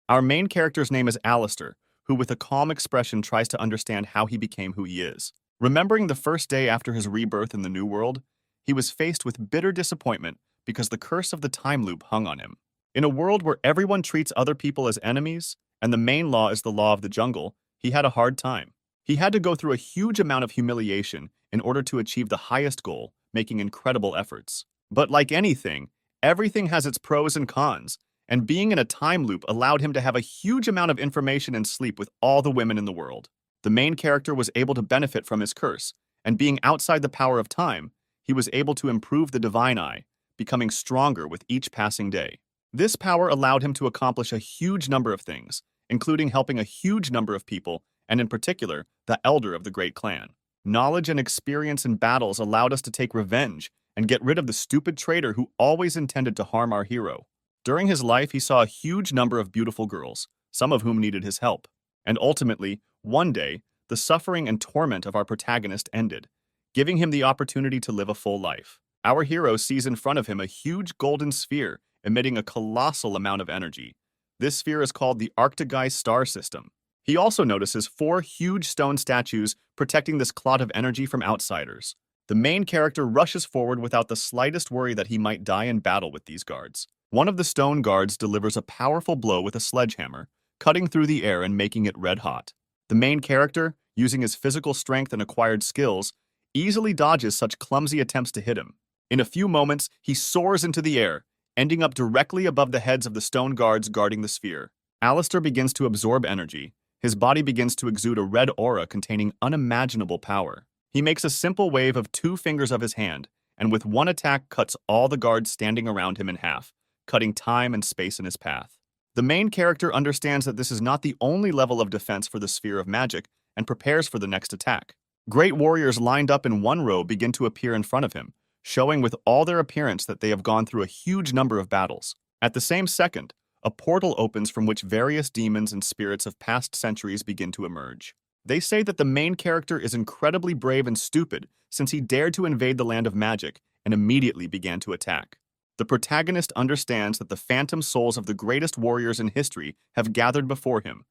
Our main character's name is Alistair, who with a calm expression tries to understand how he became who he is. Remembering the first day after his rebirth in the New World, he was faced with bitter disappointment because the curse of the time loop hung on him. In a world where everyone treats other people as enemies, and the main law is the law of the jungle, he had a hard time. He had to go through a huge amount of humiliation in order to achieve the highest goal, making incredible efforts. But like anything, everything has its pros and cons, and being in a time loop allowed him to have a huge amount of information and sleep with all the women in the world. The main character was able to benefit from his curse, and being outside the power of time, he was able to improve the divine eye, becoming stronger with each passing day. This power allowed him to accomplish a huge number of things, including helping a huge number of people, and in particular, the elder of the great clan. Knowledge and experience in battles allowed us to take revenge and get rid of the stupid traitor who always intended to harm our hero. During his life, he saw a huge number of beautiful girls, some of whom needed his help. And ultimately, one day, the suffering and torment of our protagonist ended, giving him the opportunity to live a full life. Our hero sees in front of him a huge golden sphere emitting a colossal amount of energy. This sphere is called the Arctigui star system. He also notices 4 huge stone statues protecting this clot of energy from outsiders. The main character rushes forward without the slightest worry that he might die in battle with these guards. One of the stone guards delivers a powerful blow with a sledgehammer, cutting through the air and making it red hot. The main character, using his physical strength and acquired skills, easily dodges such clumsy attempts to hit him. In a few moments, he soars into the air, ending up directly above the heads of the stone guards guarding the sphere. Alistair begins to absorb energy. His body begins to exude a red aura containing unimaginable power. He makes a simple wave of 2 fingers of his hand, and with one attack cuts all the guards standing around him in half, cutting time and space in his path. The main character understands that this is not the only level of defense for the sphere of magic and prepares for the next attack. Great warriors lined up in one row begin to appear in front of him, showing with all their appearance that they have gone through a huge number of battles. At the same second, a portal opens from which various demons and spirits of past centuries begin to emerge. They say that the main character is incredibly brave and stupid since he dared to invade the land of magic and immediately began to attack. The protagonist understands that the phantom souls of the greatest warriors in history have gathered before him,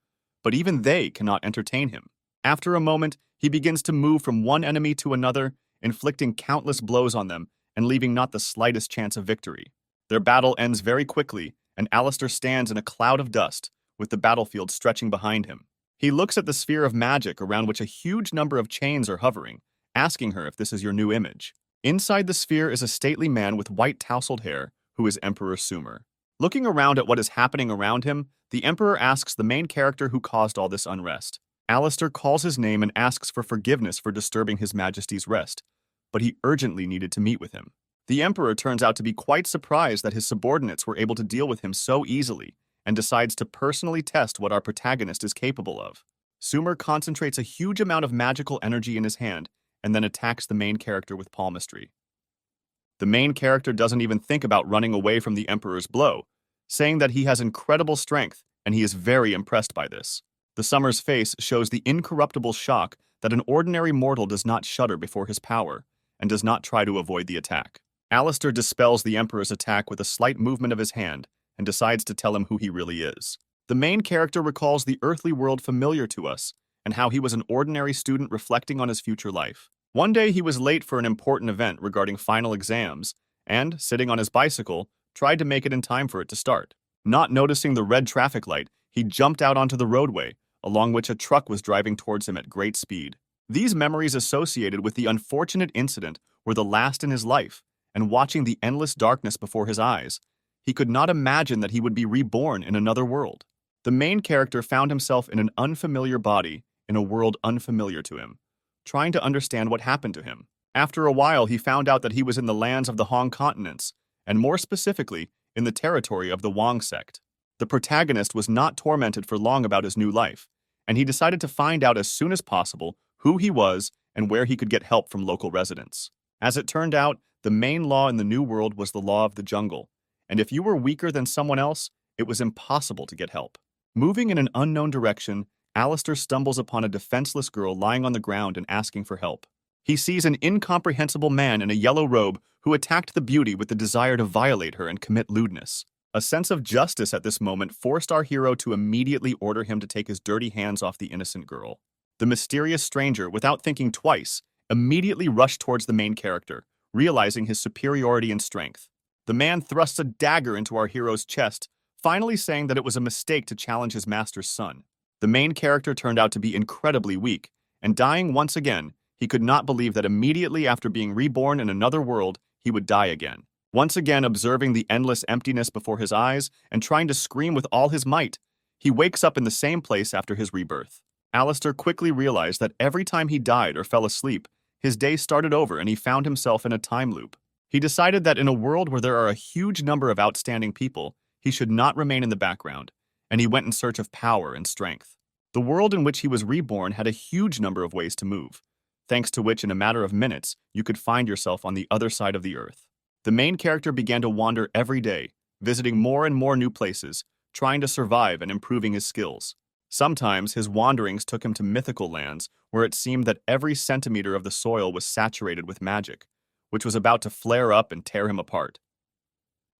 but even they cannot entertain him. After a moment, he begins to move from one enemy to another, inflicting countless blows on them and leaving not the slightest chance of victory. Their battle ends very quickly, and Alistair stands in a cloud of dust, with the battlefield stretching behind him. He looks at the sphere of magic around which a huge number of chains are hovering, asking her if this is your new image. Inside the sphere is a stately man with white tousled hair, who is Emperor Sumer. Looking around at what is happening around him, the Emperor asks the main character who caused all this unrest. Alistair calls his name and asks for forgiveness for disturbing His Majesty's rest, but he urgently needed to meet with him. The Emperor turns out to be quite surprised that his subordinates were able to deal with him so easily, and decides to personally test what our protagonist is capable of. Sumer concentrates a huge amount of magical energy in his hand, and then attacks the main character with palmistry. The main character doesn't even think about running away from the Emperor's blow, saying that he has incredible strength, and he is very impressed by this. The Sumer's face shows the incorruptible shock that an ordinary mortal does not shudder before his power, and does not try to avoid the attack. Alistair dispels the Emperor's attack with a slight movement of his hand, and decides to tell him who he really is. The main character recalls the earthly world familiar to us, and how he was an ordinary student reflecting on his future life. One day he was late for an important event regarding final exams, and, sitting on his bicycle, tried to make it in time for it to start. Not noticing the red traffic light, he jumped out onto the roadway, along which a truck was driving towards him at great speed. These memories associated with the unfortunate incident were the last in his life, and watching the endless darkness before his eyes, he could not imagine that he would be reborn in another world. The main character found himself in an unfamiliar body in a world unfamiliar to him, trying to understand what happened to him. After a while, he found out that he was in the lands of the Hong continents, and more specifically, in the territory of the Wang sect. The protagonist was not tormented for long about his new life, and he decided to find out as soon as possible who he was and where he could get help from local residents. As it turned out, the main law in the New World was the law of the jungle, and if you were weaker than someone else, it was impossible to get help. Moving in an unknown direction, Alistair stumbles upon a defenseless girl lying on the ground and asking for help. He sees an incomprehensible man in a yellow robe who attacked the beauty with the desire to violate her and commit lewdness. A sense of justice at this moment forced our hero to immediately order him to take his dirty hands off the innocent girl. The mysterious stranger, without thinking twice, immediately rushed towards the main character, realizing his superiority and strength. The man thrusts a dagger into our hero's chest, finally saying that it was a mistake to challenge his master's son. The main character turned out to be incredibly weak, and dying once again, he could not believe that immediately after being reborn in another world, he would die again. Once again observing the endless emptiness before his eyes and trying to scream with all his might, he wakes up in the same place after his rebirth. Alistair quickly realized that every time he died or fell asleep, his day started over and he found himself in a time loop. He decided that in a world where there are a huge number of outstanding people, he should not remain in the background, and he went in search of power and strength. The world in which he was reborn had a huge number of ways to move, thanks to which in a matter of minutes you could find yourself on the other side of the earth. The main character began to wander every day, visiting more and more new places, trying to survive and improving his skills. Sometimes his wanderings took him to mythical lands where it seemed that every centimeter of the soil was saturated with magic, which was about to flare up and tear him apart.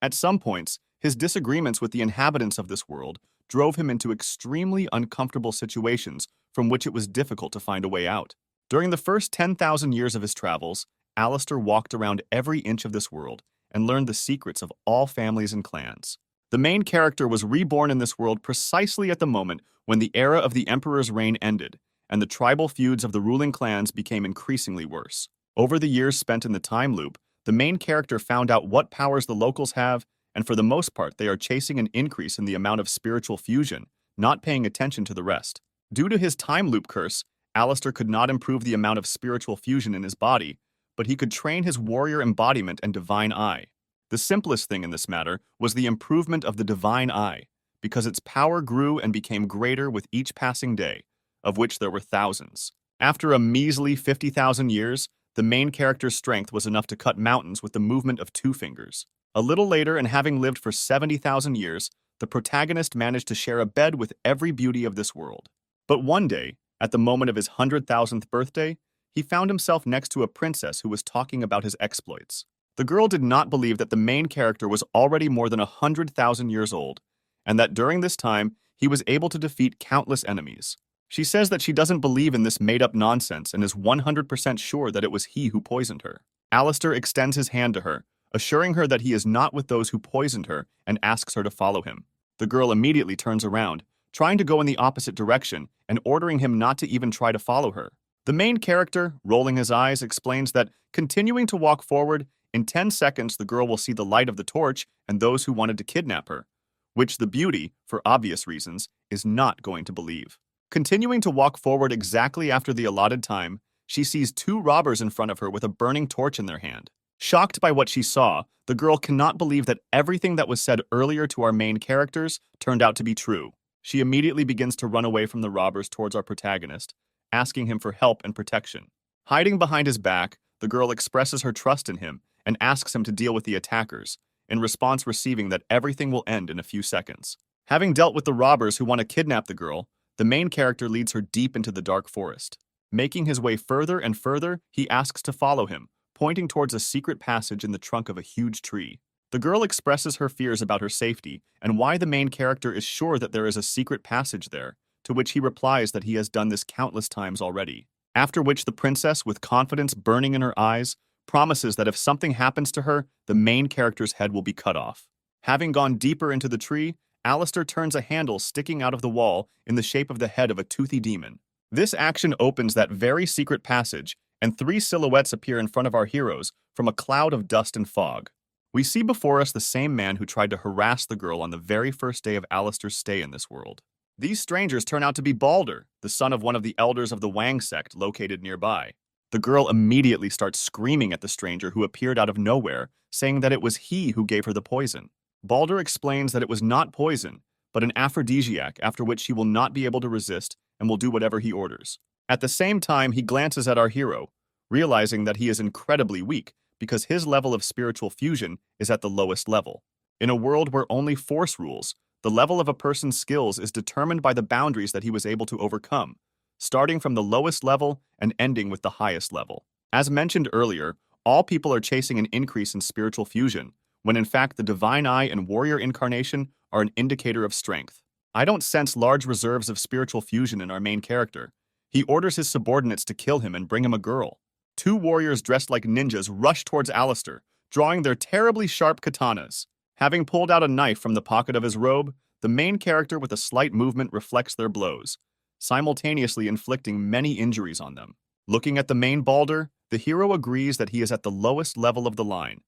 At some points, his disagreements with the inhabitants of this world drove him into extremely uncomfortable situations from which it was difficult to find a way out. During the first 10,000 years of his travels, Alistair walked around every inch of this world and learned the secrets of all families and clans. The main character was reborn in this world precisely at the moment when the era of the Emperor's reign ended, and the tribal feuds of the ruling clans became increasingly worse. Over the years spent in the time loop, the main character found out what powers the locals have, and for the most part they are chasing an increase in the amount of spiritual fusion, not paying attention to the rest. Due to his time loop curse, Alistair could not improve the amount of spiritual fusion in his body, but he could train his warrior embodiment and divine eye. The simplest thing in this matter was the improvement of the divine eye, because its power grew and became greater with each passing day, of which there were thousands. After a measly 50,000 years, the main character's strength was enough to cut mountains with the movement of 2 fingers. A little later, and having lived for 70,000 years, the protagonist managed to share a bed with every beauty of this world. But one day, at the moment of his 100,000th birthday, he found himself next to a princess who was talking about his exploits. The girl did not believe that the main character was already more than 100,000 years old, and that during this time, he was able to defeat countless enemies. She says that she doesn't believe in this made-up nonsense and is 100% sure that it was he who poisoned her. Alistair extends his hand to her, assuring her that he is not with those who poisoned her, and asks her to follow him. The girl immediately turns around, trying to go in the opposite direction and ordering him not to even try to follow her. The main character, rolling his eyes, explains that continuing to walk forward, in 10 seconds the girl will see the light of the torch and those who wanted to kidnap her, which the beauty, for obvious reasons, is not going to believe. Continuing to walk forward exactly after the allotted time, she sees 2 robbers in front of her with a burning torch in their hand. Shocked by what she saw, the girl cannot believe that everything that was said earlier to our main characters turned out to be true. She immediately begins to run away from the robbers towards our protagonist, asking him for help and protection. Hiding behind his back, the girl expresses her trust in him and asks him to deal with the attackers, in response receiving that everything will end in a few seconds. Having dealt with the robbers who want to kidnap the girl, the main character leads her deep into the dark forest. Making his way further and further, he asks to follow him, pointing towards a secret passage in the trunk of a huge tree. The girl expresses her fears about her safety and why the main character is sure that there is a secret passage there, to which he replies that he has done this countless times already. After which the princess, with confidence burning in her eyes, promises that if something happens to her, the main character's head will be cut off. Having gone deeper into the tree, Alistair turns a handle sticking out of the wall in the shape of the head of a toothy demon. This action opens that very secret passage, and 3 silhouettes appear in front of our heroes from a cloud of dust and fog. We see before us the same man who tried to harass the girl on the very first day of Alistair's stay in this world. These strangers turn out to be Balder, the son of one of the elders of the Wang sect located nearby. The girl immediately starts screaming at the stranger who appeared out of nowhere, saying that it was he who gave her the poison. Balder explains that it was not poison, but an aphrodisiac after which she will not be able to resist and will do whatever he orders. At the same time, he glances at our hero, realizing that he is incredibly weak because his level of spiritual fusion is at the lowest level. In a world where only force rules, the level of a person's skills is determined by the boundaries that he was able to overcome, starting from the lowest level and ending with the highest level. As mentioned earlier, all people are chasing an increase in spiritual fusion, when in fact the divine eye and warrior incarnation are an indicator of strength. I don't sense large reserves of spiritual fusion in our main character. He orders his subordinates to kill him and bring him a girl. Two warriors dressed like ninjas rush towards Alistair, drawing their terribly sharp katanas. Having pulled out a knife from the pocket of his robe, the main character with a slight movement reflects their blows, simultaneously inflicting many injuries on them. Looking at the main Balder, the hero agrees that he is at the lowest level of the line,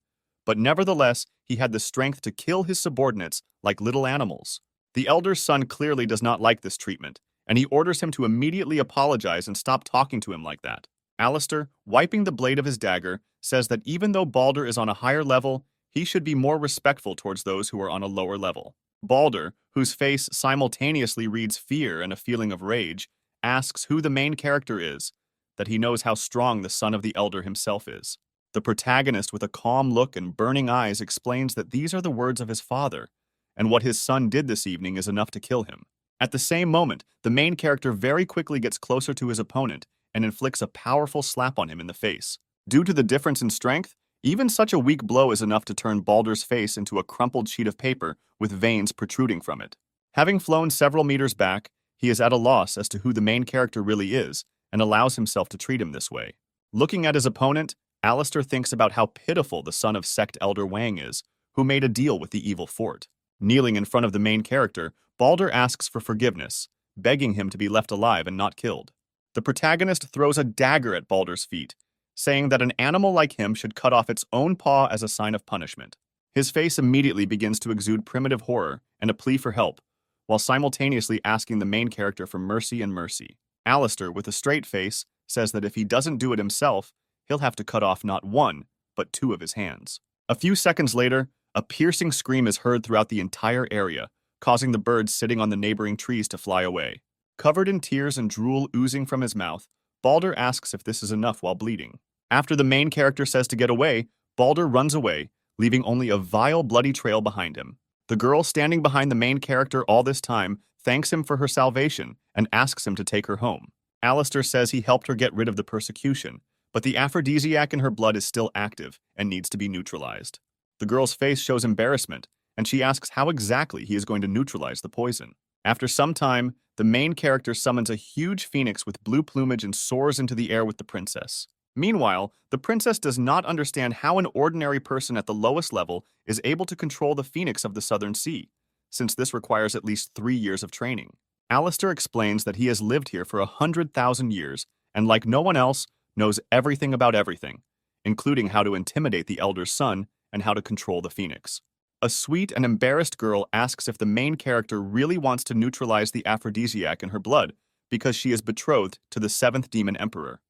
but nevertheless, he had the strength to kill his subordinates like little animals. The elder's son clearly does not like this treatment, and he orders him to immediately apologize and stop talking to him like that. Alistair, wiping the blade of his dagger, says that even though Balder is on a higher level, he should be more respectful towards those who are on a lower level. Balder, whose face simultaneously reads fear and a feeling of rage, asks who the main character is, that he knows how strong the son of the elder himself is. The protagonist, with a calm look and burning eyes, explains that these are the words of his father, and what his son did this evening is enough to kill him. At the same moment, the main character very quickly gets closer to his opponent and inflicts a powerful slap on him in the face. Due to the difference in strength, even such a weak blow is enough to turn Balder's face into a crumpled sheet of paper with veins protruding from it. Having flown several meters back, he is at a loss as to who the main character really is and allows himself to treat him this way. Looking at his opponent, Alistair thinks about how pitiful the son of sect elder Wang is, who made a deal with the evil fort. Kneeling in front of the main character, Balder asks for forgiveness, begging him to be left alive and not killed. The protagonist throws a dagger at Balder's feet, saying that an animal like him should cut off its own paw as a sign of punishment. His face immediately begins to exude primitive horror and a plea for help, while simultaneously asking the main character for mercy and mercy. Alistair, with a straight face, says that if he doesn't do it himself, he'll have to cut off not one, but two of his hands. A few seconds later, a piercing scream is heard throughout the entire area, causing the birds sitting on the neighboring trees to fly away. Covered in tears and drool oozing from his mouth, Balder asks if this is enough while bleeding. After the main character says to get away, Balder runs away, leaving only a vile, bloody trail behind him. The girl standing behind the main character all this time thanks him for her salvation and asks him to take her home. Alistair says he helped her get rid of the persecution, but the aphrodisiac in her blood is still active and needs to be neutralized. The girl's face shows embarrassment, and she asks how exactly he is going to neutralize the poison. After some time, the main character summons a huge phoenix with blue plumage and soars into the air with the princess. Meanwhile, the princess does not understand how an ordinary person at the lowest level is able to control the phoenix of the Southern Sea, since this requires at least 3 years of training. Alistair explains that he has lived here for 100,000 years, and like no one else, knows everything about everything, including how to intimidate the elder's son and how to control the phoenix. A sweet and embarrassed girl asks if the main character really wants to neutralize the aphrodisiac in her blood because she is betrothed to the 7th demon emperor.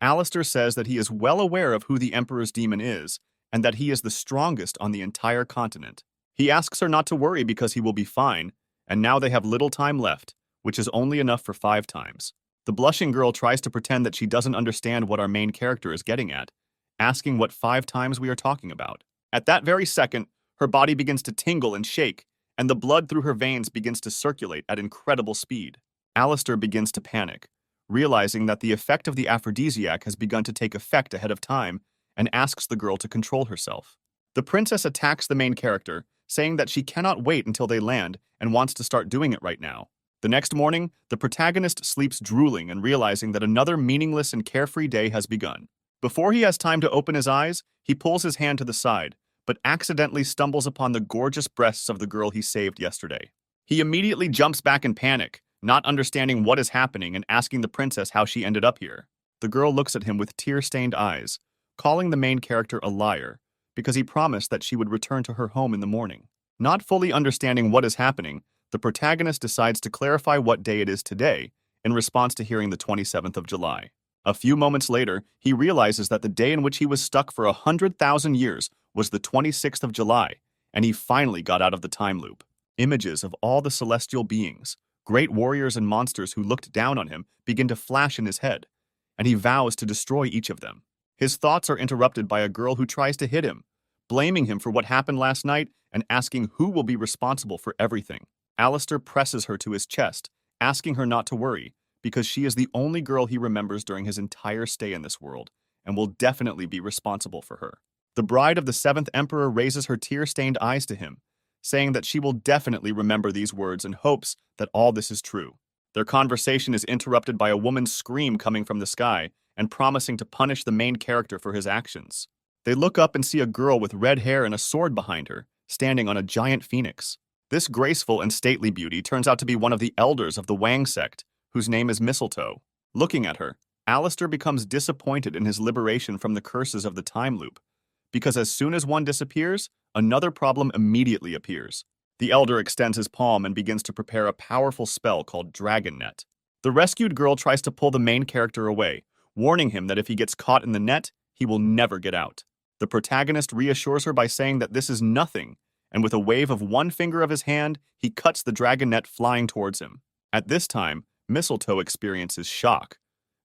Alistair says that he is well aware of who the emperor's demon is and that he is the strongest on the entire continent. He asks her not to worry because he will be fine, and now they have little time left, which is only enough for 5 times. The blushing girl tries to pretend that she doesn't understand what our main character is getting at, asking what 5 times we are talking about. At that very second, her body begins to tingle and shake, and the blood through her veins begins to circulate at incredible speed. Alistair begins to panic, realizing that the effect of the aphrodisiac has begun to take effect ahead of time, and asks the girl to control herself. The princess attacks the main character, saying that she cannot wait until they land and wants to start doing it right now. The next morning, the protagonist sleeps drooling and realizing that another meaningless and carefree day has begun. Before he has time to open his eyes, he pulls his hand to the side, but accidentally stumbles upon the gorgeous breasts of the girl he saved yesterday. He immediately jumps back in panic, not understanding what is happening and asking the princess how she ended up here. The girl looks at him with tear-stained eyes, calling the main character a liar, because he promised that she would return to her home in the morning. Not fully understanding what is happening, the protagonist decides to clarify what day it is today in response to hearing the 27th of July. A few moments later, he realizes that the day in which he was stuck for 100,000 years was the 26th of July, and he finally got out of the time loop. Images of all the celestial beings, great warriors and monsters who looked down on him, begin to flash in his head, and he vows to destroy each of them. His thoughts are interrupted by a girl who tries to hit him, blaming him for what happened last night and asking who will be responsible for everything. Alistair presses her to his chest, asking her not to worry, because she is the only girl he remembers during his entire stay in this world, and will definitely be responsible for her. The bride of the seventh emperor raises her tear-stained eyes to him, saying that she will definitely remember these words and hopes that all this is true. Their conversation is interrupted by a woman's scream coming from the sky and promising to punish the main character for his actions. They look up and see a girl with red hair and a sword behind her, standing on a giant phoenix. This graceful and stately beauty turns out to be one of the elders of the Wang sect, whose name is Mistletoe. Looking at her, Alistair becomes disappointed in his liberation from the curses of the time loop, because as soon as one disappears, another problem immediately appears. The elder extends his palm and begins to prepare a powerful spell called Dragon Net. The rescued girl tries to pull the main character away, warning him that if he gets caught in the net, he will never get out. The protagonist reassures her by saying that this is nothing, and with a wave of one finger of his hand, he cuts the dragon net flying towards him. At this time, Mistletoe experiences shock,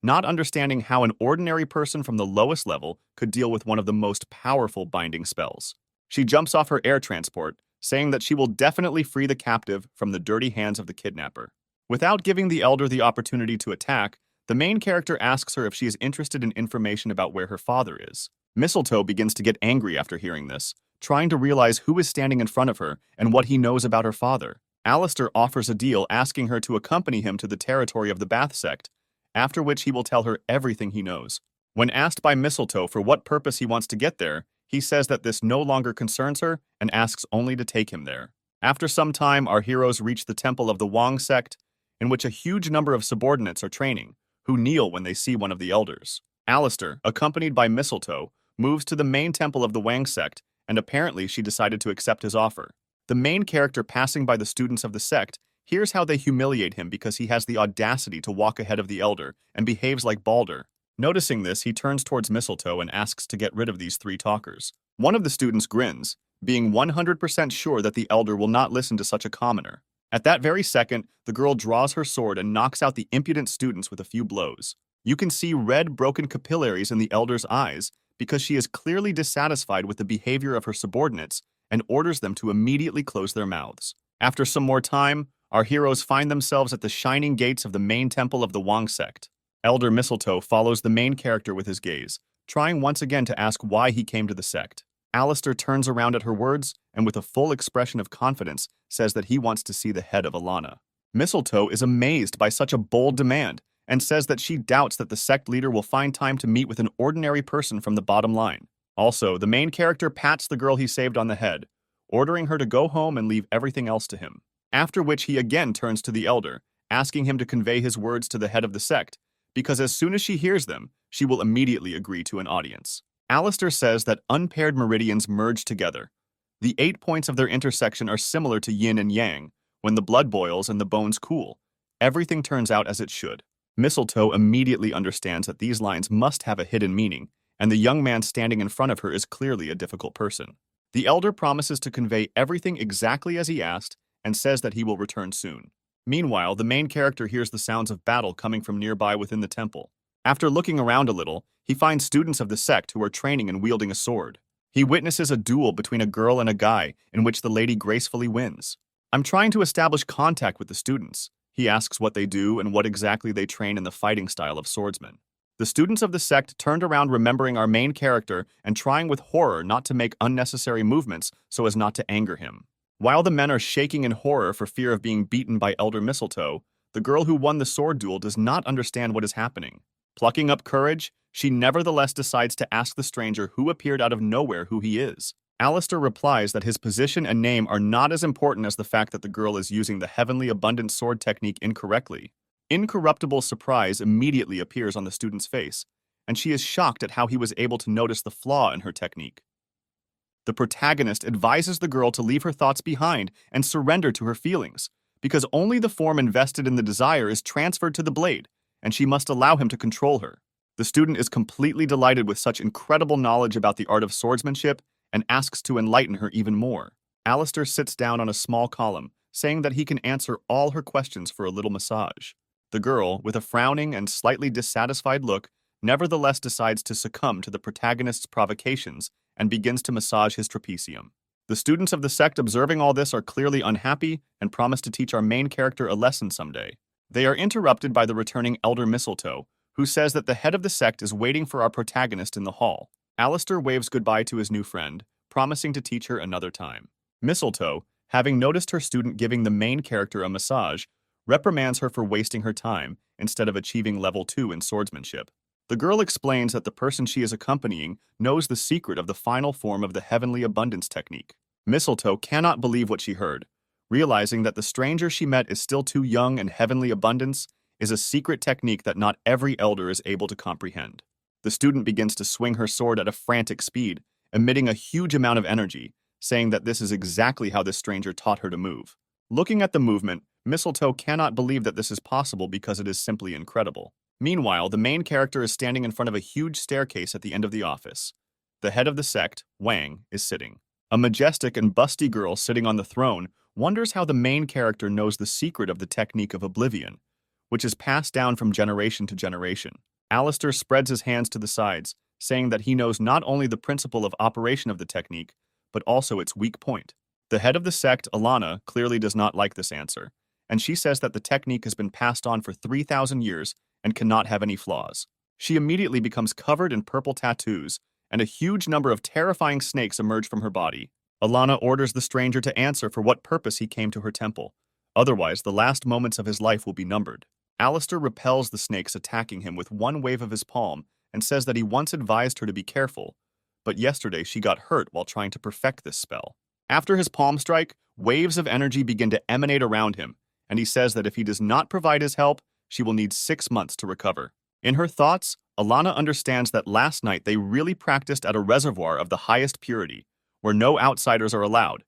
not understanding how an ordinary person from the lowest level could deal with one of the most powerful binding spells. She jumps off her air transport, saying that she will definitely free the captive from the dirty hands of the kidnapper. Without giving the elder the opportunity to attack, the main character asks her if she is interested in information about where her father is. Mistletoe begins to get angry after hearing this, trying to realize who is standing in front of her and what he knows about her father. Alistair offers a deal asking her to accompany him to the territory of the Bath sect, after which he will tell her everything he knows. When asked by Mistletoe for what purpose he wants to get there, he says that this no longer concerns her and asks only to take him there. After some time, our heroes reach the temple of the Wang sect, in which a huge number of subordinates are training, who kneel when they see one of the elders. Alistair, accompanied by Mistletoe, moves to the main temple of the Wang sect, and apparently she decided to accept his offer. The main character passing by the students of the sect hears how they humiliate him because he has the audacity to walk ahead of the elder and behaves like Balder. Noticing this, he turns towards Mistletoe and asks to get rid of these three talkers. One of the students grins, being 100% sure that the elder will not listen to such a commoner. At that very second, the girl draws her sword and knocks out the impudent students with a few blows. You can see red, broken capillaries in the elder's eyes because she is clearly dissatisfied with the behavior of her subordinates and orders them to immediately close their mouths. After some more time, our heroes find themselves at the shining gates of the main temple of the Wang sect. Elder Mistletoe follows the main character with his gaze, trying once again to ask why he came to the sect. Alistair turns around at her words and with a full expression of confidence says that he wants to see the head of Alana. Mistletoe is amazed by such a bold demand and says that she doubts that the sect leader will find time to meet with an ordinary person from the bottom line. Also, the main character pats the girl he saved on the head, ordering her to go home and leave everything else to him. After which he again turns to the elder, asking him to convey his words to the head of the sect, because as soon as she hears them, she will immediately agree to an audience. Alistair says that unpaired meridians merge together. The 8 points of their intersection are similar to yin and yang. When the blood boils and the bones cool, everything turns out as it should. Mistletoe immediately understands that these lines must have a hidden meaning, and the young man standing in front of her is clearly a difficult person. The elder promises to convey everything exactly as he asked and says that he will return soon. Meanwhile, the main character hears the sounds of battle coming from nearby within the temple. After looking around a little, he finds students of the sect who are training and wielding a sword. He witnesses a duel between a girl and a guy in which the lady gracefully wins. I'm trying to establish contact with the students. He asks what they do and what exactly they train in the fighting style of swordsmen. The students of the sect turned around remembering our main character and trying with horror not to make unnecessary movements so as not to anger him. While the men are shaking in horror for fear of being beaten by Elder Mistletoe, the girl who won the sword duel does not understand what is happening. Plucking up courage, she nevertheless decides to ask the stranger who appeared out of nowhere who he is. Alistair replies that his position and name are not as important as the fact that the girl is using the heavenly abundant sword technique incorrectly. Incorruptible surprise immediately appears on the student's face, and she is shocked at how he was able to notice the flaw in her technique. The protagonist advises the girl to leave her thoughts behind and surrender to her feelings, because only the form invested in the desire is transferred to the blade, and she must allow him to control her. The student is completely delighted with such incredible knowledge about the art of swordsmanship and asks to enlighten her even more. Alistair sits down on a small column, saying that he can answer all her questions for a little massage. The girl, with a frowning and slightly dissatisfied look, nevertheless decides to succumb to the protagonist's provocations and begins to massage his trapezium. The students of the sect observing all this are clearly unhappy and promise to teach our main character a lesson someday. They are interrupted by the returning Elder Mistletoe, who says that the head of the sect is waiting for our protagonist in the hall. Alistair waves goodbye to his new friend, promising to teach her another time. Mistletoe, having noticed her student giving the main character a massage, reprimands her for wasting her time instead of achieving level 2 in swordsmanship. The girl explains that the person she is accompanying knows the secret of the final form of the heavenly abundance technique. Mistletoe cannot believe what she heard, realizing that the stranger she met is still too young, and heavenly abundance is a secret technique that not every elder is able to comprehend. The student begins to swing her sword at a frantic speed, emitting a huge amount of energy, saying that this is exactly how this stranger taught her to move. Looking at the movement, Mistletoe cannot believe that this is possible because it is simply incredible. Meanwhile, the main character is standing in front of a huge staircase at the end of the office. The head of the sect, Wang, is sitting. A majestic and busty girl sitting on the throne wonders how the main character knows the secret of the technique of oblivion, which is passed down from generation to generation. Alistair spreads his hands to the sides, saying that he knows not only the principle of operation of the technique, but also its weak point. The head of the sect, Alana, clearly does not like this answer, and she says that the technique has been passed on for 3,000 years and cannot have any flaws. She immediately becomes covered in purple tattoos, and a huge number of terrifying snakes emerge from her body. Alana orders the stranger to answer for what purpose he came to her temple. Otherwise, the last moments of his life will be numbered. Alistair repels the snakes attacking him with one wave of his palm and says that he once advised her to be careful, but yesterday she got hurt while trying to perfect this spell. After his palm strike, waves of energy begin to emanate around him, and he says that if he does not provide his help, she will need 6 months to recover. In her thoughts, Alana understands that last night they really practiced at a reservoir of the highest purity, where no outsiders are allowed,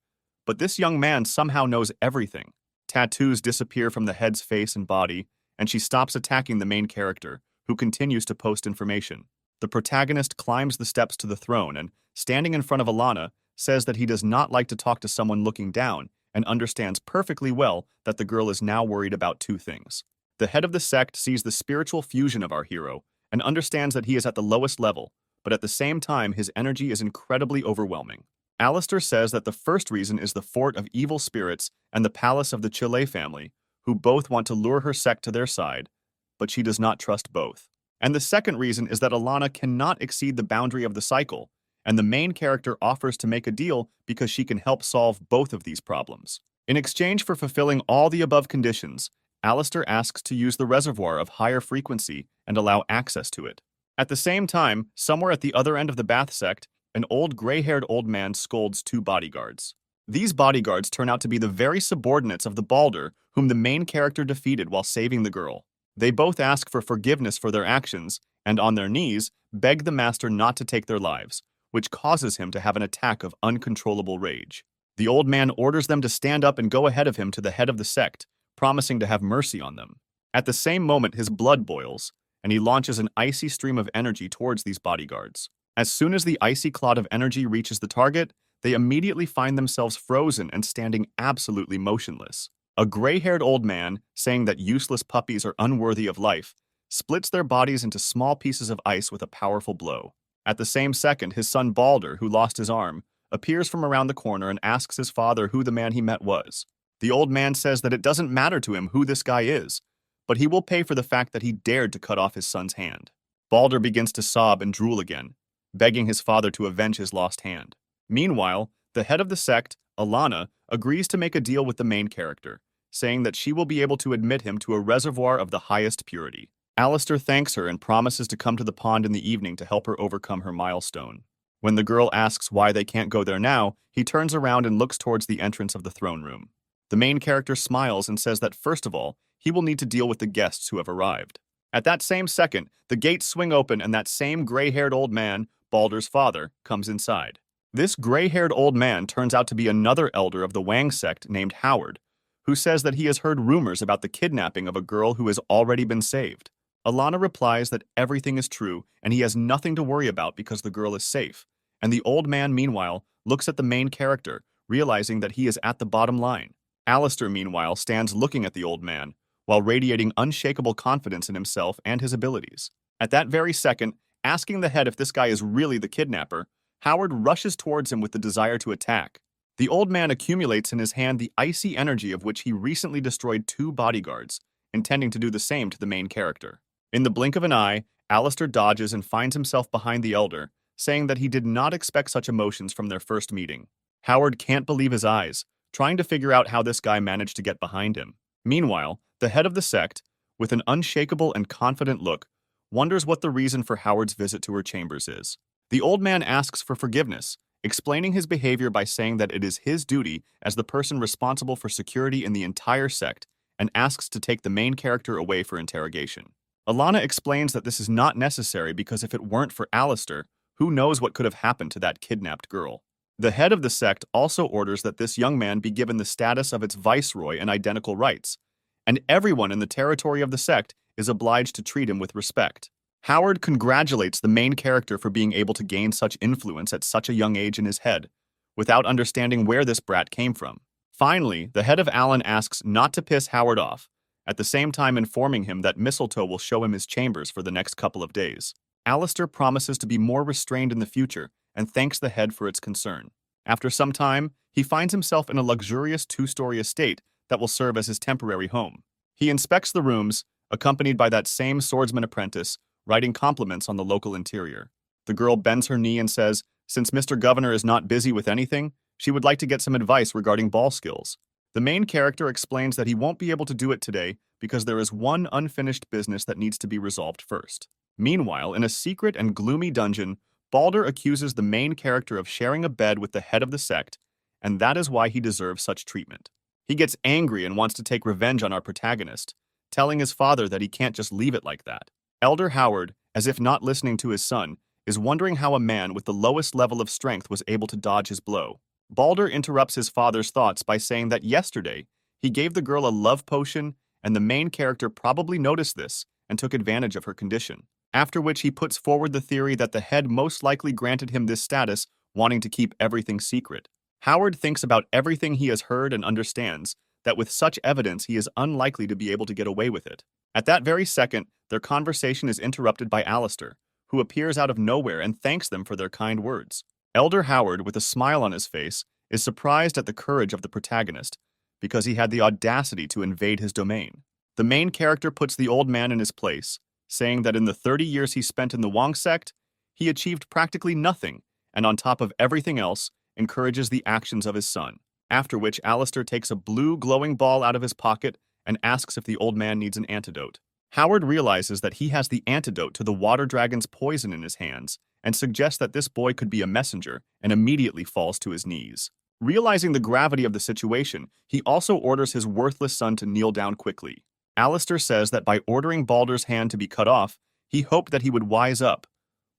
but this young man somehow knows everything. Tattoos disappear from the head's face and body, and she stops attacking the main character, who continues to post information. The protagonist climbs the steps to the throne and, standing in front of Alana, says that he does not like to talk to someone looking down and understands perfectly well that the girl is now worried about 2 things. The head of the sect sees the spiritual fusion of our hero and understands that he is at the lowest level, but at the same time his energy is incredibly overwhelming. Alistair says that the first reason is the fort of evil spirits and the palace of the Chile family, who both want to lure her sect to their side, but she does not trust both. And the second reason is that Alana cannot exceed the boundary of the cycle, and the main character offers to make a deal because she can help solve both of these problems. In exchange for fulfilling all the above conditions, Alistair asks to use the reservoir of higher frequency and allow access to it. At the same time, somewhere at the other end of the Bath sect, an old gray-haired old man scolds 2 bodyguards. These bodyguards turn out to be the very subordinates of the Balder whom the main character defeated while saving the girl. They both ask for forgiveness for their actions and, on their knees, beg the master not to take their lives, which causes him to have an attack of uncontrollable rage. The old man orders them to stand up and go ahead of him to the head of the sect, promising to have mercy on them. At the same moment, his blood boils, and he launches an icy stream of energy towards these bodyguards. As soon as the icy cloud of energy reaches the target, they immediately find themselves frozen and standing absolutely motionless. A gray-haired old man, saying that useless puppies are unworthy of life, splits their bodies into small pieces of ice with a powerful blow. At the same second, his son Balder, who lost his arm, appears from around the corner and asks his father who the man he met was. The old man says that it doesn't matter to him who this guy is, but he will pay for the fact that he dared to cut off his son's hand. Balder begins to sob and drool again, begging his father to avenge his lost hand. Meanwhile, the head of the sect, Alana, agrees to make a deal with the main character, saying that she will be able to admit him to a reservoir of the highest purity. Alistair thanks her and promises to come to the pond in the evening to help her overcome her milestone. When the girl asks why they can't go there now, he turns around and looks towards the entrance of the throne room. The main character smiles and says that first of all, he will need to deal with the guests who have arrived. At that same second, the gates swing open and that same gray-haired old man, Balder's father, comes inside. This gray-haired old man turns out to be another elder of the Wang sect named Howard, who says that he has heard rumors about the kidnapping of a girl who has already been saved. Alana replies that everything is true and he has nothing to worry about because the girl is safe, and the old man, meanwhile, looks at the main character, realizing that he is at the bottom line. Alistair, meanwhile, stands looking at the old man, while radiating unshakable confidence in himself and his abilities. At that very second, asking the head if this guy is really the kidnapper, Howard rushes towards him with the desire to attack. The old man accumulates in his hand the icy energy of which he recently destroyed 2 bodyguards, intending to do the same to the main character. In the blink of an eye, Alistair dodges and finds himself behind the elder, saying that he did not expect such emotions from their first meeting. Howard can't believe his eyes, trying to figure out how this guy managed to get behind him. Meanwhile, the head of the sect, with an unshakable and confident look, wonders what the reason for Howard's visit to her chambers is. The old man asks for forgiveness, explaining his behavior by saying that it is his duty as the person responsible for security in the entire sect, and asks to take the main character away for interrogation. Alana explains that this is not necessary because if it weren't for Alistair, who knows what could have happened to that kidnapped girl. The head of the sect also orders that this young man be given the status of its viceroy and identical rights, and everyone in the territory of the sect is obliged to treat him with respect. Howard congratulates the main character for being able to gain such influence at such a young age in his head, without understanding where this brat came from. Finally, the head of Alan asks not to piss Howard off, at the same time informing him that Mistletoe will show him his chambers for the next couple of days. Alistair promises to be more restrained in the future and thanks the head for its concern. After some time, he finds himself in a luxurious two-story estate that will serve as his temporary home. He inspects the rooms, accompanied by that same swordsman apprentice, writing compliments on the local interior. The girl bends her knee and says, since Mr. Governor is not busy with anything, she would like to get some advice regarding ball skills. The main character explains that he won't be able to do it today because there is one unfinished business that needs to be resolved first. Meanwhile, in a secret and gloomy dungeon, Balder accuses the main character of sharing a bed with the head of the sect, and that is why he deserves such treatment. He gets angry and wants to take revenge on our protagonist, telling his father that he can't just leave it like that. Elder Howard, as if not listening to his son, is wondering how a man with the lowest level of strength was able to dodge his blow. Balder interrupts his father's thoughts by saying that yesterday, he gave the girl a love potion, and the main character probably noticed this and took advantage of her condition. After which he puts forward the theory that the head most likely granted him this status, wanting to keep everything secret. Howard thinks about everything he has heard and understands that with such evidence he is unlikely to be able to get away with it. At that very second, their conversation is interrupted by Alistair, who appears out of nowhere and thanks them for their kind words. Elder Howard, with a smile on his face, is surprised at the courage of the protagonist, because he had the audacity to invade his domain. The main character puts the old man in his place, saying that in the 30 years he spent in the Wong sect, he achieved practically nothing, and on top of everything else, encourages the actions of his son. After which Alistair takes a blue glowing ball out of his pocket and asks if the old man needs an antidote. Howard realizes that he has the antidote to the water dragon's poison in his hands and suggests that this boy could be a messenger and immediately falls to his knees. Realizing the gravity of the situation, he also orders his worthless son to kneel down quickly. Alistair says that by ordering Balder's hand to be cut off, he hoped that he would wise up,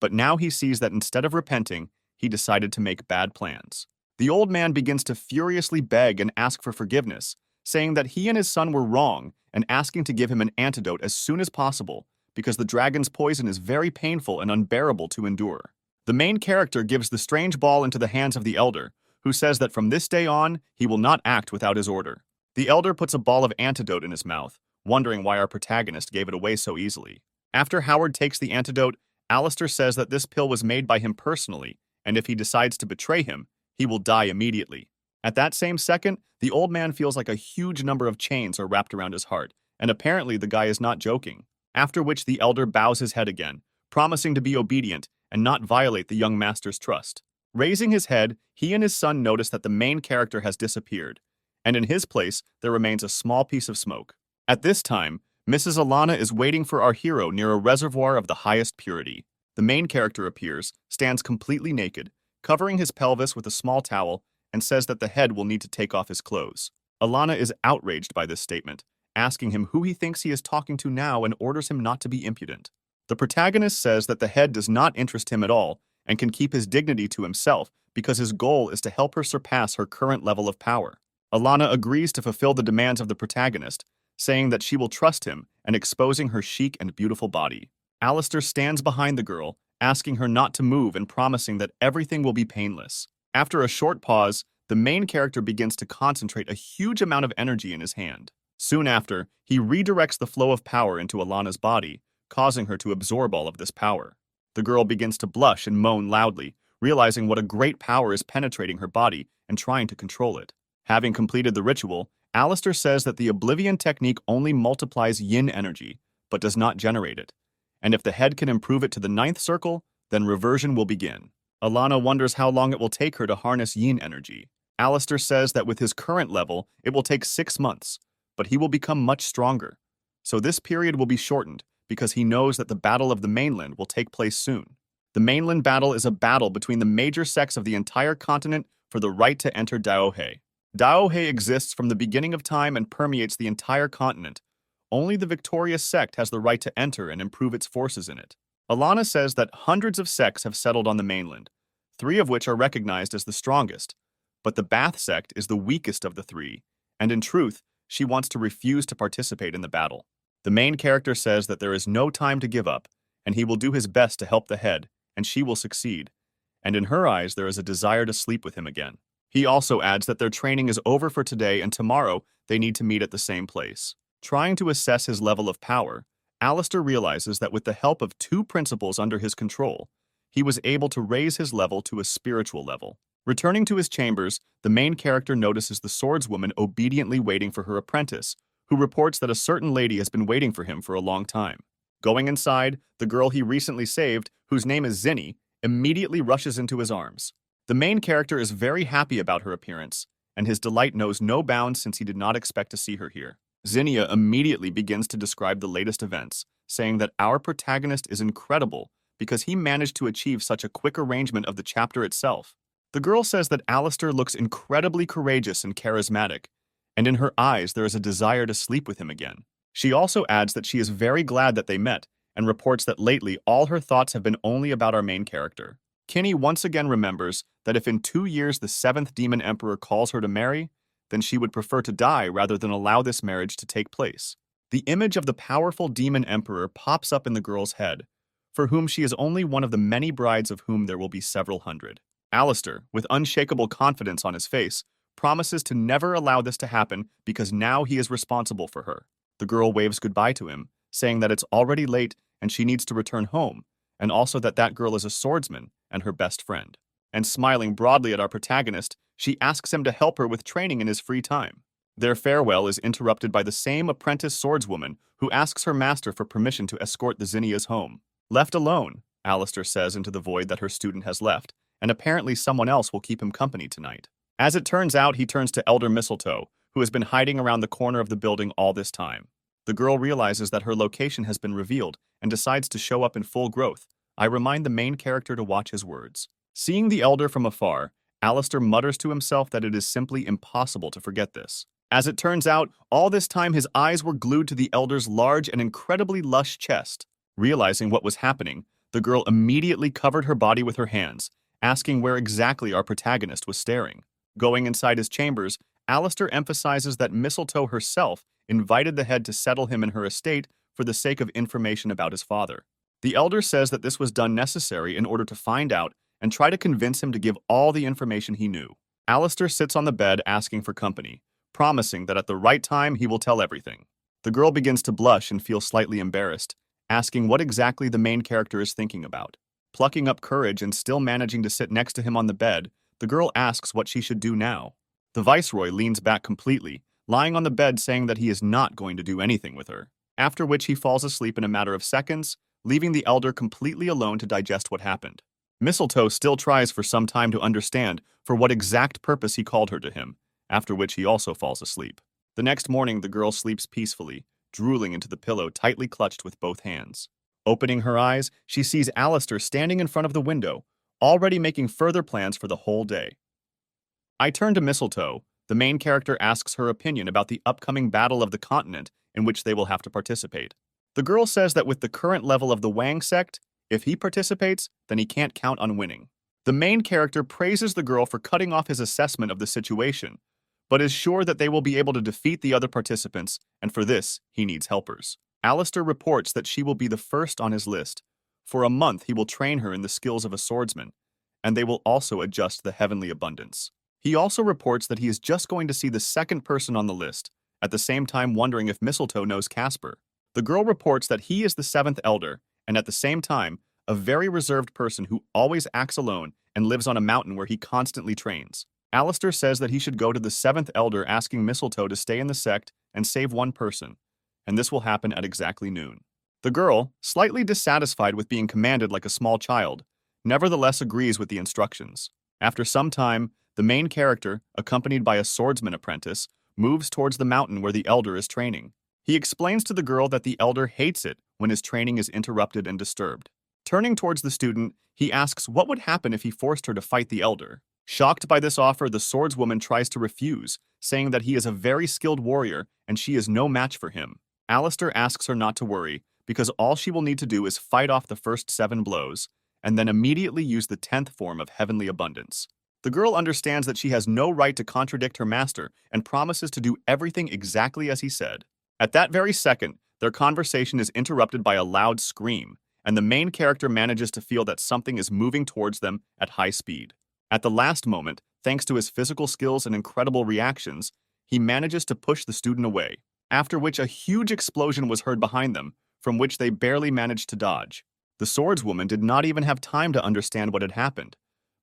but now he sees that instead of repenting, he decided to make bad plans. The old man begins to furiously beg and ask for forgiveness, saying that he and his son were wrong and asking to give him an antidote as soon as possible because the dragon's poison is very painful and unbearable to endure. The main character gives the strange ball into the hands of the elder, who says that from this day on, he will not act without his order. The elder puts a ball of antidote in his mouth, wondering why our protagonist gave it away so easily. After Howard takes the antidote, Alistair says that this pill was made by him personally, and if he decides to betray him, he will die immediately. At that same second, the old man feels like a huge number of chains are wrapped around his heart, and apparently the guy is not joking. After which the elder bows his head again, promising to be obedient and not violate the young master's trust. Raising his head, he and his son notice that the main character has disappeared, and in his place there remains a small piece of smoke. At this time, Mrs. Alana is waiting for our hero near a reservoir of the highest purity. The main character appears, stands completely naked, covering his pelvis with a small towel, and says that the head will need to take off his clothes. Alana is outraged by this statement, asking him who he thinks he is talking to now and orders him not to be impudent. The protagonist says that the head does not interest him at all and can keep his dignity to himself because his goal is to help her surpass her current level of power. Alana agrees to fulfill the demands of the protagonist, saying that she will trust him and exposing her chic and beautiful body. Alistair stands behind the girl, asking her not to move and promising that everything will be painless. After a short pause, the main character begins to concentrate a huge amount of energy in his hand. Soon after, he redirects the flow of power into Alana's body, causing her to absorb all of this power. The girl begins to blush and moan loudly, realizing what a great power is penetrating her body and trying to control it. Having completed the ritual, Alistair says that the Oblivion technique only multiplies yin energy, but does not generate it. And if the head can improve it to the 9th circle, then reversion will begin. Alana wonders how long it will take her to harness yin energy. Alistair says that with his current level, it will take 6 months, but he will become much stronger. So this period will be shortened because he knows that the Battle of the Mainland will take place soon. The Mainland Battle is a battle between the major sects of the entire continent for the right to enter Daohei. Daohei exists from the beginning of time and permeates the entire continent. Only the victorious sect has the right to enter and improve its forces in it. Alana says that hundreds of sects have settled on the mainland, 3 of which are recognized as the strongest, but the Bath sect is the weakest of the 3, and in truth, she wants to refuse to participate in the battle. The main character says that there is no time to give up, and he will do his best to help the head, and she will succeed. And in her eyes, there is a desire to sleep with him again. He also adds that their training is over for today and tomorrow they need to meet at the same place. Trying to assess his level of power, Alistair realizes that with the help of 2 principles under his control, he was able to raise his level to a spiritual level. Returning to his chambers, the main character notices the swordswoman obediently waiting for her apprentice, who reports that a certain lady has been waiting for him for a long time. Going inside, the girl he recently saved, whose name is Zinni, immediately rushes into his arms. The main character is very happy about her appearance, and his delight knows no bounds since he did not expect to see her here. Zinnia immediately begins to describe the latest events, saying that our protagonist is incredible because he managed to achieve such a quick arrangement of the chapter itself. The girl says that Alistair looks incredibly courageous and charismatic, and in her eyes there is a desire to sleep with him again. She also adds that she is very glad that they met, and reports that lately all her thoughts have been only about our main character. Kinney once again remembers that if in 2 years the 7th Demon Emperor calls her to marry, then she would prefer to die rather than allow this marriage to take place. The image of the powerful Demon Emperor pops up in the girl's head, for whom she is only one of the many brides of whom there will be several hundred. Alistair, with unshakable confidence on his face, promises to never allow this to happen because now he is responsible for her. The girl waves goodbye to him, saying that it's already late and she needs to return home, and also that that girl is a swordsman and her best friend. And smiling broadly at our protagonist, she asks him to help her with training in his free time. Their farewell is interrupted by the same apprentice swordswoman who asks her master for permission to escort the Zinnias home. Left alone, Alistair says into the void that her student has left, and apparently someone else will keep him company tonight. As it turns out, he turns to Elder Mistletoe, who has been hiding around the corner of the building all this time. The girl realizes that her location has been revealed and decides to show up in full growth. I remind the main character to watch his words. Seeing the elder from afar, Alistair mutters to himself that it is simply impossible to forget this. As it turns out, all this time his eyes were glued to the elder's large and incredibly lush chest. Realizing what was happening, the girl immediately covered her body with her hands, asking where exactly our protagonist was staring. Going inside his chambers, Alistair emphasizes that Mistletoe herself invited the head to settle him in her estate for the sake of information about his father. The elder says that this was done necessary in order to find out and try to convince him to give all the information he knew. Alistair sits on the bed asking for company, promising that at the right time he will tell everything. The girl begins to blush and feel slightly embarrassed, asking what exactly the main character is thinking about. Plucking up courage and still managing to sit next to him on the bed, the girl asks what she should do now. The viceroy leans back completely, lying on the bed saying that he is not going to do anything with her, after which he falls asleep in a matter of seconds, leaving the elder completely alone to digest what happened. Mistletoe still tries for some time to understand for what exact purpose he called her to him, after which he also falls asleep. The next morning, the girl sleeps peacefully, drooling into the pillow tightly clutched with both hands. Opening her eyes, she sees Alistair standing in front of the window, already making further plans for the whole day. I turn to Mistletoe. The main character asks her opinion about the upcoming battle of the continent in which they will have to participate. The girl says that with the current level of the Wang sect, if he participates, then he can't count on winning. The main character praises the girl for cutting off his assessment of the situation, but is sure that they will be able to defeat the other participants, and for this, he needs helpers. Alistair reports that she will be the first on his list. For a month, he will train her in the skills of a swordsman, and they will also adjust the heavenly abundance. He also reports that he is just going to see the second person on the list, at the same time wondering if Mistletoe knows Casper. The girl reports that he is the 7th elder, and at the same time, a very reserved person who always acts alone and lives on a mountain where he constantly trains. Alistair says that he should go to the 7th elder asking Mistletoe to stay in the sect and save one person, and this will happen at exactly noon. The girl, slightly dissatisfied with being commanded like a small child, nevertheless agrees with the instructions. After some time, the main character, accompanied by a swordsman apprentice, moves towards the mountain where the elder is training. He explains to the girl that the elder hates it when his training is interrupted and disturbed. Turning towards the student, he asks what would happen if he forced her to fight the elder. Shocked by this offer, the swordswoman tries to refuse, saying that he is a very skilled warrior and she is no match for him. Alistair asks her not to worry, because all she will need to do is fight off the first 7 blows, and then immediately use the 10th form of heavenly abundance. The girl understands that she has no right to contradict her master and promises to do everything exactly as he said. At that very second, their conversation is interrupted by a loud scream, and the main character manages to feel that something is moving towards them at high speed. At the last moment, thanks to his physical skills and incredible reactions, he manages to push the student away, after which a huge explosion was heard behind them, from which they barely managed to dodge. The swordswoman did not even have time to understand what had happened,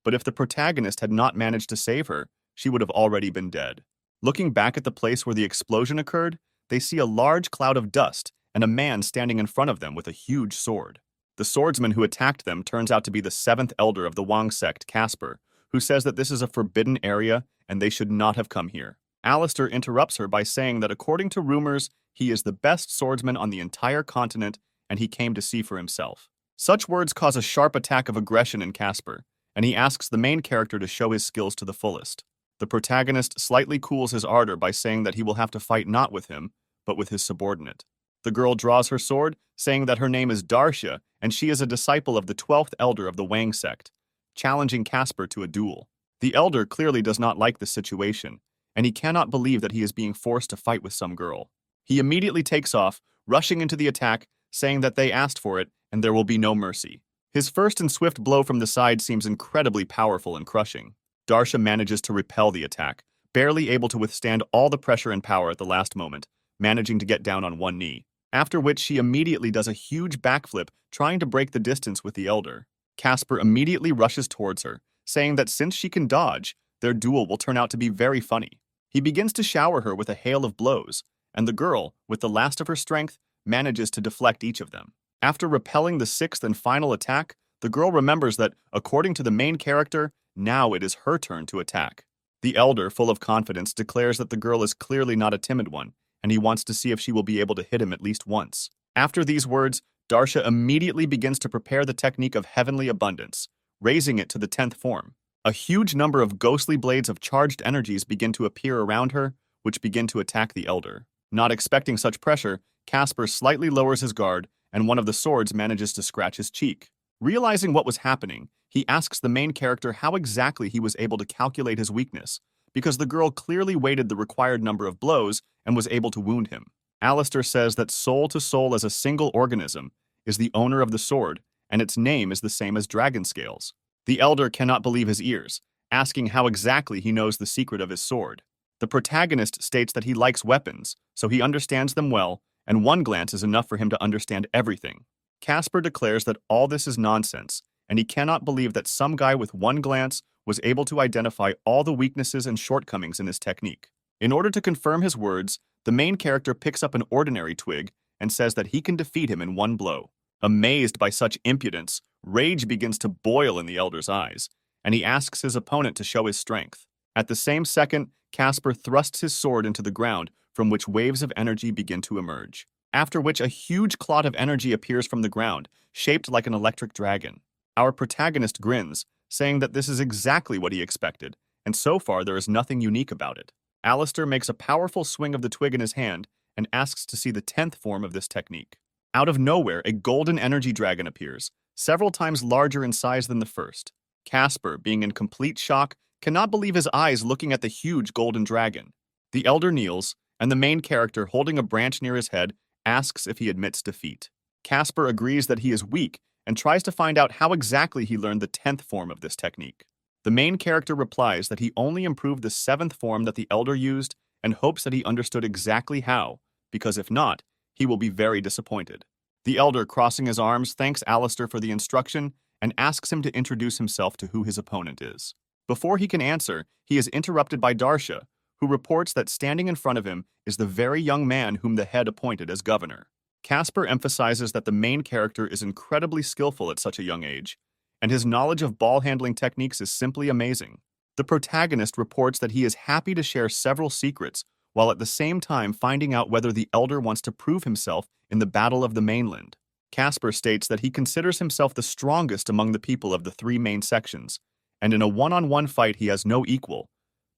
but if the protagonist had not managed to save her, she would have already been dead. Looking back at the place where the explosion occurred, they see a large cloud of dust and a man standing in front of them with a huge sword. The swordsman who attacked them turns out to be the 7th elder of the Wang sect, Casper, who says that this is a forbidden area and they should not have come here. Alistair interrupts her by saying that according to rumors, he is the best swordsman on the entire continent and he came to see for himself. Such words cause a sharp attack of aggression in Casper, and he asks the main character to show his skills to the fullest. The protagonist slightly cools his ardor by saying that he will have to fight not with him, but with his subordinate. The girl draws her sword, saying that her name is Darsha and she is a disciple of the 12th elder of the Wang sect, challenging Casper to a duel. The elder clearly does not like the situation, and he cannot believe that he is being forced to fight with some girl. He immediately takes off, rushing into the attack, saying that they asked for it and there will be no mercy. His first and swift blow from the side seems incredibly powerful and crushing. Darsha manages to repel the attack, barely able to withstand all the pressure and power at the last moment, managing to get down on one knee, after which she immediately does a huge backflip trying to break the distance with the elder. Casper immediately rushes towards her, saying that since she can dodge, their duel will turn out to be very funny. He begins to shower her with a hail of blows, and the girl, with the last of her strength, manages to deflect each of them. After repelling the 6th and final attack, the girl remembers that, according to the main character, now it is her turn to attack. The elder, full of confidence, declares that the girl is clearly not a timid one, and he wants to see if she will be able to hit him at least once. After these words, Darsha immediately begins to prepare the technique of heavenly abundance, raising it to the 10th form. A huge number of ghostly blades of charged energies begin to appear around her, which begin to attack the elder. Not expecting such pressure, Casper slightly lowers his guard, and one of the swords manages to scratch his cheek. Realizing what was happening, he asks the main character how exactly he was able to calculate his weakness, because the girl clearly weighted the required number of blows and was able to wound him. Alistair says that soul to soul as a single organism is the owner of the sword, and its name is the same as dragon scales. The elder cannot believe his ears, asking how exactly he knows the secret of his sword. The protagonist states that he likes weapons, so he understands them well, and one glance is enough for him to understand everything. Casper declares that all this is nonsense, and he cannot believe that some guy with one glance was able to identify all the weaknesses and shortcomings in his technique. In order to confirm his words, the main character picks up an ordinary twig and says that he can defeat him in one blow. Amazed by such impudence, rage begins to boil in the elder's eyes, and he asks his opponent to show his strength. At the same second, Casper thrusts his sword into the ground, from which waves of energy begin to emerge, after which a huge clot of energy appears from the ground, shaped like an electric dragon. Our protagonist grins, saying that this is exactly what he expected, and so far there is nothing unique about it. Alistair makes a powerful swing of the twig in his hand and asks to see the 10th form of this technique. Out of nowhere, a golden energy dragon appears, several times larger in size than the first. Casper, being in complete shock, cannot believe his eyes looking at the huge golden dragon. The elder kneels, and the main character, holding a branch near his head, asks if he admits defeat. Casper agrees that he is weak and tries to find out how exactly he learned the 10th form of this technique. The main character replies that he only improved the 7th form that the elder used and hopes that he understood exactly how, because if not, he will be very disappointed. The elder, crossing his arms, thanks Alistair for the instruction and asks him to introduce himself to who his opponent is. Before he can answer, he is interrupted by Darsha, who reports that standing in front of him is the very young man whom the head appointed as governor. Casper emphasizes that the main character is incredibly skillful at such a young age, and his knowledge of ball handling techniques is simply amazing. The protagonist reports that he is happy to share several secrets, while at the same time finding out whether the elder wants to prove himself in the Battle of the Mainland. Casper states that he considers himself the strongest among the people of the three main sections, and in a one-on-one fight he has no equal.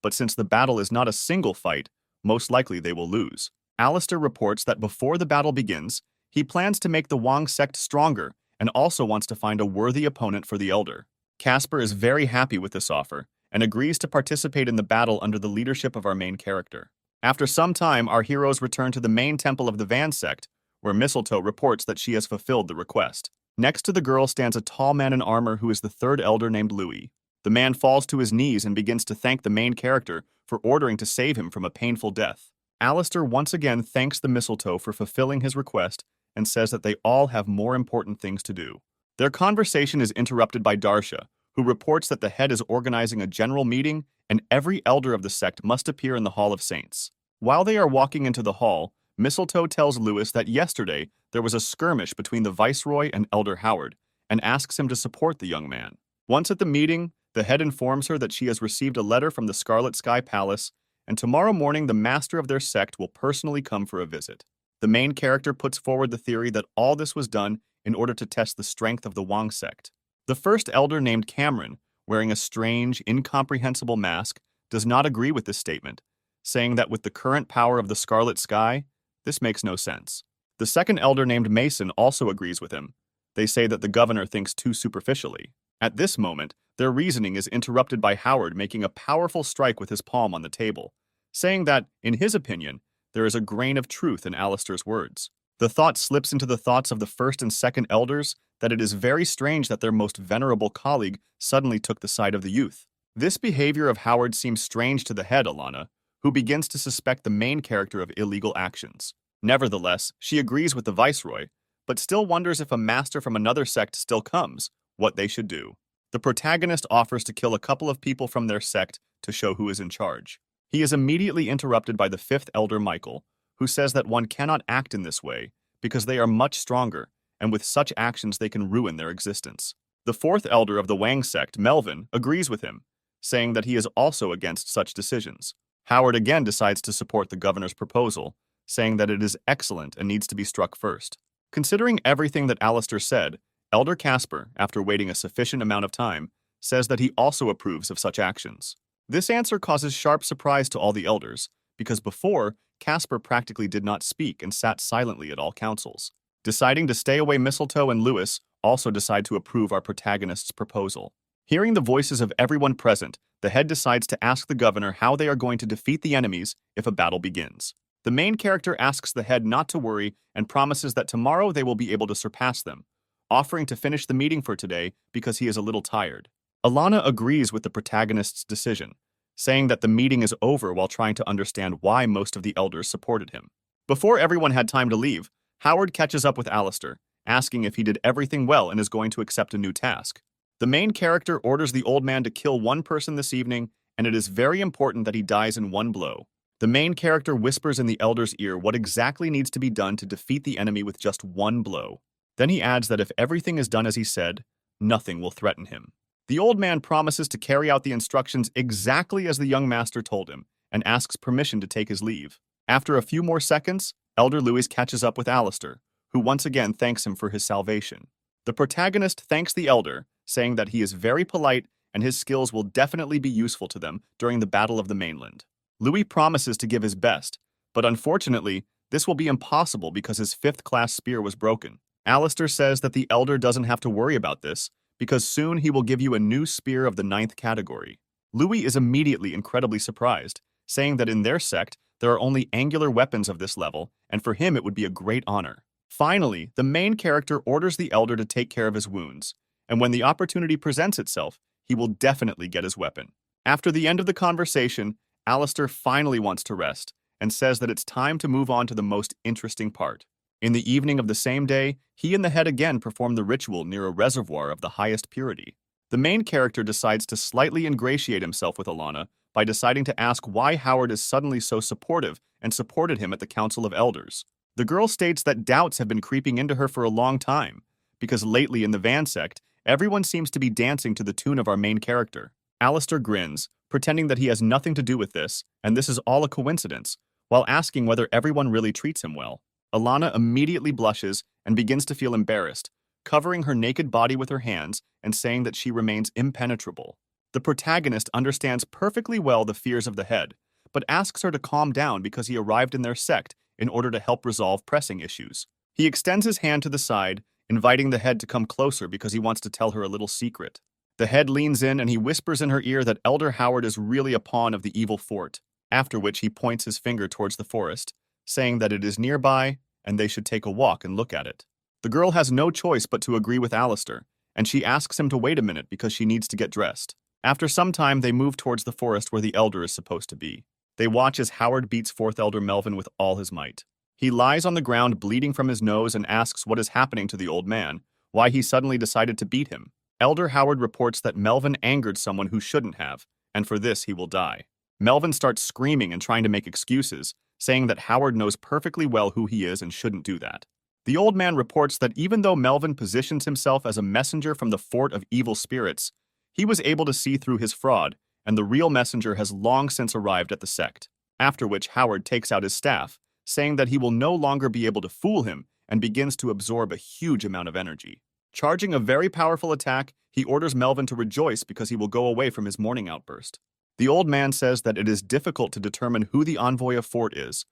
But since the battle is not a single fight, most likely they will lose. Alistair reports that before the battle begins, he plans to make the Wang sect stronger and also wants to find a worthy opponent for the elder. Casper is very happy with this offer and agrees to participate in the battle under the leadership of our main character. After some time, our heroes return to the main temple of the Van sect, where Mistletoe reports that she has fulfilled the request. Next to the girl stands a tall man in armor who is the third elder named Louis. The man falls to his knees and begins to thank the main character for ordering to save him from a painful death. Alistair once again thanks the Mistletoe for fulfilling his request and says that they all have more important things to do. Their conversation is interrupted by Darsha, who reports that the head is organizing a general meeting and every elder of the sect must appear in the Hall of Saints. While they are walking into the hall, Mistletoe tells Lewis that yesterday there was a skirmish between the Viceroy and Elder Howard and asks him to support the young man. Once at the meeting, the head informs her that she has received a letter from the Scarlet Sky Palace, and tomorrow morning the master of their sect will personally come for a visit. The main character puts forward the theory that all this was done in order to test the strength of the Wang sect. The first elder, named Cameron, wearing a strange, incomprehensible mask, does not agree with this statement, saying that with the current power of the Scarlet Sky, this makes no sense. The second elder, named Mason, also agrees with him. They say that the governor thinks too superficially. At this moment, their reasoning is interrupted by Howard making a powerful strike with his palm on the table, saying that, in his opinion, there is a grain of truth in Alistair's words. The thought slips into the thoughts of the first and second elders that it is very strange that their most venerable colleague suddenly took the side of the youth. This behavior of Howard seems strange to the head, Alana, who begins to suspect the main character of illegal actions. Nevertheless, she agrees with the Viceroy, but still wonders if a master from another sect still comes, what they should do. The protagonist offers to kill a couple of people from their sect to show who is in charge. He is immediately interrupted by the fifth elder, Michael, who says that one cannot act in this way because they are much stronger, and with such actions they can ruin their existence. The fourth elder of the Wang sect, Melvin, agrees with him, saying that he is also against such decisions. Howard again decides to support the governor's proposal, saying that it is excellent and needs to be struck first. Considering everything that Alistair said, Elder Casper, after waiting a sufficient amount of time, says that he also approves of such actions. This answer causes sharp surprise to all the elders, because before, Casper practically did not speak and sat silently at all councils. Deciding to stay away, Mistletoe and Lewis also decide to approve our protagonist's proposal. Hearing the voices of everyone present, the head decides to ask the governor how they are going to defeat the enemies if a battle begins. The main character asks the head not to worry and promises that tomorrow they will be able to surpass them, offering to finish the meeting for today because he is a little tired. Alana agrees with the protagonist's decision, saying that the meeting is over while trying to understand why most of the elders supported him. Before everyone had time to leave, Howard catches up with Alistair, asking if he did everything well and is going to accept a new task. The main character orders the old man to kill one person this evening, and it is very important that he dies in one blow. The main character whispers in the elder's ear what exactly needs to be done to defeat the enemy with just one blow. Then he adds that if everything is done as he said, nothing will threaten him. The old man promises to carry out the instructions exactly as the young master told him, and asks permission to take his leave. After a few more seconds, Elder Louis catches up with Alistair, who once again thanks him for his salvation. The protagonist thanks the elder, saying that he is very polite and his skills will definitely be useful to them during the Battle of the Mainland. Louis promises to give his best, but unfortunately, this will be impossible because his fifth-class spear was broken. Alistair says that the elder doesn't have to worry about this, because soon he will give you a new spear of the 9th category. Louis is immediately incredibly surprised, saying that in their sect, there are only angular weapons of this level, and for him it would be a great honor. Finally, the main character orders the elder to take care of his wounds, and when the opportunity presents itself, he will definitely get his weapon. After the end of the conversation, Alistair finally wants to rest, and says that it's time to move on to the most interesting part. In the evening of the same day, he and the head again perform the ritual near a reservoir of the highest purity. The main character decides to slightly ingratiate himself with Alana by deciding to ask why Howard is suddenly so supportive and supported him at the Council of Elders. The girl states that doubts have been creeping into her for a long time, because lately in the Van sect, Everyone seems to be dancing to the tune of our main character. Alistair grins, pretending that he has nothing to do with this, and this is all a coincidence, while asking whether everyone really treats him well. Alana immediately blushes and begins to feel embarrassed, covering her naked body with her hands and saying that she remains impenetrable. The protagonist understands perfectly well the fears of the head, but asks her to calm down because he arrived in their sect in order to help resolve pressing issues. He extends his hand to the side, inviting the head to come closer because he wants to tell her a little secret. The head leans in and he whispers in her ear that Elder Howard is really a pawn of the evil fort, after which he points his finger towards the forest, saying that it is nearby and they should take a walk and look at it. The girl has no choice but to agree with Alistair, and she asks him to wait a minute because she needs to get dressed. After some time, they move towards the forest where the elder is supposed to be. They watch as Howard beats fourth elder Melvin with all his might. He lies on the ground bleeding from his nose and asks what is happening to the old man, why he suddenly decided to beat him. Elder Howard reports that Melvin angered someone who shouldn't have, and for this he will die. Melvin starts screaming and trying to make excuses, saying that Howard knows perfectly well who he is and shouldn't do that. The old man reports that even though Melvin positions himself as a messenger from the fort of evil spirits, he was able to see through his fraud, and the real messenger has long since arrived at the sect, after which Howard takes out his staff, saying that he will no longer be able to fool him and begins to absorb a huge amount of energy. Charging a very powerful attack, he orders Melvin to rejoice because he will go away from his morning outburst. The old man says that it is difficult to determine who the envoy of fort is,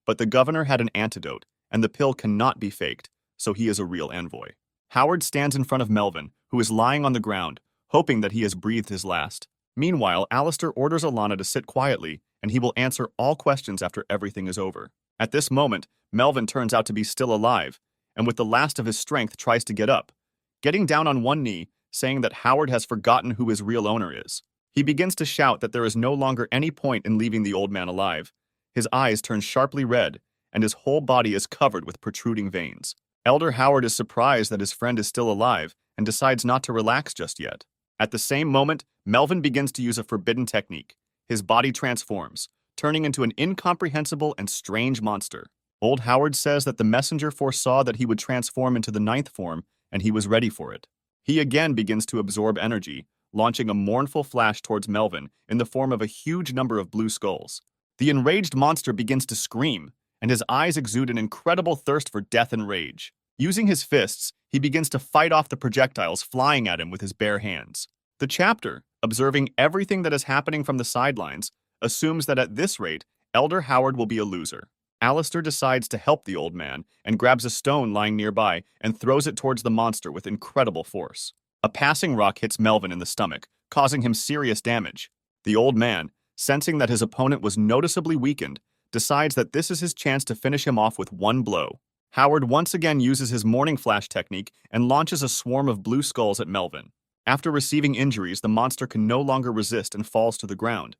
but the governor had an antidote, and the pill cannot be faked, so he is a real envoy. Howard stands in front of Melvin, who is lying on the ground, hoping that he has breathed his last. Meanwhile, Alistair orders Alana to sit quietly, and he will answer all questions after everything is over. At this moment, Melvin turns out to be still alive, and with the last of his strength tries to get up, getting down on one knee, saying that Howard has forgotten who his real owner is. He begins to shout that there is no longer any point in leaving the old man alive. His eyes turn sharply red, and his whole body is covered with protruding veins. Elder Howard is surprised that his friend is still alive and decides not to relax just yet. At the same moment, Melvin begins to use a forbidden technique. His body transforms, turning into an incomprehensible and strange monster. Old Howard says that the messenger foresaw that he would transform into the ninth form, and he was ready for it. He again begins to absorb energy, launching a mournful flash towards Melvin in the form of a huge number of blue skulls. The enraged monster begins to scream, and his eyes exude an incredible thirst for death and rage. Using his fists, he begins to fight off the projectiles flying at him with his bare hands. The chapter, observing everything that is happening from the sidelines, assumes that at this rate, Elder Howard will be a loser. Alistair decides to help the old man and grabs a stone lying nearby and throws it towards the monster with incredible force. A passing rock hits Melvin in the stomach, causing him serious damage. The old man, sensing that his opponent was noticeably weakened, decides that this is his chance to finish him off with one blow. Howard once again uses his morning flash technique and launches a swarm of blue skulls at Melvin. After receiving injuries, the monster can no longer resist and falls to the ground,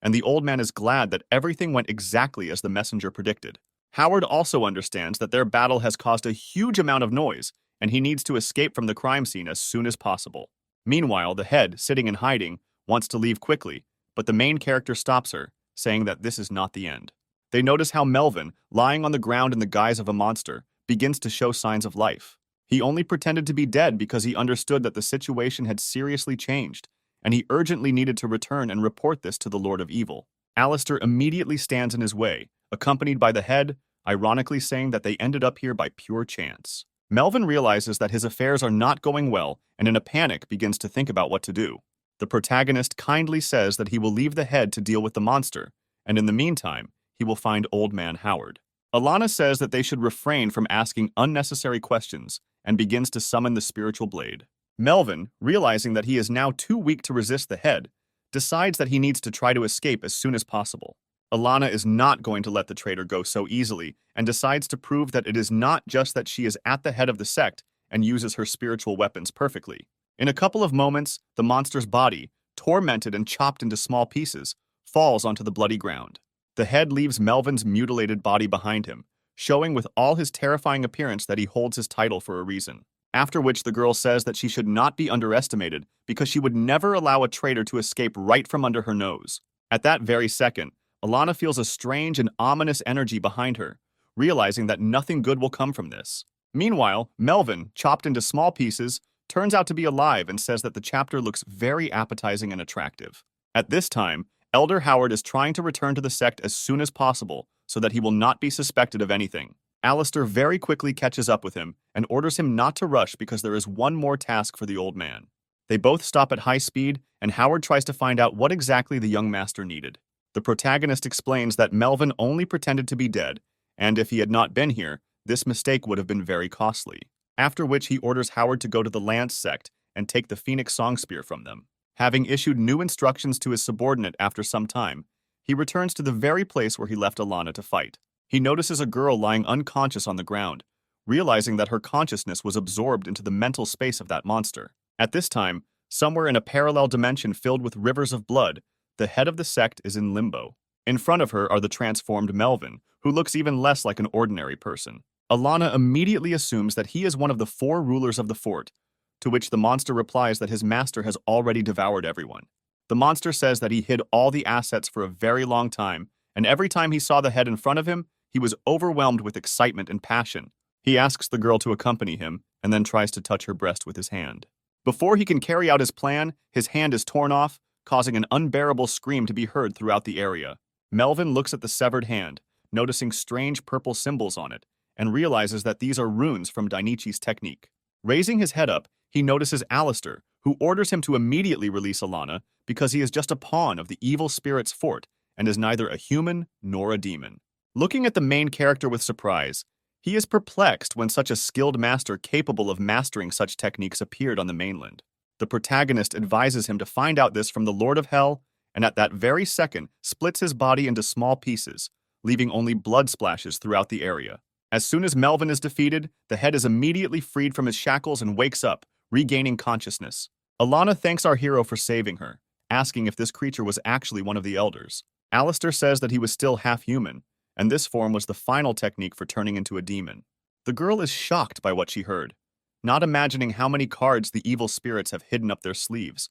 and the old man is glad that everything went exactly as the messenger predicted. Howard also understands that their battle has caused a huge amount of noise, and he needs to escape from the crime scene as soon as possible. Meanwhile, the head, sitting in hiding, wants to leave quickly, but the main character stops her, saying that this is not the end. They notice how Melvin, lying on the ground in the guise of a monster, begins to show signs of life. He only pretended to be dead because he understood that the situation had seriously changed, and he urgently needed to return and report this to the Lord of Evil. Alistair immediately stands in his way, accompanied by the head, ironically saying that they ended up here by pure chance. Melvin realizes that his affairs are not going well and in a panic begins to think about what to do. The protagonist kindly says that he will leave the head to deal with the monster, and in the meantime, he will find Old Man Howard. Alana says that they should refrain from asking unnecessary questions and begins to summon the spiritual blade. Melvin, realizing that he is now too weak to resist the head, decides that he needs to try to escape as soon as possible. Alana is not going to let the traitor go so easily and decides to prove that it is not just that she is at the head of the sect and uses her spiritual weapons perfectly. In a couple of moments, the monster's body, tormented and chopped into small pieces, falls onto the bloody ground. The head leaves Melvin's mutilated body behind him, showing with all his terrifying appearance that he holds his title for a reason. After which the girl says that she should not be underestimated because she would never allow a traitor to escape right from under her nose. At that very second, Alana feels a strange and ominous energy behind her, realizing that nothing good will come from this. Meanwhile, Melvin, chopped into small pieces, turns out to be alive and says that the chapter looks very appetizing and attractive. At this time, Elder Howard is trying to return to the sect as soon as possible so that he will not be suspected of anything. Alistair very quickly catches up with him and orders him not to rush because there is one more task for the old man. They both stop at high speed, and Howard tries to find out what exactly the young master needed. The protagonist explains that Melvin only pretended to be dead, and if he had not been here, this mistake would have been very costly. After which he orders Howard to go to the Lance sect and take the Phoenix Song Spear from them. Having issued new instructions to his subordinate after some time, he returns to the very place where he left Alana to fight. He notices a girl lying unconscious on the ground, realizing that her consciousness was absorbed into the mental space of that monster. At this time, somewhere in a parallel dimension filled with rivers of blood, the head of the sect is in limbo. In front of her are the transformed Melvin, who looks even less like an ordinary person. Alana immediately assumes that he is one of the 4 rulers of the fort, to which the monster replies that his master has already devoured everyone. The monster says that he hid all the assets for a very long time, and every time he saw the head in front of him, he was overwhelmed with excitement and passion. He asks the girl to accompany him, and then tries to touch her breast with his hand. Before he can carry out his plan, his hand is torn off, causing an unbearable scream to be heard throughout the area. Melvin looks at the severed hand, noticing strange purple symbols on it, and realizes that these are runes from Dainichi's technique. Raising his head up, he notices Alistair, who orders him to immediately release Alana because he is just a pawn of the evil spirit's fort and is neither a human nor a demon. Looking at the main character with surprise, he is perplexed when such a skilled master capable of mastering such techniques appeared on the mainland. The protagonist advises him to find out this from the Lord of Hell, and at that very second splits his body into small pieces, leaving only blood splashes throughout the area. As soon as Melvin is defeated, the head is immediately freed from his shackles and wakes up, regaining consciousness. Alana thanks our hero for saving her, asking if this creature was actually one of the elders. Alistair says that he was still half-human, and this form was the final technique for turning into a demon. The girl is shocked by what she heard, not imagining how many cards the evil spirits have hidden up their sleeves,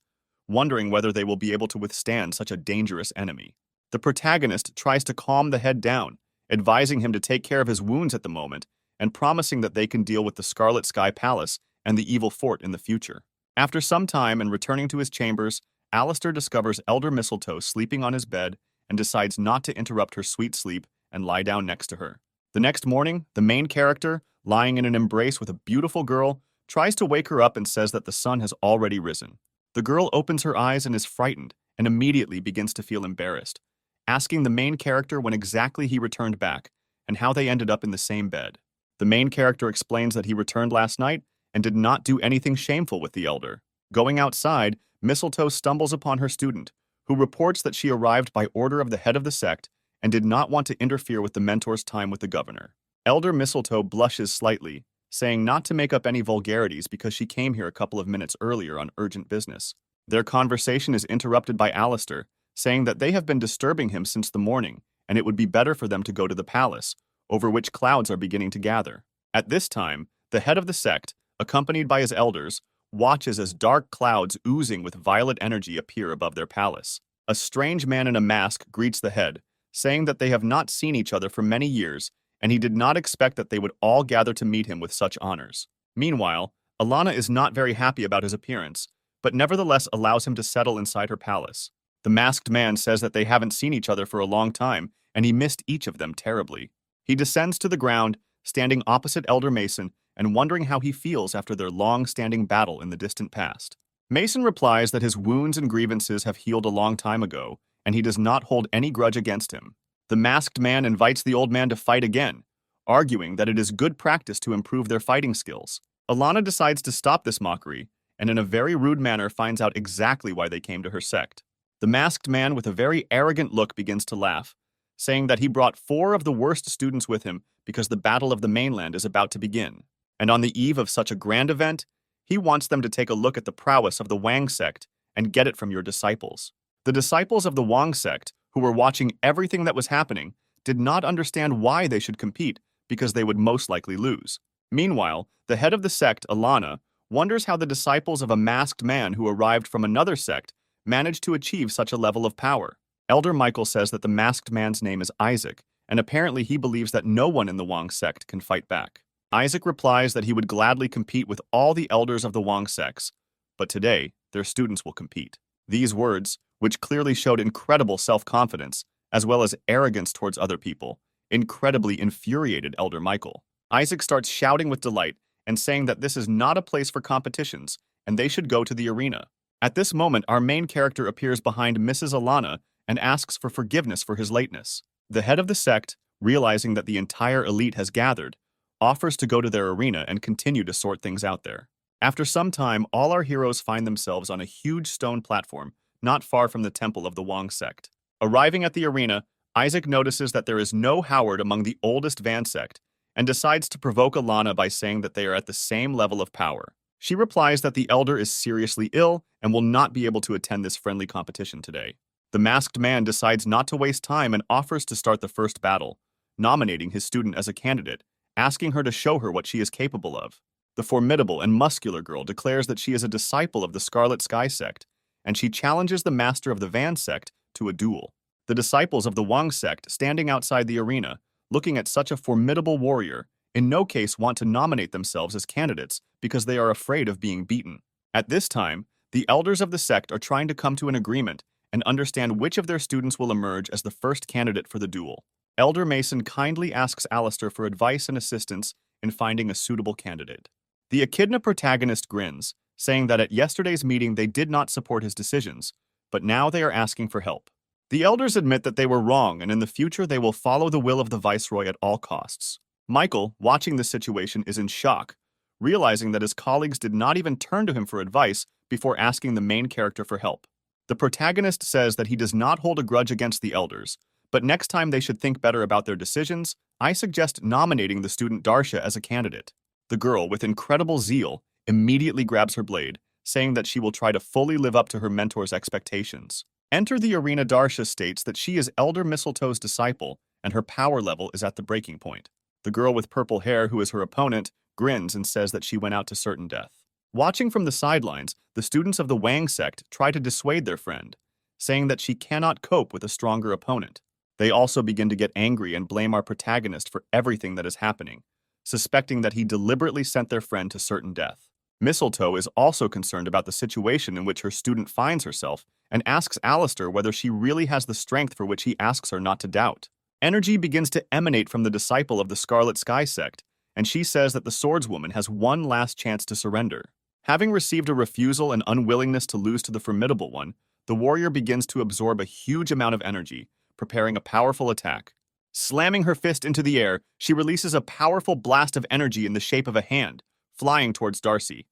wondering whether they will be able to withstand such a dangerous enemy. The protagonist tries to calm the head down, advising him to take care of his wounds at the moment and promising that they can deal with the Scarlet Sky Palace and the evil fort in the future. After some time and returning to his chambers, Alistair discovers Elder Mistletoe sleeping on his bed and decides not to interrupt her sweet sleep and lie down next to her. The next morning, the main character, lying in an embrace with a beautiful girl, tries to wake her up and says that the sun has already risen. The girl opens her eyes and is frightened and immediately begins to feel embarrassed, asking the main character when exactly he returned back and how they ended up in the same bed. The main character explains that he returned last night and did not do anything shameful with the elder. Going outside, Mistletoe stumbles upon her student, who reports that she arrived by order of the head of the sect and did not want to interfere with the mentor's time with the governor. Elder Mistletoe blushes slightly, saying not to make up any vulgarities because she came here a couple of minutes earlier on urgent business. Their conversation is interrupted by Alistair, saying that they have been disturbing him since the morning, and it would be better for them to go to the palace, over which clouds are beginning to gather. At this time, the head of the sect, accompanied by his elders, watches as dark clouds oozing with violet energy appear above their palace. A strange man in a mask greets the head, saying that they have not seen each other for many years, and he did not expect that they would all gather to meet him with such honors. Meanwhile, Alana is not very happy about his appearance, but nevertheless allows him to settle inside her palace. The masked man says that they haven't seen each other for a long time, and he missed each of them terribly. He descends to the ground, standing opposite Elder Mason, and wondering how he feels after their long-standing battle in the distant past. Mason replies that his wounds and grievances have healed a long time ago, and he does not hold any grudge against him. The masked man invites the old man to fight again, arguing that it is good practice to improve their fighting skills. Alana decides to stop this mockery, and in a very rude manner finds out exactly why they came to her sect. The masked man with a very arrogant look begins to laugh, saying that he brought 4 of the worst students with him because the Battle of the Mainland is about to begin. And on the eve of such a grand event, he wants them to take a look at the prowess of the Wang sect and get it from your disciples. The disciples of the Wang sect, who were watching everything that was happening, did not understand why they should compete because they would most likely lose. Meanwhile, the head of the sect, Alana, wonders how the disciples of a masked man who arrived from another sect managed to achieve such a level of power. Elder Michael says that the masked man's name is Isaac, and apparently he believes that no one in the Wang sect can fight back. Isaac replies that he would gladly compete with all the elders of the Wang sects, but today, their students will compete. These words, which clearly showed incredible self-confidence, as well as arrogance towards other people, incredibly infuriated Elder Michael. Isaac starts shouting with delight and saying that this is not a place for competitions, and they should go to the arena. At this moment, our main character appears behind Mrs. Alana and asks for forgiveness for his lateness. The head of the sect, realizing that the entire elite has gathered, offers to go to their arena and continue to sort things out there. After some time, all our heroes find themselves on a huge stone platform not far from the temple of the Wang sect. Arriving at the arena, Isaac notices that there is no Howard among the oldest Van sect and decides to provoke Alana by saying that they are at the same level of power. She replies that the elder is seriously ill and will not be able to attend this friendly competition today. The masked man decides not to waste time and offers to start the first battle, nominating his student as a candidate, asking her to show her what she is capable of. The formidable and muscular girl declares that she is a disciple of the Scarlet Sky sect, and she challenges the master of the Van sect to a duel. The disciples of the Wang sect, standing outside the arena, looking at such a formidable warrior, in no case want to nominate themselves as candidates because they are afraid of being beaten. At this time, the elders of the sect are trying to come to an agreement and understand which of their students will emerge as the first candidate for the duel. Elder Mason kindly asks Alistair for advice and assistance in finding a suitable candidate. The Echidna protagonist grins, saying that at yesterday's meeting they did not support his decisions, but now they are asking for help. The elders admit that they were wrong, and in the future they will follow the will of the Viceroy at all costs. Michael, watching this situation, is in shock, realizing that his colleagues did not even turn to him for advice before asking the main character for help. The protagonist says that he does not hold a grudge against the elders, but next time they should think better about their decisions. I suggest nominating the student Darsha as a candidate. The girl, with incredible zeal, immediately grabs her blade, saying that she will try to fully live up to her mentor's expectations. Enter the arena. Darsha states that she is Elder Mistletoe's disciple, and her power level is at the breaking point. The girl with purple hair, who is her opponent, grins and says that she went out to certain death. Watching from the sidelines, the students of the Wang sect try to dissuade their friend, saying that she cannot cope with a stronger opponent. They also begin to get angry and blame our protagonist for everything that is happening, suspecting that he deliberately sent their friend to certain death. Mistletoe is also concerned about the situation in which her student finds herself and asks Alistair whether she really has the strength for which he asks her not to doubt. Energy begins to emanate from the disciple of the Scarlet Sky sect, and she says that the swordswoman has one last chance to surrender. Having received a refusal and unwillingness to lose to the formidable one, the warrior begins to absorb a huge amount of energy, preparing a powerful attack. Slamming her fist into the air, she releases a powerful blast of energy in the shape of a hand, flying towards Darcy.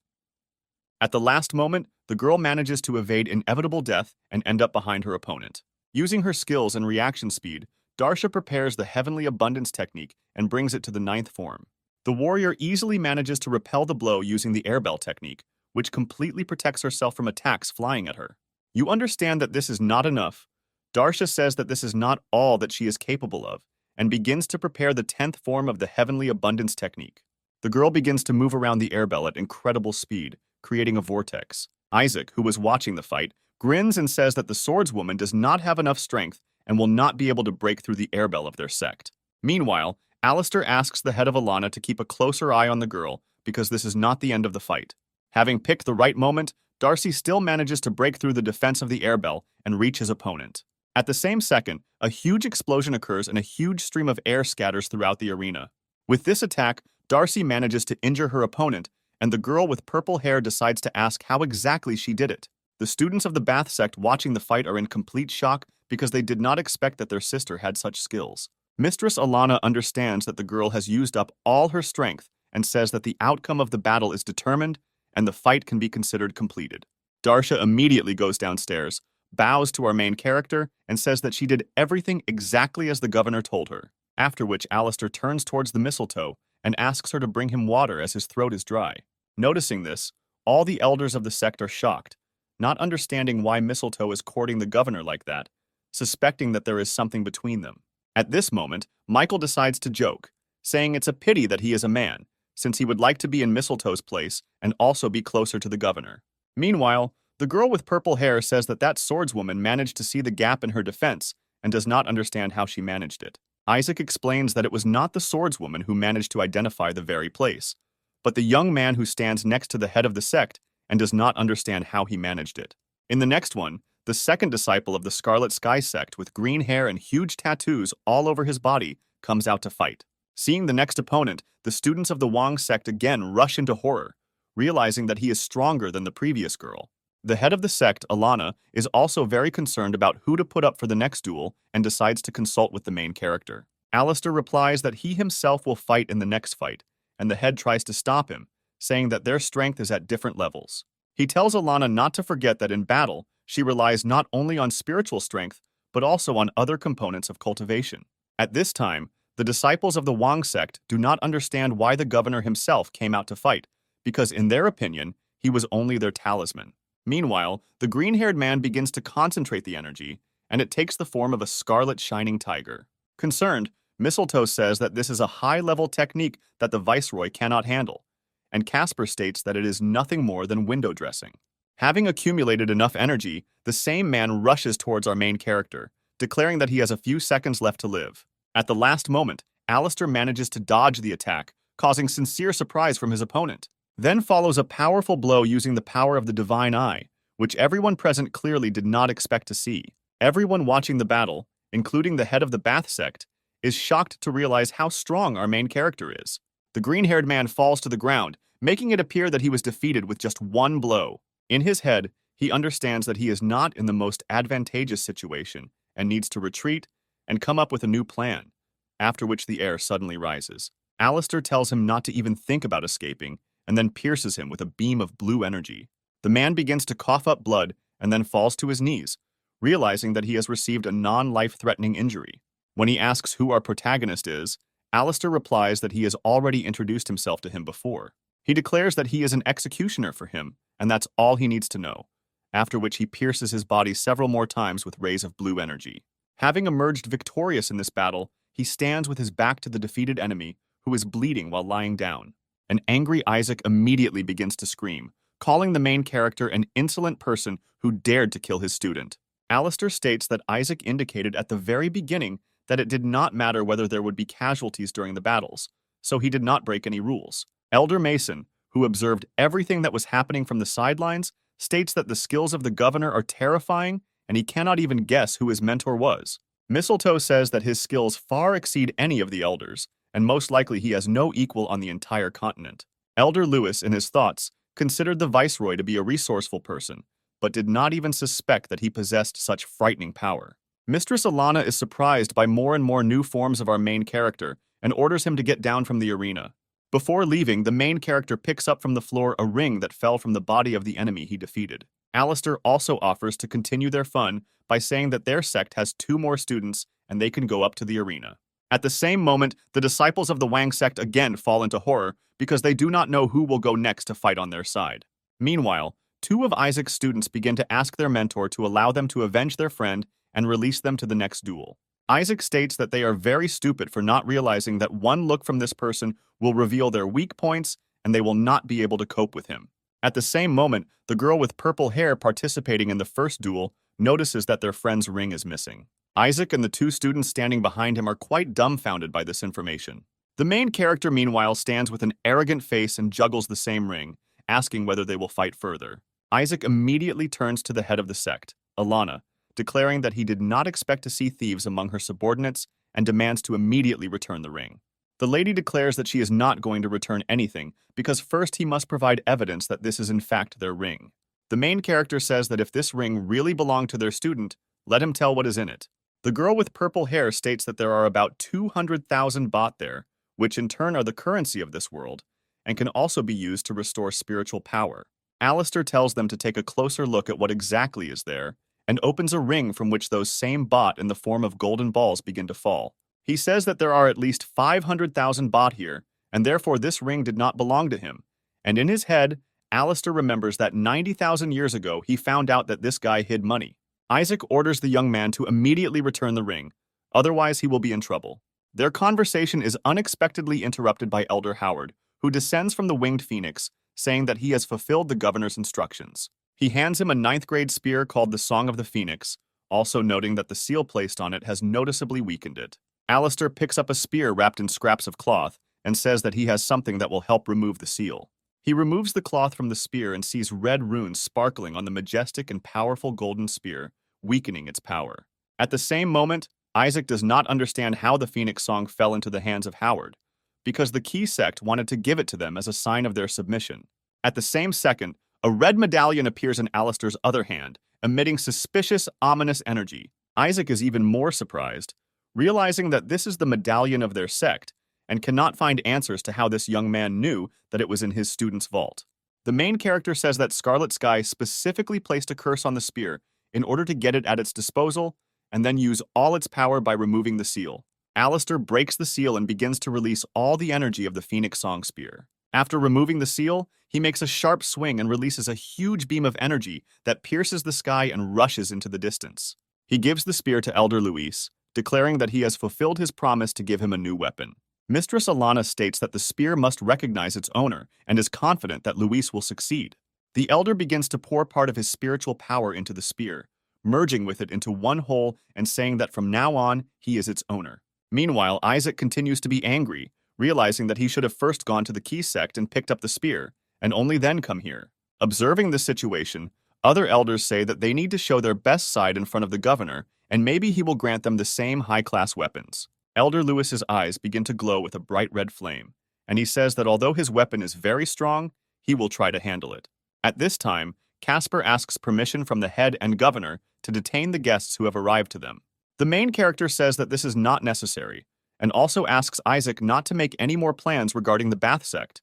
At the last moment, the girl manages to evade inevitable death and end up behind her opponent. Using her skills and reaction speed, Darsha prepares the Heavenly Abundance technique and brings it to the 9th form. The warrior easily manages to repel the blow using the airbell technique, which completely protects herself from attacks flying at her. You understand that this is not enough. Darsha says that this is not all that she is capable of, and begins to prepare the 10th form of the Heavenly Abundance technique. The girl begins to move around the airbell at incredible speed, creating a vortex. Isaac, who was watching the fight, grins and says that the swordswoman does not have enough strength and will not be able to break through the airbell of their sect. Meanwhile, Alistair asks the head of Alana to keep a closer eye on the girl because this is not the end of the fight. Having picked the right moment, Darcy still manages to break through the defense of the airbell and reach his opponent. At the same second, a huge explosion occurs and a huge stream of air scatters throughout the arena. With this attack, Darcy manages to injure her opponent, and the girl with purple hair decides to ask how exactly she did it. The students of the Bath sect watching the fight are in complete shock because they did not expect that their sister had such skills. Mistress Alana understands that the girl has used up all her strength and says that the outcome of the battle is determined and the fight can be considered completed. Darsha immediately goes downstairs, bows to our main character, and says that she did everything exactly as the governor told her, after which Alistair turns towards the mistletoe and asks her to bring him water as his throat is dry. Noticing this, all the elders of the sect are shocked, not understanding why Mistletoe is courting the governor like that, suspecting that there is something between them. At this moment, Michael decides to joke, saying it's a pity that he is a man, since he would like to be in Mistletoe's place and also be closer to the governor. Meanwhile, the girl with purple hair says that swordswoman managed to see the gap in her defense and does not understand how she managed it. Isaac explains that it was not the swordswoman who managed to identify the very place, but the young man who stands next to the head of the sect and does not understand how he managed it. In the next one, the second disciple of the Scarlet Sky sect with green hair and huge tattoos all over his body comes out to fight. Seeing the next opponent, the students of the Wang sect again rush into horror, realizing that he is stronger than the previous girl. The head of the sect, Alana, is also very concerned about who to put up for the next duel and decides to consult with the main character. Alistair replies that he himself will fight in the next fight, and the head tries to stop him, saying that their strength is at different levels. He tells Alana not to forget that in battle, she relies not only on spiritual strength, but also on other components of cultivation. At this time, the disciples of the Wang sect do not understand why the governor himself came out to fight, because in their opinion, he was only their talisman. Meanwhile, the green-haired man begins to concentrate the energy, and it takes the form of a scarlet shining tiger. Concerned, Mistletoe says that this is a high-level technique that the Viceroy cannot handle, and Casper states that it is nothing more than window dressing. Having accumulated enough energy, the same man rushes towards our main character, declaring that he has a few seconds left to live. At the last moment, Alistair manages to dodge the attack, causing sincere surprise from his opponent. Then follows a powerful blow using the power of the Divine Eye, which everyone present clearly did not expect to see. Everyone watching the battle, including the head of the Bath sect, is shocked to realize how strong our main character is. The green-haired man falls to the ground, making it appear that he was defeated with just one blow. In his head, he understands that he is not in the most advantageous situation and needs to retreat and come up with a new plan, after which the air suddenly rises. Alistair tells him not to even think about escaping and then pierces him with a beam of blue energy. The man begins to cough up blood and then falls to his knees, realizing that he has received a non-life-threatening injury. When he asks who our protagonist is, Alistair replies that he has already introduced himself to him before. He declares that he is an executioner for him, and that's all he needs to know, after which he pierces his body several more times with rays of blue energy. Having emerged victorious in this battle, he stands with his back to the defeated enemy, who is bleeding while lying down. An angry Isaac immediately begins to scream, calling the main character an insolent person who dared to kill his student. Alistair states that Isaac indicated at the very beginning that it did not matter whether there would be casualties during the battles, so he did not break any rules. Elder Mason, who observed everything that was happening from the sidelines, states that the skills of the governor are terrifying and he cannot even guess who his mentor was. Mistletoe says that his skills far exceed any of the elders, and most likely he has no equal on the entire continent. Elder Lewis, in his thoughts, considered the Viceroy to be a resourceful person, but did not even suspect that he possessed such frightening power. Mistress Alana is surprised by more and more new forms of our main character and orders him to get down from the arena. Before leaving, the main character picks up from the floor a ring that fell from the body of the enemy he defeated. Alistair also offers to continue their fun by saying that their sect has 2 more students and they can go up to the arena. At the same moment, the disciples of the Wang sect again fall into horror because they do not know who will go next to fight on their side. Meanwhile, 2 of Isaac's students begin to ask their mentor to allow them to avenge their friend and release them to the next duel. Isaac states that they are very stupid for not realizing that one look from this person will reveal their weak points and they will not be able to cope with him. At the same moment, the girl with purple hair participating in the first duel notices that their friend's ring is missing. Isaac and the 2 students standing behind him are quite dumbfounded by this information. The main character, meanwhile, stands with an arrogant face and juggles the same ring, asking whether they will fight further. Isaac immediately turns to the head of the sect, Alana, declaring that he did not expect to see thieves among her subordinates and demands to immediately return the ring. The lady declares that she is not going to return anything because first he must provide evidence that this is in fact their ring. The main character says that if this ring really belonged to their student, let him tell what is in it. The girl with purple hair states that there are about 200,000 baht there, which in turn are the currency of this world, and can also be used to restore spiritual power. Alistair tells them to take a closer look at what exactly is there, and opens a ring from which those same baht in the form of golden balls begin to fall. He says that there are at least 500,000 baht here, and therefore this ring did not belong to him. And in his head, Alistair remembers that 90,000 years ago he found out that this guy hid money. Isaac orders the young man to immediately return the ring, otherwise he will be in trouble. Their conversation is unexpectedly interrupted by Elder Howard, who descends from the winged phoenix, saying that he has fulfilled the governor's instructions. He hands him a 9th grade spear called the Song of the Phoenix, also noting that the seal placed on it has noticeably weakened it. Alistair picks up a spear wrapped in scraps of cloth and says that he has something that will help remove the seal. He removes the cloth from the spear and sees red runes sparkling on the majestic and powerful golden spear, weakening its power. At the same moment, Isaac does not understand how the Phoenix Song fell into the hands of Howard, because the Key sect wanted to give it to them as a sign of their submission. At the same second, a red medallion appears in Alistair's other hand, emitting suspicious, ominous energy. Isaac is even more surprised, realizing that this is the medallion of their sect, and cannot find answers to how this young man knew that it was in his student's vault. The main character says that Scarlet Sky specifically placed a curse on the spear in order to get it at its disposal, and then use all its power by removing the seal. Alistair breaks the seal and begins to release all the energy of the Phoenix Song Spear. After removing the seal, he makes a sharp swing and releases a huge beam of energy that pierces the sky and rushes into the distance. He gives the spear to Elder Luis, declaring that he has fulfilled his promise to give him a new weapon. Mistress Alana states that the spear must recognize its owner and is confident that Luis will succeed. The elder begins to pour part of his spiritual power into the spear, merging with it into one whole and saying that from now on, he is its owner. Meanwhile, Isaac continues to be angry, realizing that he should have first gone to the Key sect and picked up the spear, and only then come here. Observing this situation, other elders say that they need to show their best side in front of the governor, and maybe he will grant them the same high-class weapons. Elder Lewis's eyes begin to glow with a bright red flame, and he says that although his weapon is very strong, he will try to handle it. At this time, Casper asks permission from the head and governor to detain the guests who have arrived to them. The main character says that this is not necessary, and also asks Isaac not to make any more plans regarding the Bath sect.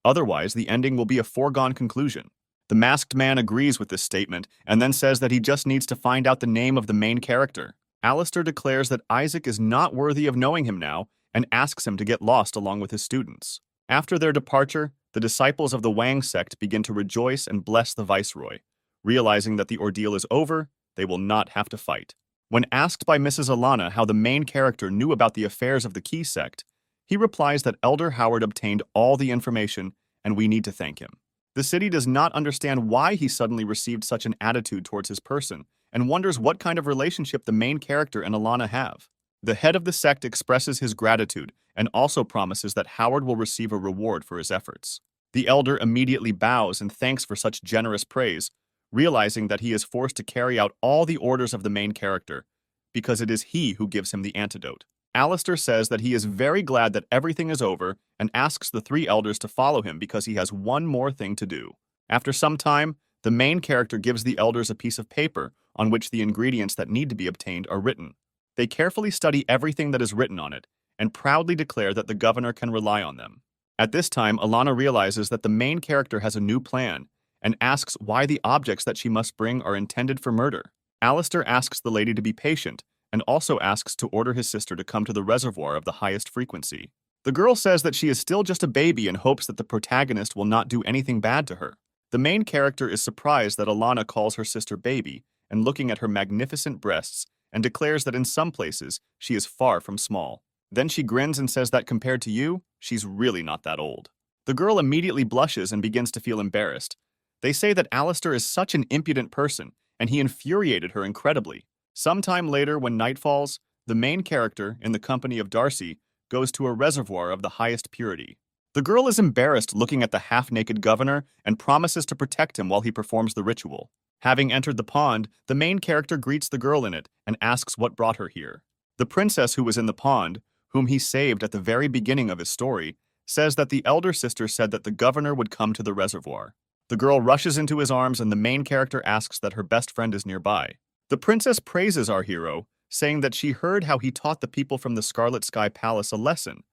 Otherwise, the ending will be a foregone conclusion. The masked man agrees with this statement and then says that he just needs to find out the name of the main character. Alistair declares that Isaac is not worthy of knowing him now and asks him to get lost along with his students. After their departure, the disciples of the Wang sect begin to rejoice and bless the viceroy. Realizing that the ordeal is over, they will not have to fight. When asked by Mrs. Alana how the main character knew about the affairs of the Key sect, he replies that Elder Howard obtained all the information and we need to thank him. The city does not understand why he suddenly received such an attitude towards his person and wonders what kind of relationship the main character and Alana have. The head of the sect expresses his gratitude and also promises that Howard will receive a reward for his efforts. The elder immediately bows and thanks for such generous praise, realizing that he is forced to carry out all the orders of the main character, because it is he who gives him the antidote. Alistair says that he is very glad that everything is over and asks the three elders to follow him because he has one more thing to do. After some time, the main character gives the elders a piece of paper on which the ingredients that need to be obtained are written. They carefully study everything that is written on it and proudly declare that the governor can rely on them. At this time, Alana realizes that the main character has a new plan and asks why the objects that she must bring are intended for murder. Alistair asks the lady to be patient and also asks to order his sister to come to the reservoir of the highest frequency. The girl says that she is still just a baby and hopes that the protagonist will not do anything bad to her. The main character is surprised that Alana calls her sister baby and looking at her magnificent breasts and declares that in some places she is far from small. Then she grins and says that compared to you, she's really not that old. The girl immediately blushes and begins to feel embarrassed. They say that Alistair is such an impudent person and he infuriated her incredibly. Sometime later, when night falls, the main character, in the company of Darcy, goes to a reservoir of the highest purity. The girl is embarrassed looking at the half-naked governor and promises to protect him while he performs the ritual. Having entered the pond, the main character greets the girl in it and asks what brought her here. The princess who was in the pond, whom he saved at the very beginning of his story, says that the elder sister said that the governor would come to the reservoir. The girl rushes into his arms and the main character asks that her best friend is nearby. The princess praises our hero, saying that she heard how he taught the people from the Scarlet Sky Palace a lesson,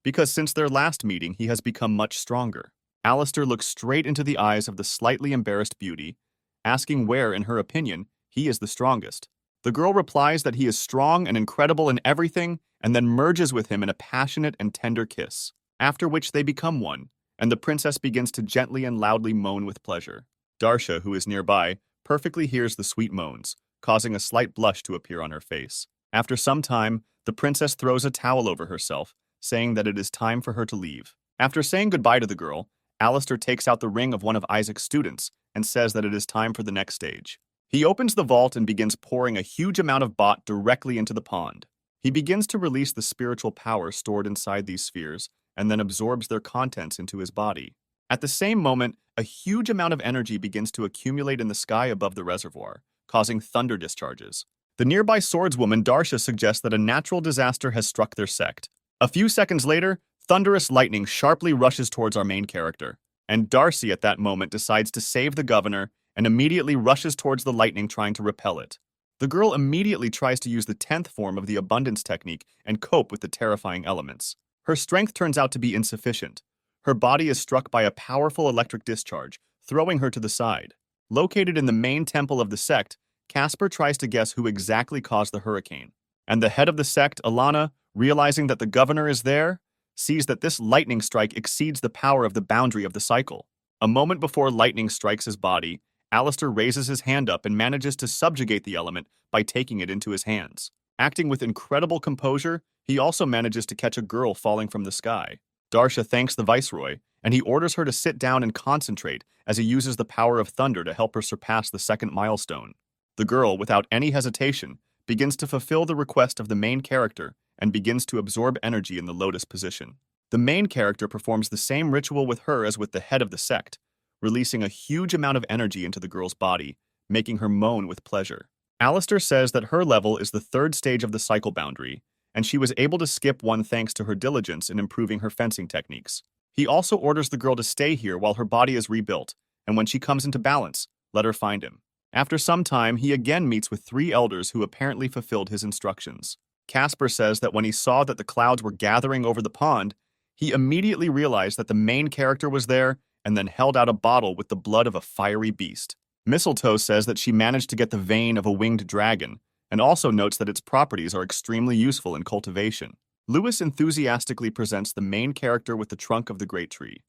because since their last meeting he has become much stronger. Alistair looks straight into the eyes of the slightly embarrassed beauty, asking where, in her opinion, he is the strongest. The girl replies that he is strong and incredible in everything, and then merges with him in a passionate and tender kiss, after which they become one, and the princess begins to gently and loudly moan with pleasure. Darsha, who is nearby, perfectly hears the sweet moans, causing a slight blush to appear on her face. After some time, the princess throws a towel over herself, saying that it is time for her to leave. After saying goodbye to the girl, Alistair takes out the ring of one of Isaac's students and says that it is time for the next stage. He opens the vault and begins pouring a huge amount of bot directly into the pond. He begins to release the spiritual power stored inside these spheres and then absorbs their contents into his body. At the same moment, a huge amount of energy begins to accumulate in the sky above the reservoir, causing thunder discharges. The nearby swordswoman Darsha suggests that a natural disaster has struck their sect. A few seconds later, thunderous lightning sharply rushes towards our main character, and Darcy at that moment decides to save the governor and immediately rushes towards the lightning trying to repel it. The girl immediately tries to use the 10th form of the abundance technique and cope with the terrifying elements. Her strength turns out to be insufficient. Her body is struck by a powerful electric discharge, throwing her to the side. Located in the main temple of the sect, Casper tries to guess who exactly caused the hurricane. And the head of the sect, Alana, realizing that the governor is there, sees that this lightning strike exceeds the power of the boundary of the cycle. A moment before lightning strikes his body, Alistair raises his hand up and manages to subjugate the element by taking it into his hands. Acting with incredible composure, he also manages to catch a girl falling from the sky. Darsha thanks the viceroy, and he orders her to sit down and concentrate as he uses the power of thunder to help her surpass the second milestone. The girl, without any hesitation, begins to fulfill the request of the main character and begins to absorb energy in the lotus position. The main character performs the same ritual with her as with the head of the sect, releasing a huge amount of energy into the girl's body, making her moan with pleasure. Alistair says that her level is the third stage of the cycle boundary, and she was able to skip one thanks to her diligence in improving her fencing techniques. He also orders the girl to stay here while her body is rebuilt, and when she comes into balance, let her find him. After some time, he again meets with 3 elders who apparently fulfilled his instructions. Casper says that when he saw that the clouds were gathering over the pond, he immediately realized that the main character was there and then held out a bottle with the blood of a fiery beast. Mistletoe says that she managed to get the vein of a winged dragon, and also notes that its properties are extremely useful in cultivation. Lewis enthusiastically presents the main character with the trunk of the great tree.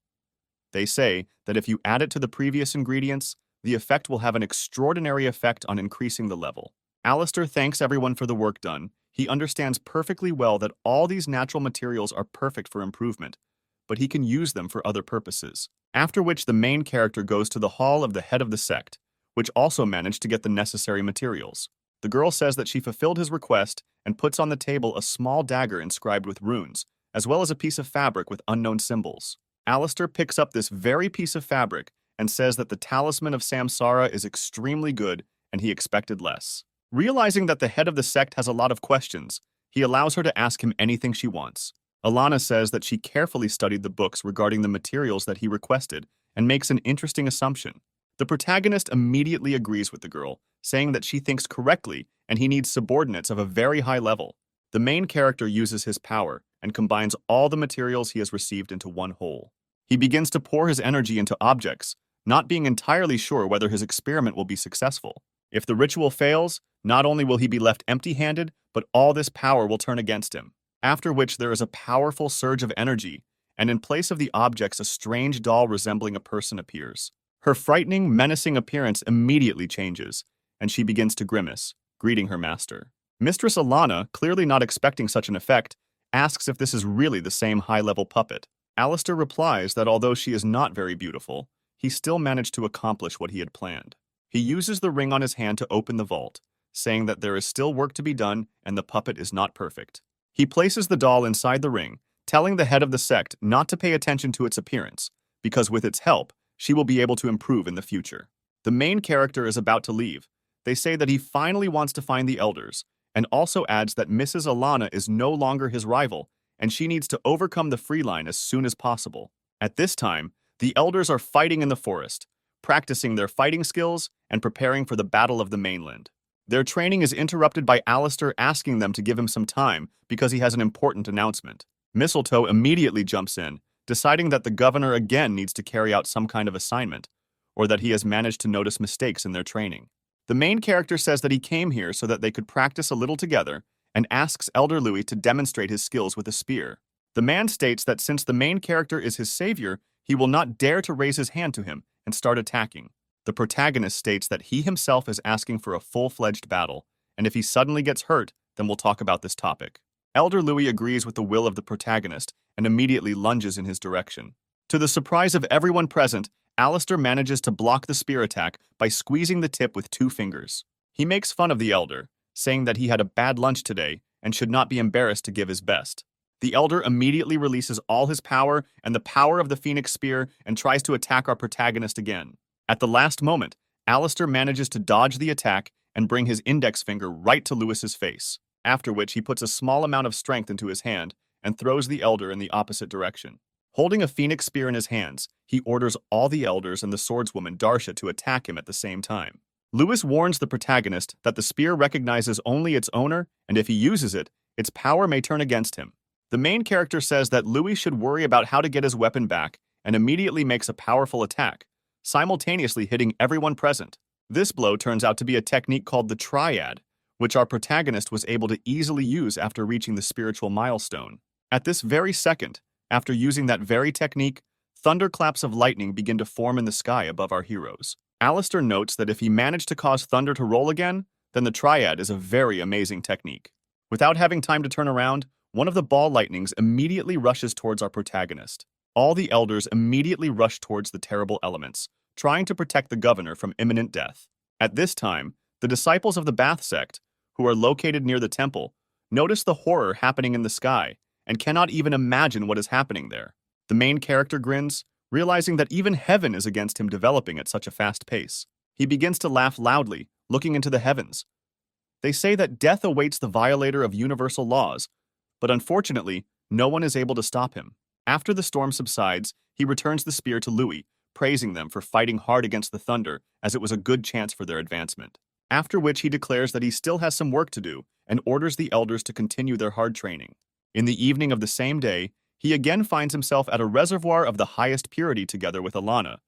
They say that if you add it to the previous ingredients, the effect will have an extraordinary effect on increasing the level. Alistair thanks everyone for the work done. He understands perfectly well that all these natural materials are perfect for improvement, but he can use them for other purposes. After which the main character goes to the hall of the head of the sect, which also managed to get the necessary materials. The girl says that she fulfilled his request and puts on the table a small dagger inscribed with runes, as well as a piece of fabric with unknown symbols. Alistair picks up this very piece of fabric and says that the talisman of Samsara is extremely good and he expected less. Realizing that the head of the sect has a lot of questions, he allows her to ask him anything she wants. Alana says that she carefully studied the books regarding the materials that he requested and makes an interesting assumption. The protagonist immediately agrees with the girl, saying that she thinks correctly and he needs subordinates of a very high level. The main character uses his power and combines all the materials he has received into one whole. He begins to pour his energy into objects, not being entirely sure whether his experiment will be successful. If the ritual fails, not only will he be left empty-handed, but all this power will turn against him. After which there is a powerful surge of energy, and in place of the objects a strange doll resembling a person appears. Her frightening, menacing appearance immediately changes, and she begins to grimace, greeting her master. Mistress Alana, clearly not expecting such an effect, asks if this is really the same high-level puppet. Alistair replies that although she is not very beautiful, he still managed to accomplish what he had planned. He uses the ring on his hand to open the vault, saying that there is still work to be done and the puppet is not perfect. He places the doll inside the ring, telling the head of the sect not to pay attention to its appearance, because with its help, she will be able to improve in the future. The main character is about to leave. They say that he finally wants to find the elders, and also adds that Mrs. Alana is no longer his rival, and she needs to overcome the Free Line as soon as possible. At this time, the elders are fighting in the forest, practicing their fighting skills and preparing for the Battle of the Mainland. Their training is interrupted by Alistair asking them to give him some time because he has an important announcement. Mistletoe immediately jumps in, deciding that the governor again needs to carry out some kind of assignment, or that he has managed to notice mistakes in their training. The main character says that he came here so that they could practice a little together and asks Elder Louis to demonstrate his skills with a spear. The man states that since the main character is his savior, he will not dare to raise his hand to him and start attacking. The protagonist states that he himself is asking for a full-fledged battle, and if he suddenly gets hurt, then we'll talk about this topic. Elder Louis agrees with the will of the protagonist and immediately lunges in his direction. To the surprise of everyone present, Alistair manages to block the spear attack by squeezing the tip with 2 fingers. He makes fun of the elder, saying that he had a bad lunch today and should not be embarrassed to give his best. The Elder immediately releases all his power and the power of the Phoenix Spear and tries to attack our protagonist again. At the last moment, Alistair manages to dodge the attack and bring his index finger right to Lewis's face, after which he puts a small amount of strength into his hand and throws the Elder in the opposite direction. Holding a Phoenix Spear in his hands, he orders all the Elders and the swordswoman Darsha to attack him at the same time. Lewis warns the protagonist that the spear recognizes only its owner, and if he uses it, its power may turn against him. The main character says that Louis should worry about how to get his weapon back and immediately makes a powerful attack, simultaneously hitting everyone present. This blow turns out to be a technique called the Triad, which our protagonist was able to easily use after reaching the spiritual milestone. At this very second, after using that very technique, thunderclaps of lightning begin to form in the sky above our heroes. Alistair notes that if he managed to cause thunder to roll again, then the Triad is a very amazing technique. Without having time to turn around, one of the ball lightnings immediately rushes towards our protagonist. All the Elders immediately rush towards the terrible elements, trying to protect the governor from imminent death. At this time, the disciples of the Bath sect, who are located near the temple, notice the horror happening in the sky and cannot even imagine what is happening there. The main character grins, realizing that even heaven is against him developing at such a fast pace. He begins to laugh loudly, looking into the heavens. They say that death awaits the violator of universal laws, but unfortunately, no one is able to stop him. After the storm subsides, he returns the spear to Louis, praising them for fighting hard against the thunder, as it was a good chance for their advancement. After which he declares that he still has some work to do and orders the Elders to continue their hard training. In the evening of the same day, he again finds himself at a reservoir of the highest purity together with Alana,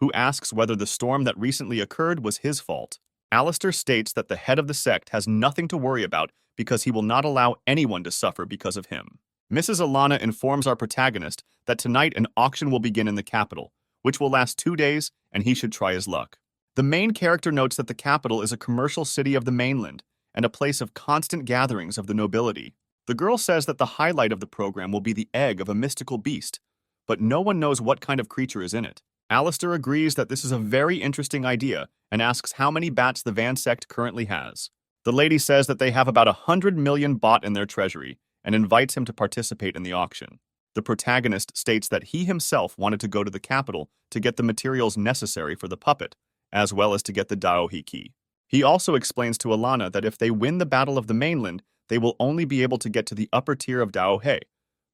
who asks whether the storm that recently occurred was his fault. Alistair states that the head of the sect has nothing to worry about because he will not allow anyone to suffer because of him. Mrs. Alana informs our protagonist that tonight an auction will begin in the capital, which will last 2 days, and he should try his luck. The main character notes that the capital is a commercial city of the mainland and a place of constant gatherings of the nobility. The girl says that the highlight of the program will be the egg of a mystical beast, but no one knows what kind of creature is in it. Alistair agrees that this is a very interesting idea and asks how many bats the Van sect currently has. The lady says that they have about 100 million baht in their treasury and invites him to participate in the auction. The protagonist states that he himself wanted to go to the capital to get the materials necessary for the puppet, as well as to get the Daohi key. He also explains to Alana that if they win the Battle of the Mainland, they will only be able to get to the upper tier of Daohe,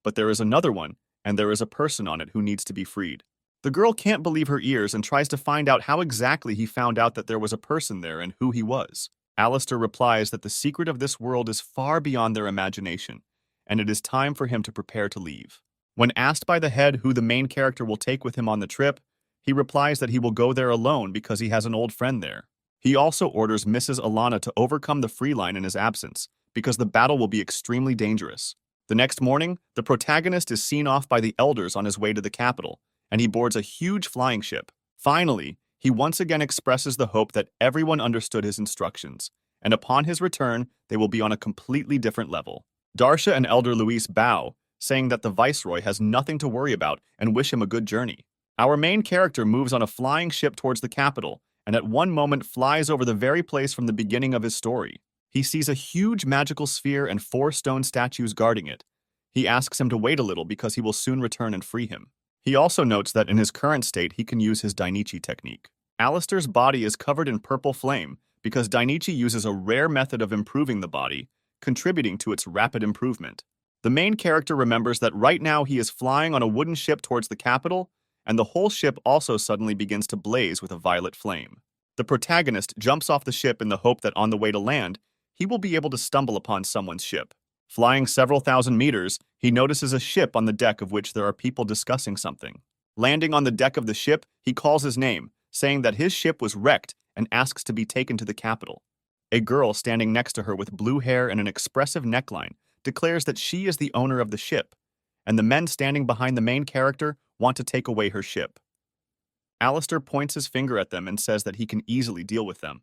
but there is another one, and there is a person on it who needs to be freed. The girl can't believe her ears and tries to find out how exactly he found out that there was a person there and who he was. Alistair replies that the secret of this world is far beyond their imagination, and it is time for him to prepare to leave. When asked by the head who the main character will take with him on the trip, he replies that he will go there alone because he has an old friend there. He also orders Mrs. Alana to overcome the free line in his absence, because the battle will be extremely dangerous. The next morning, the protagonist is seen off by the Elders on his way to the capital, and he boards a huge flying ship. Finally, he once again expresses the hope that everyone understood his instructions, and upon his return, they will be on a completely different level. Darsha and Elder Luis bow, saying that the Viceroy has nothing to worry about and wish him a good journey. Our main character moves on a flying ship towards the capital, and at one moment flies over the very place from the beginning of his story. He sees a huge magical sphere and 4 stone statues guarding it. He asks him to wait a little because he will soon return and free him. He also notes that in his current state he can use his Dainichi technique. Alistair's body is covered in purple flame because Dainichi uses a rare method of improving the body, contributing to its rapid improvement. The main character remembers that right now he is flying on a wooden ship towards the capital, and the whole ship also suddenly begins to blaze with a violet flame. The protagonist jumps off the ship in the hope that on the way to land, he will be able to stumble upon someone's ship. Flying several thousand meters, he notices a ship on the deck of which there are people discussing something. Landing on the deck of the ship, he calls his name, saying that his ship was wrecked and asks to be taken to the capital. A girl standing next to her with blue hair and an expressive neckline declares that she is the owner of the ship, and the men standing behind the main character want to take away her ship. Alistair points his finger at them and says that he can easily deal with them.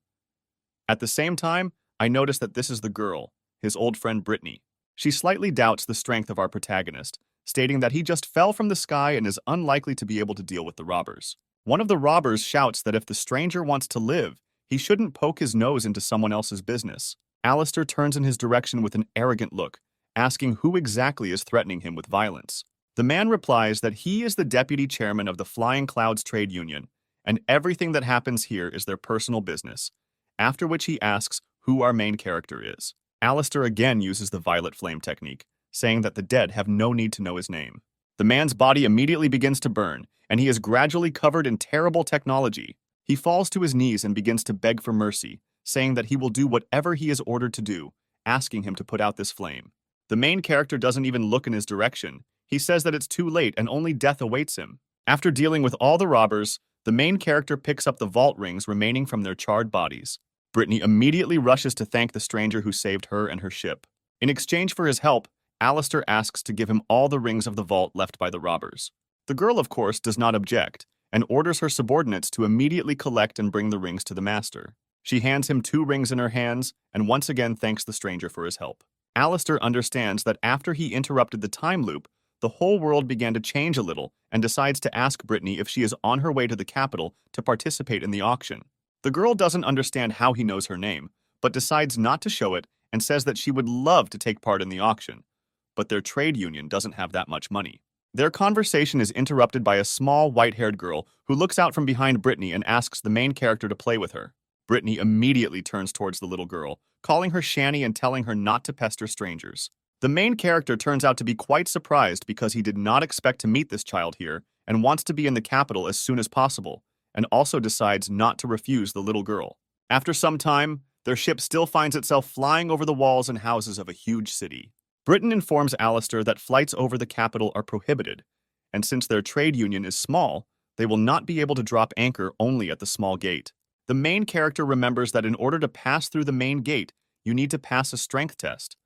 At the same time, I notice that this is the girl, his old friend Brittany. She slightly doubts the strength of our protagonist, stating that he just fell from the sky and is unlikely to be able to deal with the robbers. One of the robbers shouts that if the stranger wants to live, he shouldn't poke his nose into someone else's business. Alistair turns in his direction with an arrogant look, asking who exactly is threatening him with violence. The man replies that he is the deputy chairman of the Flying Clouds Trade Union, and everything that happens here is their personal business, after which he asks who our main character is. Alistair again uses the violet flame technique, saying that the dead have no need to know his name. The man's body immediately begins to burn, and he is gradually covered in terrible technology. He falls to his knees and begins to beg for mercy, saying that he will do whatever he is ordered to do, asking him to put out this flame. The main character doesn't even look in his direction. He says that it's too late and only death awaits him. After dealing with all the robbers, the main character picks up the vault rings remaining from their charred bodies. Brittany immediately rushes to thank the stranger who saved her and her ship. In exchange for his help, Alistair asks to give him all the rings of the vault left by the robbers. The girl, of course, does not object, and orders her subordinates to immediately collect and bring the rings to the master. She hands him 2 rings in her hands and once again thanks the stranger for his help. Alistair understands that after he interrupted the time loop, the whole world began to change a little and decides to ask Brittany if she is on her way to the capital to participate in the auction. The girl doesn't understand how he knows her name, but decides not to show it and says that she would love to take part in the auction, but their trade union doesn't have that much money. Their conversation is interrupted by a small, white-haired girl who looks out from behind Brittany and asks the main character to play with her. Brittany immediately turns towards the little girl, calling her Shani and telling her not to pester strangers. The main character turns out to be quite surprised because he did not expect to meet this child here and wants to be in the capital as soon as possible, and also decides not to refuse the little girl. After some time, their ship still finds itself flying over the walls and houses of a huge city. Britain informs Alistair that flights over the capital are prohibited, and since their trade union is small, they will not be able to drop anchor only at the small gate. The main character remembers that in order to pass through the main gate, you need to pass a strength test.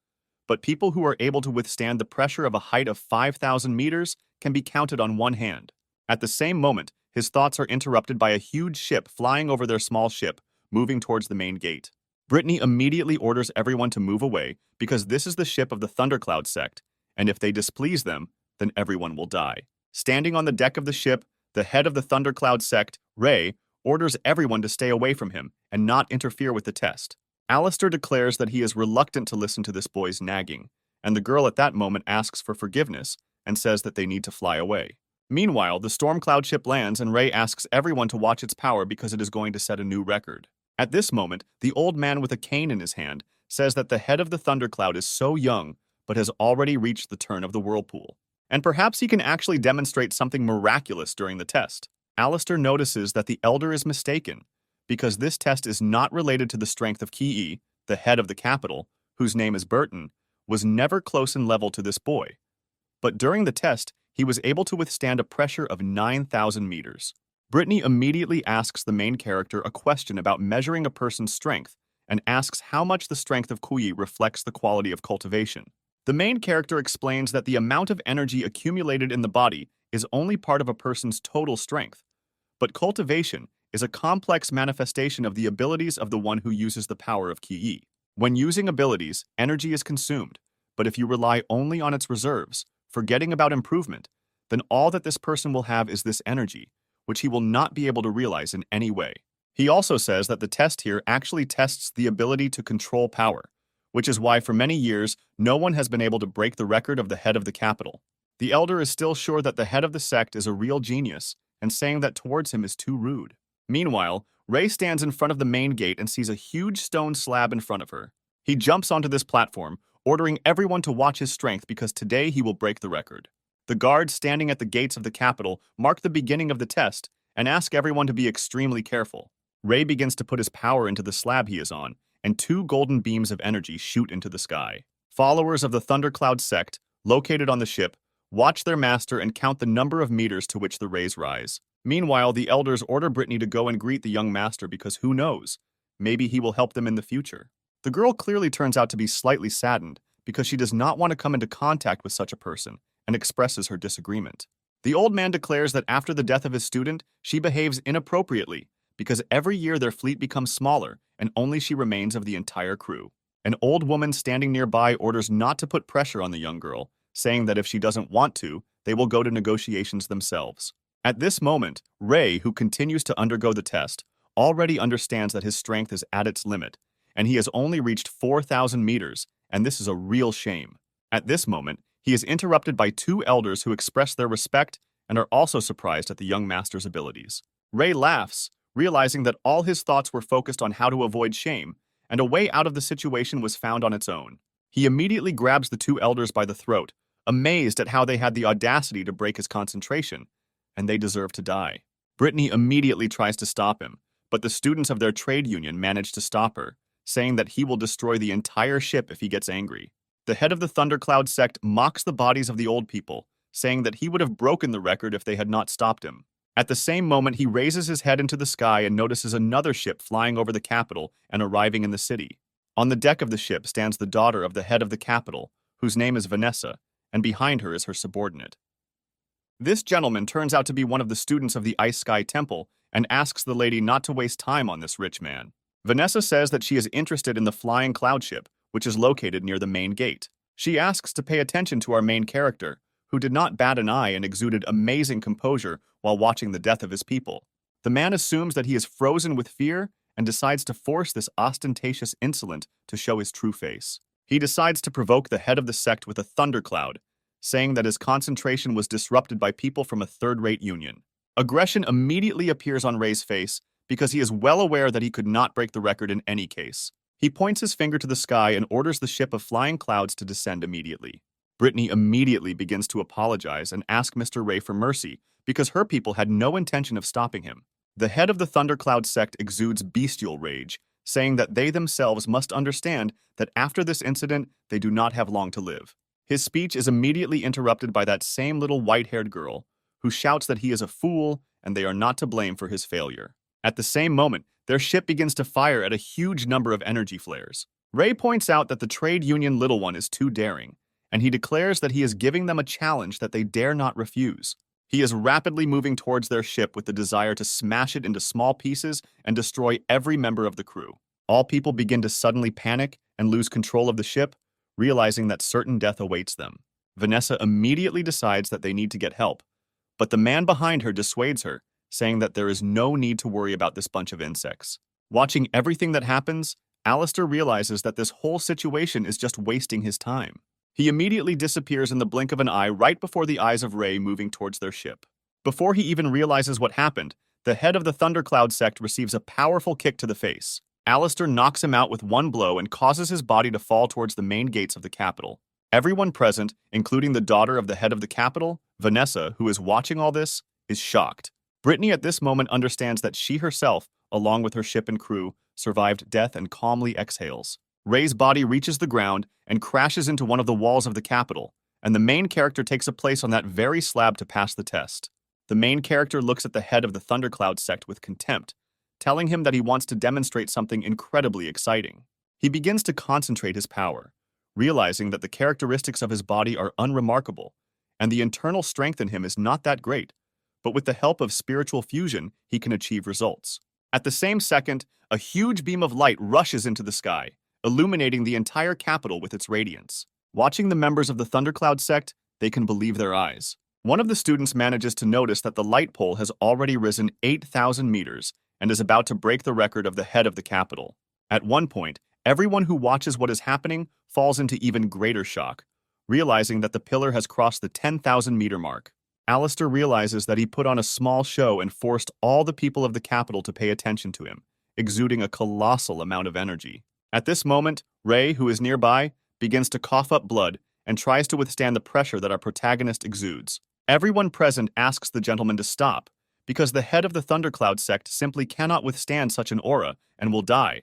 But people who are able to withstand the pressure of a height of 5,000 meters can be counted on one hand. At the same moment, his thoughts are interrupted by a huge ship flying over their small ship, moving towards the main gate. Brittany immediately orders everyone to move away because this is the ship of the Thundercloud sect, and if they displease them, then everyone will die. Standing on the deck of the ship, the head of the Thundercloud sect, Ray, orders everyone to stay away from him and not interfere with the test. Alistair declares that he is reluctant to listen to this boy's nagging, and the girl at that moment asks for forgiveness and says that they need to fly away. Meanwhile, the Stormcloud ship lands and Ray asks everyone to watch its power because it is going to set a new record. At this moment, the old man with a cane in his hand says that the head of the Thundercloud is so young but has already reached the turn of the whirlpool, and perhaps he can actually demonstrate something miraculous during the test. Alistair notices that the elder is mistaken, because this test is not related to the strength of Ki, the head of the capital, whose name is Burton, was never close in level to this boy. But during the test, he was able to withstand a pressure of 9,000 meters. Brittany immediately asks the main character a question about measuring a person's strength and asks how much the strength of Kui reflects the quality of cultivation. The main character explains that the amount of energy accumulated in the body is only part of a person's total strength, but cultivation is a complex manifestation of the abilities of the one who uses the power of Ki. When using abilities, energy is consumed, but if you rely only on its reserves, forgetting about improvement, then all that this person will have is this energy, which he will not be able to realize in any way. He also says that the test here actually tests the ability to control power, which is why for many years, no one has been able to break the record of the head of the capital. The elder is still sure that the head of the sect is a real genius, and saying that towards him is too rude. Meanwhile, Ray stands in front of the main gate and sees a huge stone slab in front of her. He jumps onto this platform, ordering everyone to watch his strength because today he will break the record. The guards standing at the gates of the capital mark the beginning of the test and ask everyone to be extremely careful. Ray begins to put his power into the slab he is on, and 2 golden beams of energy shoot into the sky. Followers of the Thundercloud sect, located on the ship, watch their master and count the number of meters to which the rays rise. Meanwhile, the elders order Brittany to go and greet the young master because who knows, maybe he will help them in the future. The girl clearly turns out to be slightly saddened because she does not want to come into contact with such a person and expresses her disagreement. The old man declares that after the death of his student, she behaves inappropriately because every year their fleet becomes smaller and only she remains of the entire crew. An old woman standing nearby orders not to put pressure on the young girl, saying that if she doesn't want to, they will go to negotiations themselves. At this moment, Ray, who continues to undergo the test, already understands that his strength is at its limit, and he has only reached 4,000 meters, and this is a real shame. At this moment, he is interrupted by two elders who express their respect and are also surprised at the young master's abilities. Ray laughs, realizing that all his thoughts were focused on how to avoid shame, and a way out of the situation was found on its own. He immediately grabs the two elders by the throat, amazed at how they had the audacity to break his concentration, and they deserve to die. Brittany immediately tries to stop him, but the students of their trade union manage to stop her, saying that he will destroy the entire ship if he gets angry. The head of the Thundercloud sect mocks the bodies of the old people, saying that he would have broken the record if they had not stopped him. At the same moment, he raises his head into the sky and notices another ship flying over the capital and arriving in the city. On the deck of the ship stands the daughter of the head of the capital, whose name is Vanessa, and behind her is her subordinate. This gentleman turns out to be one of the students of the Ice Sky Temple and asks the lady not to waste time on this rich man. Vanessa says that she is interested in the flying cloud ship, which is located near the main gate. She asks to pay attention to our main character, who did not bat an eye and exuded amazing composure while watching the death of his people. The man assumes that he is frozen with fear and decides to force this ostentatious insolent to show his true face. He decides to provoke the head of the sect with a thundercloud, saying that his concentration was disrupted by people from a third-rate union. Aggression immediately appears on Ray's face because he is well aware that he could not break the record in any case. He points his finger to the sky and orders the ship of flying clouds to descend immediately. Brittany immediately begins to apologize and ask Mr. Ray for mercy because her people had no intention of stopping him. The head of the Thundercloud sect exudes bestial rage, saying that they themselves must understand that after this incident, they do not have long to live. His speech is immediately interrupted by that same little white-haired girl, who shouts that he is a fool and they are not to blame for his failure. At the same moment, their ship begins to fire at a huge number of energy flares. Ray points out that the trade union little one is too daring, and he declares that he is giving them a challenge that they dare not refuse. He is rapidly moving towards their ship with the desire to smash it into small pieces and destroy every member of the crew. All people begin to suddenly panic and lose control of the ship, realizing that certain death awaits them. Vanessa immediately decides that they need to get help, but the man behind her dissuades her, saying that there is no need to worry about this bunch of insects. Watching everything that happens, Alistair realizes that this whole situation is just wasting his time. He immediately disappears in the blink of an eye right before the eyes of Ray moving towards their ship. Before he even realizes what happened, the head of the Thundercloud sect receives a powerful kick to the face. Alistair knocks him out with one blow and causes his body to fall towards the main gates of the capital. Everyone present, including the daughter of the head of the capital, Vanessa, who is watching all this, is shocked. Brittany at this moment understands that she herself, along with her ship and crew, survived death and calmly exhales. Ray's body reaches the ground and crashes into one of the walls of the capital, and the main character takes a place on that very slab to pass the test. The main character looks at the head of the Thundercloud sect with contempt, telling him that he wants to demonstrate something incredibly exciting. He begins to concentrate his power, realizing that the characteristics of his body are unremarkable, and the internal strength in him is not that great, but with the help of spiritual fusion, he can achieve results. At the same second, a huge beam of light rushes into the sky, illuminating the entire capital with its radiance. Watching the members of the Thundercloud sect, they can believe their eyes. One of the students manages to notice that the light pole has already risen 8,000 meters and is about to break the record of the head of the capital. At one point, everyone who watches what is happening falls into even greater shock, realizing that the pillar has crossed the 10,000-meter mark. Alistair realizes that he put on a small show and forced all the people of the capital to pay attention to him, exuding a colossal amount of energy. At this moment, Ray, who is nearby, begins to cough up blood and tries to withstand the pressure that our protagonist exudes. Everyone present asks the gentleman to stop, because the head of the Thundercloud sect simply cannot withstand such an aura and will die,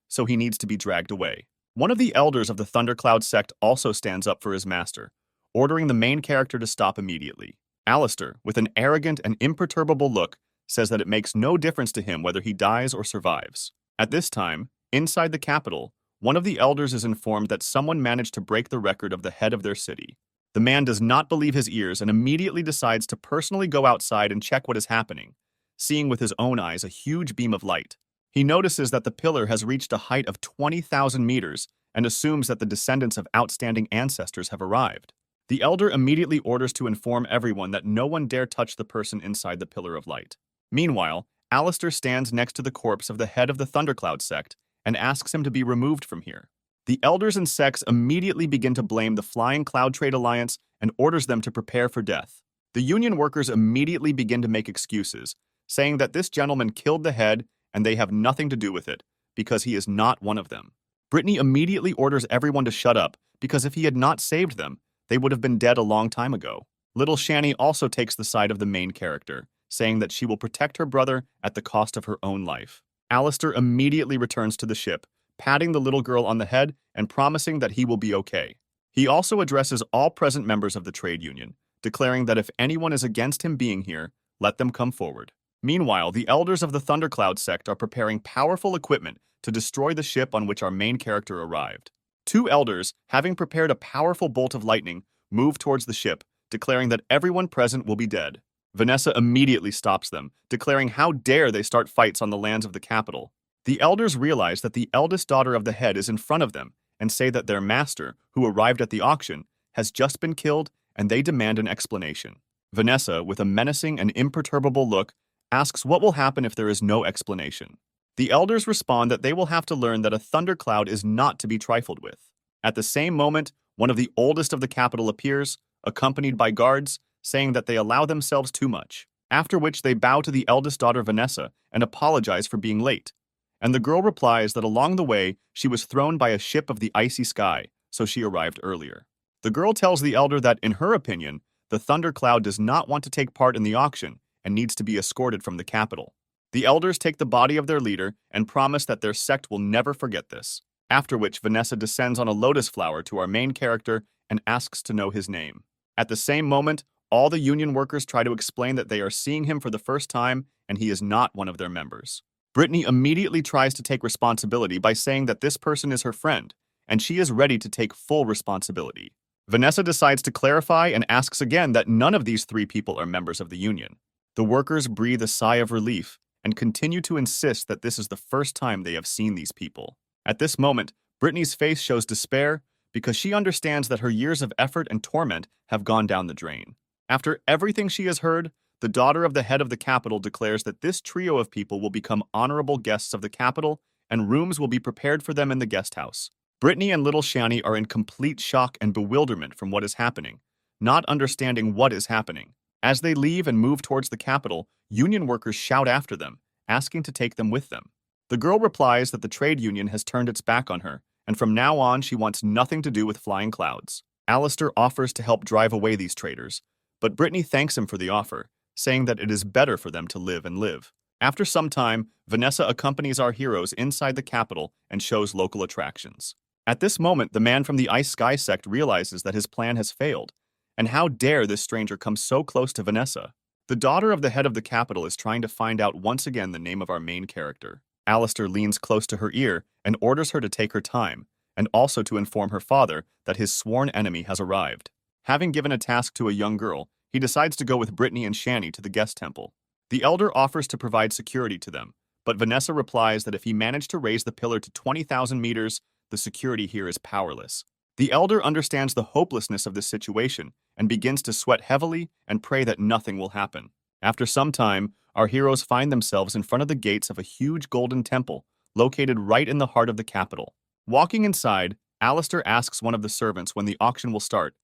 so he needs to be dragged away. One of the elders of the Thundercloud sect also stands up for his master, ordering the main character to stop immediately. Alistair, with an arrogant and imperturbable look, says that it makes no difference to him whether he dies or survives. At this time, inside the capital, one of the elders is informed that someone managed to break the record of the head of their city. The man does not believe his ears and immediately decides to personally go outside and check what is happening, seeing with his own eyes a huge beam of light. He notices that the pillar has reached a height of 20,000 meters and assumes that the descendants of outstanding ancestors have arrived. The elder immediately orders to inform everyone that no one dare touch the person inside the pillar of light. Meanwhile, Alistair stands next to the corpse of the head of the Thundercloud sect and asks him to be removed from here. The elders and sects immediately begin to blame the Flying Cloud Trade Alliance and orders them to prepare for death. The union workers immediately begin to make excuses, saying that this gentleman killed the head and they have nothing to do with it, because he is not one of them. Brittany immediately orders everyone to shut up, because if he had not saved them, they would have been dead a long time ago. Little Shani also takes the side of the main character, saying that she will protect her brother at the cost of her own life. Alistair immediately returns to the ship, patting the little girl on the head and promising that he will be okay. He also addresses all present members of the trade union, declaring that if anyone is against him being here, let them come forward. Meanwhile, the elders of the Thundercloud sect are preparing powerful equipment to destroy the ship on which our main character arrived. Two elders, having prepared a powerful bolt of lightning, move towards the ship, declaring that everyone present will be dead. Vanessa immediately stops them, declaring how dare they start fights on the lands of the capital. The elders realize that the eldest daughter of the head is in front of them and say that their master, who arrived at the auction, has just been killed and they demand an explanation. Vanessa, with a menacing and imperturbable look, asks what will happen if there is no explanation. The elders respond that they will have to learn that a thundercloud is not to be trifled with. At the same moment, one of the oldest of the capital appears, accompanied by guards, saying that they allow themselves too much, after which they bow to the eldest daughter Vanessa and apologize for being late. And the girl replies that along the way, she was thrown by a ship of the icy sky, so she arrived earlier. The girl tells the elder that, in her opinion, the thundercloud does not want to take part in the auction and needs to be escorted from the capital. The elders take the body of their leader and promise that their sect will never forget this, after which Vanessa descends on a lotus flower to our main character and asks to know his name. At the same moment, all the union workers try to explain that they are seeing him for the first time and he is not one of their members. Brittany immediately tries to take responsibility by saying that this person is her friend, and she is ready to take full responsibility. Vanessa decides to clarify and asks again that none of these three people are members of the union. The workers breathe a sigh of relief and continue to insist that this is the first time they have seen these people. At this moment, Brittany's face shows despair because she understands that her years of effort and torment have gone down the drain. After everything she has heard, the daughter of the head of the capital declares that this trio of people will become honorable guests of the capital and rooms will be prepared for them in the guest house. Brittany and little Shani are in complete shock and bewilderment from what is happening, not understanding what is happening. As they leave and move towards the capital, union workers shout after them, asking to take them with them. The girl replies that the trade union has turned its back on her, and from now on she wants nothing to do with flying clouds. Alistair offers to help drive away these traders, but Brittany thanks him for the offer, saying that it is better for them to live and live. After some time, Vanessa accompanies our heroes inside the capital and shows local attractions. At this moment, the man from the Ice Sky sect realizes that his plan has failed, and how dare this stranger come so close to Vanessa. The daughter of the head of the capital is trying to find out once again the name of our main character. Alistair leans close to her ear and orders her to take her time, and also to inform her father that his sworn enemy has arrived. Having given a task to a young girl, he decides to go with Brittany and Shani to the guest temple. The elder offers to provide security to them, but Vanessa replies that if he managed to raise the pillar to 20,000 meters, the security here is powerless. The elder understands the hopelessness of this situation and begins to sweat heavily and pray that nothing will happen. After some time, our heroes find themselves in front of the gates of a huge golden temple located right in the heart of the capital. Walking inside, Alistair asks one of the servants when the auction will start,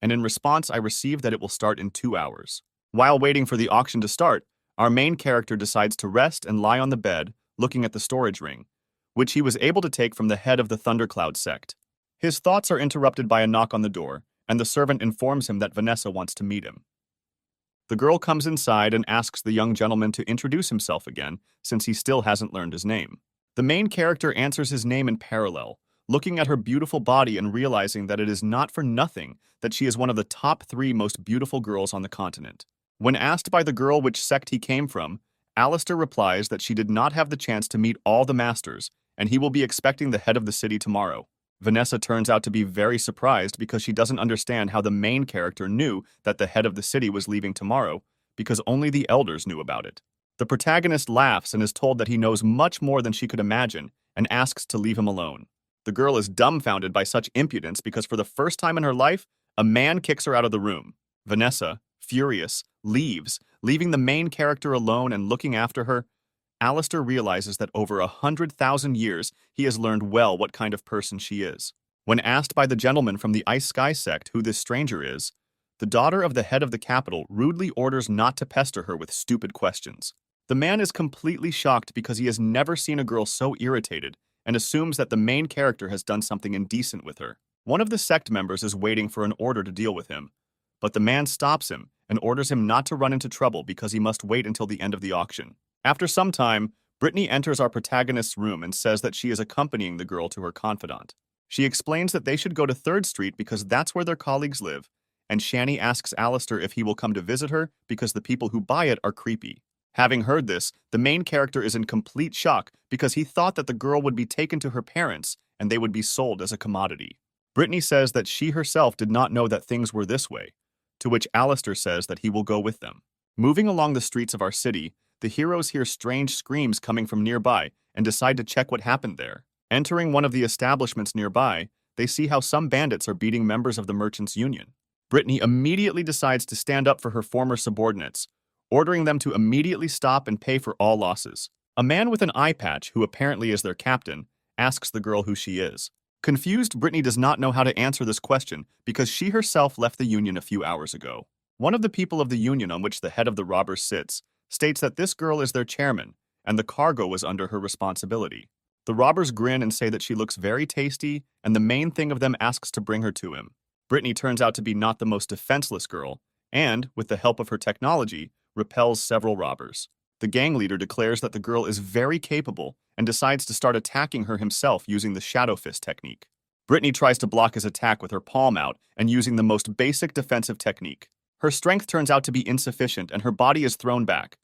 and in response I receive that it will start in 2 hours. While waiting for the auction to start, our main character decides to rest and lie on the bed, looking at the storage ring, which he was able to take from the head of the Thundercloud sect. His thoughts are interrupted by a knock on the door, and the servant informs him that Vanessa wants to meet him. The girl comes inside and asks the young gentleman to introduce himself again, since he still hasn't learned his name. The main character answers his name in parallel, looking at her beautiful body and realizing that it is not for nothing that she is one of the top 3 most beautiful girls on the continent. When asked by the girl which sect he came from, Alistair replies that she did not have the chance to meet all the masters, and he will be expecting the head of the city tomorrow. Vanessa turns out to be very surprised because she doesn't understand how the main character knew that the head of the city was leaving tomorrow, because only the elders knew about it. The protagonist laughs and is told that he knows much more than she could imagine and asks to leave him alone. The girl is dumbfounded by such impudence because for the first time in her life, a man kicks her out of the room. Vanessa, furious, leaves, leaving the main character alone and looking after her, Alistair realizes that over 100,000 years he has learned well what kind of person she is. When asked by the gentleman from the Ice Sky sect who this stranger is, the daughter of the head of the capital rudely orders not to pester her with stupid questions. The man is completely shocked because he has never seen a girl so irritated and assumes that the main character has done something indecent with her. One of the sect members is waiting for an order to deal with him, but the man stops him and orders him not to run into trouble because he must wait until the end of the auction. After some time, Brittany enters our protagonist's room and says that she is accompanying the girl to her confidant. She explains that they should go to 3rd Street because that's where their colleagues live, and Shani asks Alistair if he will come to visit her because the people who buy it are creepy. Having heard this, the main character is in complete shock because he thought that the girl would be taken to her parents and they would be sold as a commodity. Brittany says that she herself did not know that things were this way, to which Alistair says that he will go with them. Moving along the streets of our city, the heroes hear strange screams coming from nearby and decide to check what happened there. Entering one of the establishments nearby, they see how some bandits are beating members of the Merchants' Union. Brittany immediately decides to stand up for her former subordinates, ordering them to immediately stop and pay for all losses. A man with an eye patch, who apparently is their captain, asks the girl who she is. Confused, Brittany does not know how to answer this question because she herself left the Union a few hours ago. One of the people of the Union on which the head of the robbers sits states that this girl is their chairman and the cargo was under her responsibility. The robbers grin and say that she looks very tasty, and the main thing of them asks to bring her to him. Brittany turns out to be not the most defenseless girl, and, with the help of her technology, repels several robbers. The gang leader declares that the girl is very capable and decides to start attacking her himself using the Shadow Fist technique. Brittany tries to block his attack with her palm out and using the most basic defensive technique. Her strength turns out to be insufficient and her body is thrown back.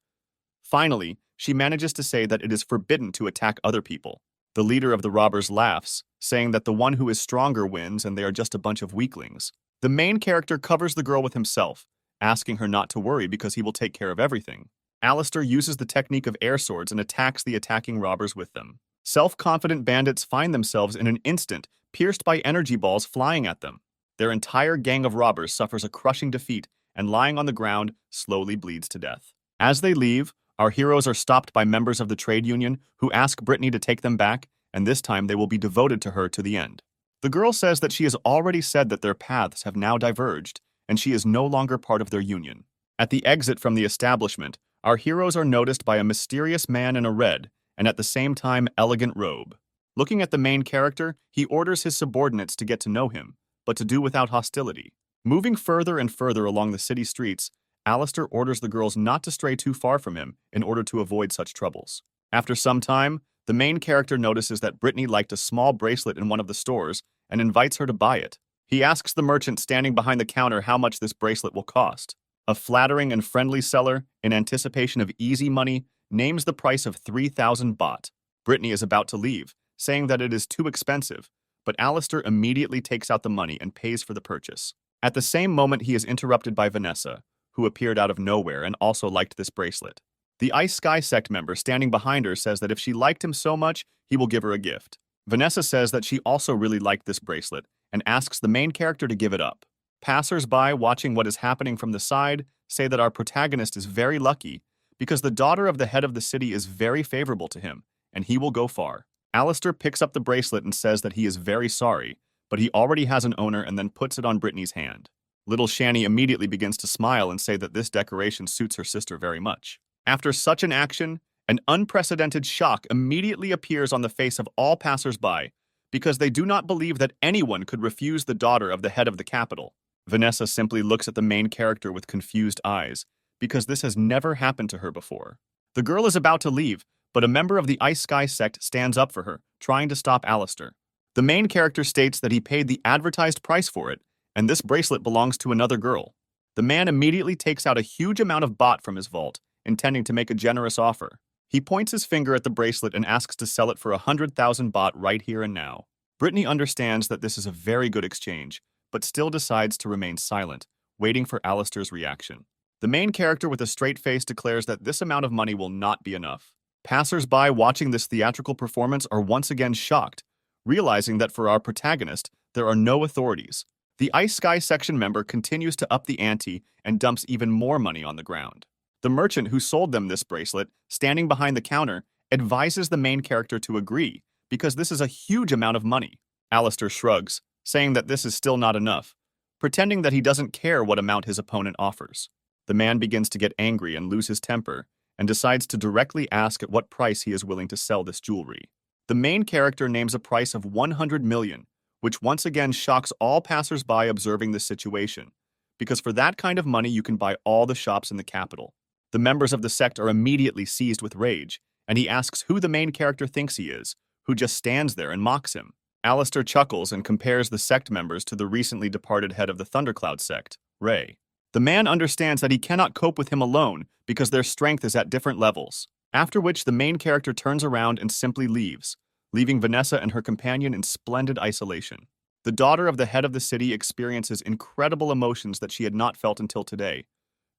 Finally, she manages to say that it is forbidden to attack other people. The leader of the robbers laughs, saying that the one who is stronger wins and they are just a bunch of weaklings. The main character covers the girl with himself, asking her not to worry because he will take care of everything. Alistair uses the technique of air swords and attacks the attacking robbers with them. Self-confident bandits find themselves in an instant pierced by energy balls flying at them. Their entire gang of robbers suffers a crushing defeat and, lying on the ground, slowly bleeds to death. As they leave, our heroes are stopped by members of the trade union who ask Brittany to take them back, and this time they will be devoted to her to the end. The girl says that she has already said that their paths have now diverged, and she is no longer part of their union. At the exit from the establishment, our heroes are noticed by a mysterious man in a red, and at the same time elegant robe. Looking at the main character, he orders his subordinates to get to know him, but to do without hostility. Moving further and further along the city streets, Alistair orders the girls not to stray too far from him in order to avoid such troubles. After some time, the main character notices that Brittany liked a small bracelet in one of the stores and invites her to buy it. He asks the merchant standing behind the counter how much this bracelet will cost. A flattering and friendly seller, in anticipation of easy money, names the price of 3,000 baht. Brittany is about to leave, saying that it is too expensive, but Alistair immediately takes out the money and pays for the purchase. At the same moment, he is interrupted by Vanessa, who appeared out of nowhere and also liked this bracelet. The Ice Sky sect member standing behind her says that if she liked him so much, he will give her a gift. Vanessa says that she also really liked this bracelet and asks the main character to give it up. Passers-by watching what is happening from the side say that our protagonist is very lucky because the daughter of the head of the city is very favorable to him, and he will go far. Alistair picks up the bracelet and says that he is very sorry, but he already has an owner and then puts it on Brittany's hand. Little Shani immediately begins to smile and say that this decoration suits her sister very much. After such an action, an unprecedented shock immediately appears on the face of all passers-by because they do not believe that anyone could refuse the daughter of the head of the capital. Vanessa simply looks at the main character with confused eyes because this has never happened to her before. The girl is about to leave, but a member of the Ice Sky sect stands up for her, trying to stop Alistair. The main character states that he paid the advertised price for it, and this bracelet belongs to another girl. The man immediately takes out a huge amount of baht from his vault, intending to make a generous offer. He points his finger at the bracelet and asks to sell it for 100,000 baht right here and now. Brittany understands that this is a very good exchange, but still decides to remain silent, waiting for Alistair's reaction. The main character with a straight face declares that this amount of money will not be enough. Passers-by watching this theatrical performance are once again shocked, realizing that for our protagonist, there are no authorities. The Ice Sky section member continues to up the ante and dumps even more money on the ground. The merchant who sold them this bracelet, standing behind the counter, advises the main character to agree, because this is a huge amount of money. Alistair shrugs, saying that this is still not enough, pretending that he doesn't care what amount his opponent offers. The man begins to get angry and lose his temper, and decides to directly ask at what price he is willing to sell this jewelry. The main character names a price of 100 million, which once again shocks all passers-by observing this situation, because for that kind of money you can buy all the shops in the capital. The members of the sect are immediately seized with rage, and he asks who the main character thinks he is, who just stands there and mocks him. Alistair chuckles and compares the sect members to the recently departed head of the Thundercloud sect, Ray. The man understands that he cannot cope with him alone because their strength is at different levels, after which the main character turns around and simply leaves, leaving Vanessa and her companion in splendid isolation. The daughter of the head of the city experiences incredible emotions that she had not felt until today,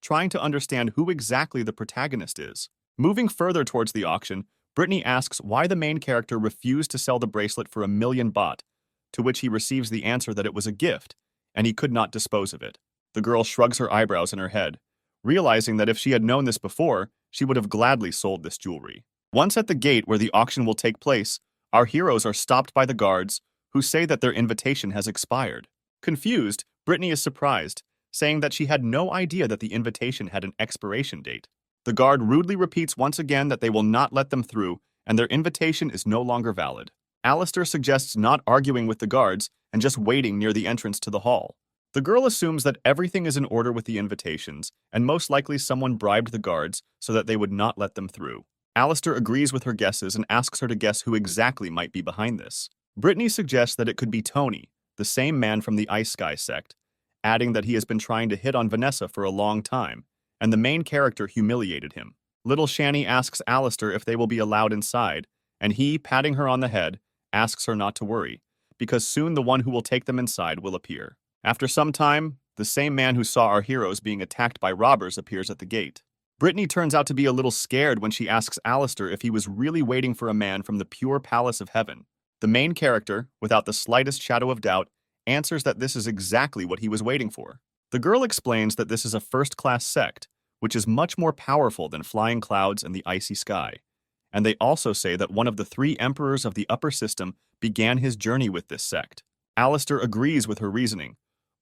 trying to understand who exactly the protagonist is. Moving further towards the auction, Brittany asks why the main character refused to sell the bracelet for 1 million baht, to which he receives the answer that it was a gift, and he could not dispose of it. The girl shrugs her eyebrows in her head, realizing that if she had known this before, she would have gladly sold this jewelry. Once at the gate where the auction will take place, our heroes are stopped by the guards, who say that their invitation has expired. Confused, Brittany is surprised, saying that she had no idea that the invitation had an expiration date. The guard rudely repeats once again that they will not let them through, and their invitation is no longer valid. Alistair suggests not arguing with the guards and just waiting near the entrance to the hall. The girl assumes that everything is in order with the invitations, and most likely someone bribed the guards so that they would not let them through. Alistair agrees with her guesses and asks her to guess who exactly might be behind this. Brittany suggests that it could be Tony, the same man from the Ice Sky sect, adding that he has been trying to hit on Vanessa for a long time, and the main character humiliated him. Little Shani asks Alistair if they will be allowed inside, and he, patting her on the head, asks her not to worry, because soon the one who will take them inside will appear. After some time, the same man who saw our heroes being attacked by robbers appears at the gate. Brittany turns out to be a little scared when she asks Alistair if he was really waiting for a man from the pure palace of heaven. The main character, without the slightest shadow of doubt, answers that this is exactly what he was waiting for. The girl explains that this is a first-class sect, which is much more powerful than flying clouds and the icy sky. And they also say that one of the 3 emperors of the upper system began his journey with this sect. Alistair agrees with her reasoning,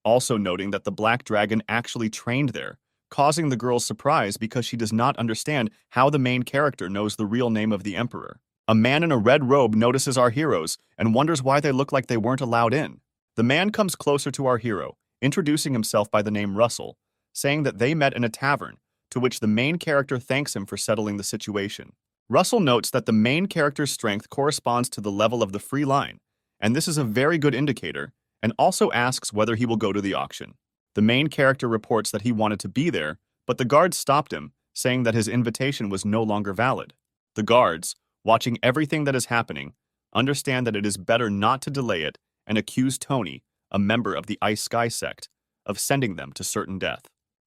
also noting that the Black Dragon actually trained there, causing the girl's surprise because she does not understand how the main character knows the real name of the emperor. A man in a red robe notices our heroes and wonders why they look like they weren't allowed in. The man comes closer to our hero, introducing himself by the name Russell, saying that they met in a tavern, to which the main character thanks him for settling the situation. Russell notes that the main character's strength corresponds to the level of the free line, and this is a very good indicator, and also asks whether he will go to the auction. The main character reports that he wanted to be there, but the guards stopped him, saying that his invitation was no longer valid. The guards, watching everything that is happening, understand that it is better not to delay it and accuse Tony, a member of the Ice Sky sect, of sending them to certain death.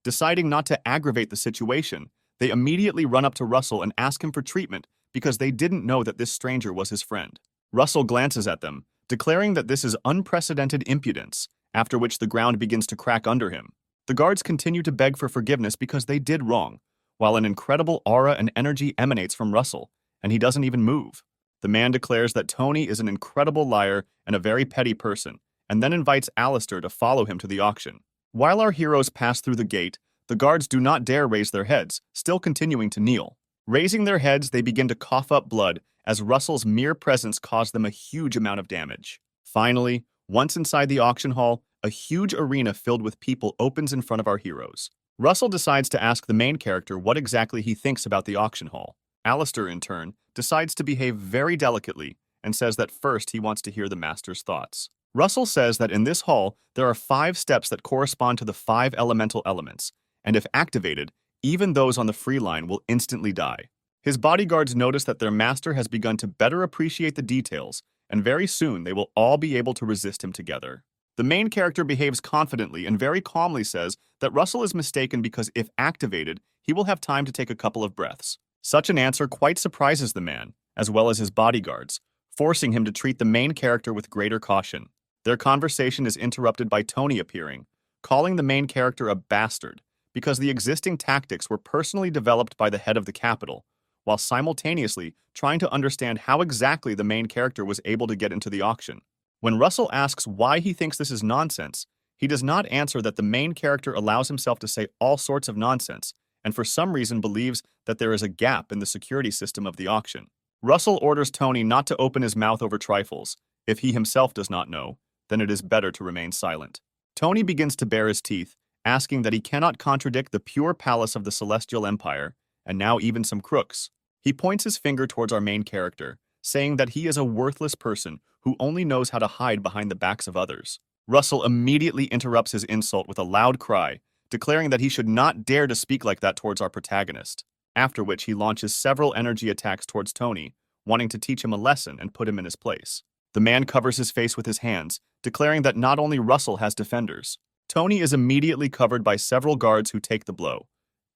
Deciding not to aggravate the situation, they immediately run up to Russell and ask him for treatment because they didn't know that this stranger was his friend. Russell glances at them, declaring that this is unprecedented impudence, after which the ground begins to crack under him. The guards continue to beg for forgiveness because they did wrong, while an incredible aura and energy emanates from Russell, and he doesn't even move. The man declares that Tony is an incredible liar and a very petty person, and then invites Alistair to follow him to the auction. While our heroes pass through the gate, the guards do not dare raise their heads, still continuing to kneel. Raising their heads, they begin to cough up blood, as Russell's mere presence caused them a huge amount of damage. Finally, once inside the auction hall, a huge arena filled with people opens in front of our heroes. Russell decides to ask the main character what exactly he thinks about the auction hall. Alistair, in turn, decides to behave very delicately and says that first he wants to hear the master's thoughts. Russell says that in this hall, there are 5 steps that correspond to the 5 elemental elements, and if activated, even those on the free line will instantly die. His bodyguards notice that their master has begun to better appreciate the details, and very soon they will all be able to resist him together. The main character behaves confidently and very calmly says that Russell is mistaken because if activated, he will have time to take a couple of breaths. Such an answer quite surprises the man, as well as his bodyguards, forcing him to treat the main character with greater caution. Their conversation is interrupted by Tony appearing, calling the main character a bastard, because the existing tactics were personally developed by the head of the capital, while simultaneously trying to understand how exactly the main character was able to get into the auction. When Russell asks why he thinks this is nonsense, he does not answer that the main character allows himself to say all sorts of nonsense, and for some reason believes that there is a gap in the security system of the auction. Russell orders Tony not to open his mouth over trifles. If he himself does not know, then it is better to remain silent. Tony begins to bare his teeth, asking that he cannot contradict the pure palace of the Celestial Empire, and now even some crooks. He points his finger towards our main character, saying that he is a worthless person who only knows how to hide behind the backs of others. Russell immediately interrupts his insult with a loud cry, declaring that he should not dare to speak like that towards our protagonist, after which he launches several energy attacks towards Tony, wanting to teach him a lesson and put him in his place. The man covers his face with his hands, declaring that not only Russell has defenders. Tony is immediately covered by several guards who take the blow.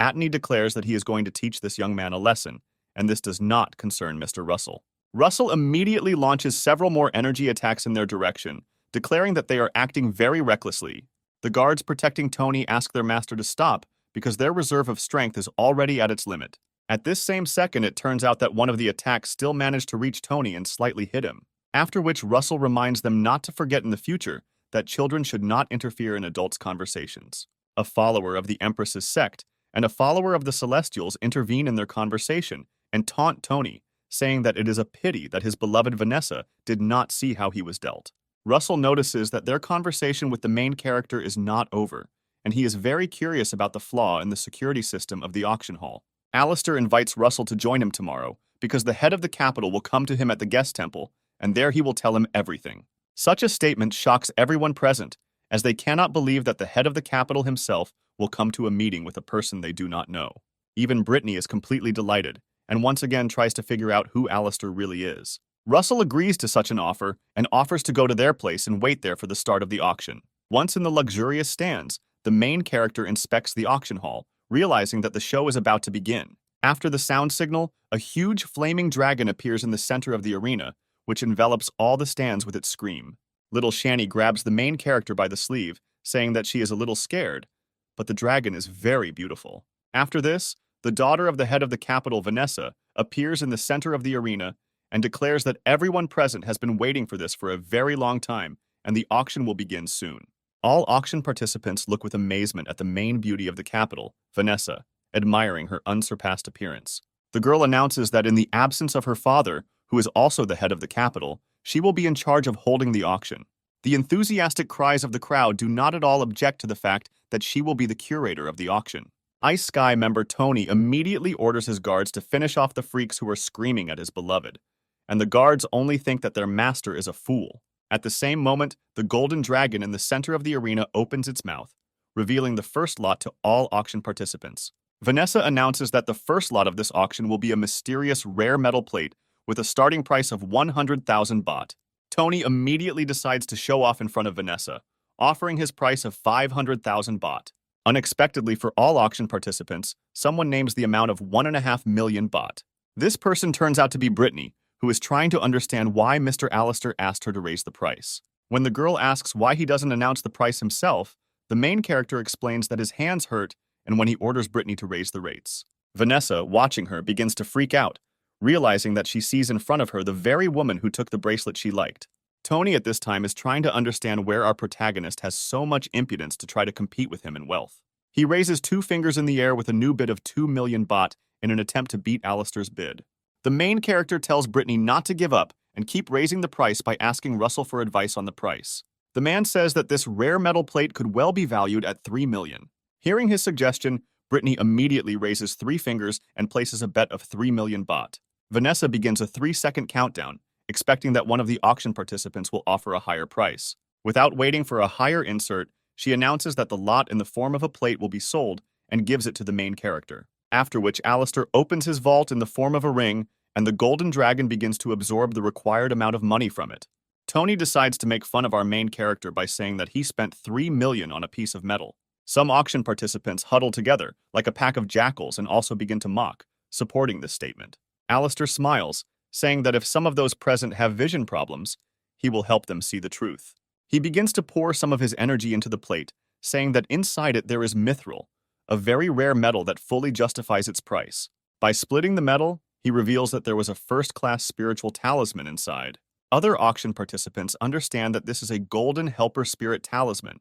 Atney declares that he is going to teach this young man a lesson, and this does not concern Mr. Russell. Russell immediately launches several more energy attacks in their direction, declaring that they are acting very recklessly. The guards protecting Tony ask their master to stop because their reserve of strength is already at its limit. At this same second, it turns out that one of the attacks still managed to reach Tony and slightly hit him, after which Russell reminds them not to forget in the future that children should not interfere in adults' conversations. A follower of the Empress's sect and a follower of the Celestials intervene in their conversation and taunt Tony, saying that it is a pity that his beloved Vanessa did not see how he was dealt. Russell notices that their conversation with the main character is not over, and he is very curious about the flaw in the security system of the auction hall. Alistair invites Russell to join him tomorrow because the head of the capital will come to him at the guest temple, and there he will tell him everything. Such a statement shocks everyone present, as they cannot believe that the head of the capital himself will come to a meeting with a person they do not know. Even Brittany is completely delighted, and once again tries to figure out who Alistair really is. Russell agrees to such an offer and offers to go to their place and wait there for the start of the auction. Once in the luxurious stands, the main character inspects the auction hall, realizing that the show is about to begin. After the sound signal, a huge flaming dragon appears in the center of the arena, which envelops all the stands with its scream. Little Shani grabs the main character by the sleeve, saying that she is a little scared, but the dragon is very beautiful. After this, the daughter of the head of the capital, Vanessa, appears in the center of the arena and declares that everyone present has been waiting for this for a very long time, and the auction will begin soon. All auction participants look with amazement at the main beauty of the capital, Vanessa, admiring her unsurpassed appearance. The girl announces that in the absence of her father, who is also the head of the capital, she will be in charge of holding the auction. The enthusiastic cries of the crowd do not at all object to the fact that she will be the curator of the auction. Ice Sky member Tony immediately orders his guards to finish off the freaks who are screaming at his beloved, and the guards only think that their master is a fool. At the same moment, the golden dragon in the center of the arena opens its mouth, revealing the first lot to all auction participants. Vanessa announces that the first lot of this auction will be a mysterious rare metal plate with a starting price of 100,000 baht. Tony immediately decides to show off in front of Vanessa, offering his price of 500,000 baht. Unexpectedly for all auction participants, someone names the amount of 1.5 million baht. This person turns out to be Brittany, who is trying to understand why Mr. Alistair asked her to raise the price. When the girl asks why he doesn't announce the price himself, the main character explains that his hands hurt and when he orders Brittany to raise the rates. Vanessa, watching her, begins to freak out, realizing that she sees in front of her the very woman who took the bracelet she liked. Tony at this time is trying to understand where our protagonist has so much impudence to try to compete with him in wealth. He raises 2 fingers in the air with a new bid of 2 million baht in an attempt to beat Alistair's bid. The main character tells Brittany not to give up and keep raising the price by asking Russell for advice on the price. The man says that this rare metal plate could well be valued at 3 million. Hearing his suggestion, Brittany immediately raises 3 fingers and places a bet of 3 million baht. Vanessa begins a 3-second countdown, expecting that one of the auction participants will offer a higher price. Without waiting for a higher insert, she announces that the lot in the form of a plate will be sold and gives it to the main character. After which Alistair opens his vault in the form of a ring, and the golden dragon begins to absorb the required amount of money from it. Tony decides to make fun of our main character by saying that he spent 3 million on a piece of metal. Some auction participants huddle together like a pack of jackals and also begin to mock, supporting this statement. Alistair smiles, saying that if some of those present have vision problems, he will help them see the truth. He begins to pour some of his energy into the plate, saying that inside it there is mithril, a very rare metal that fully justifies its price. By splitting the metal, he reveals that there was a first-class spiritual talisman inside. Other auction participants understand that this is a golden helper spirit talisman,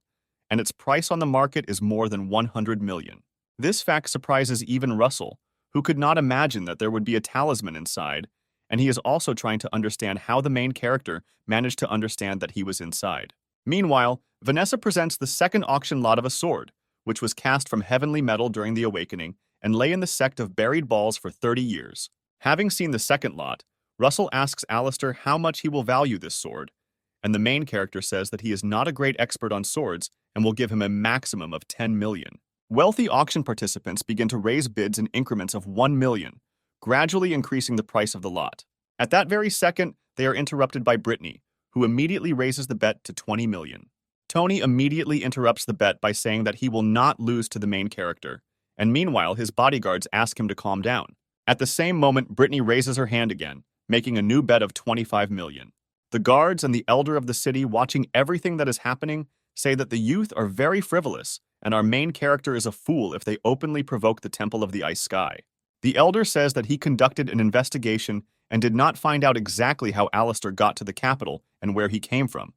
and its price on the market is more than 100 million. This fact surprises even Russell, who could not imagine that there would be a talisman inside, and he is also trying to understand how the main character managed to understand that he was inside. Meanwhile, Vanessa presents the second auction lot of a sword, which was cast from heavenly metal during the awakening and lay in the sect of buried balls for 30 years. Having seen the second lot, Russell asks Alistair how much he will value this sword, and the main character says that he is not a great expert on swords and will give him a maximum of 10 million. Wealthy auction participants begin to raise bids in increments of 1 million, gradually increasing the price of the lot. At that very second, they are interrupted by Brittany, who immediately raises the bet to 20 million. Tony immediately interrupts the bet by saying that he will not lose to the main character, and meanwhile his bodyguards ask him to calm down. At the same moment, Brittany raises her hand again, making a new bet of 25 million. The guards and the elder of the city, watching everything that is happening, say that the youth are very frivolous, and our main character is a fool if they openly provoke the Temple of the Ice Sky. The elder says that he conducted an investigation and did not find out exactly how Alistair got to the capital and where he came from,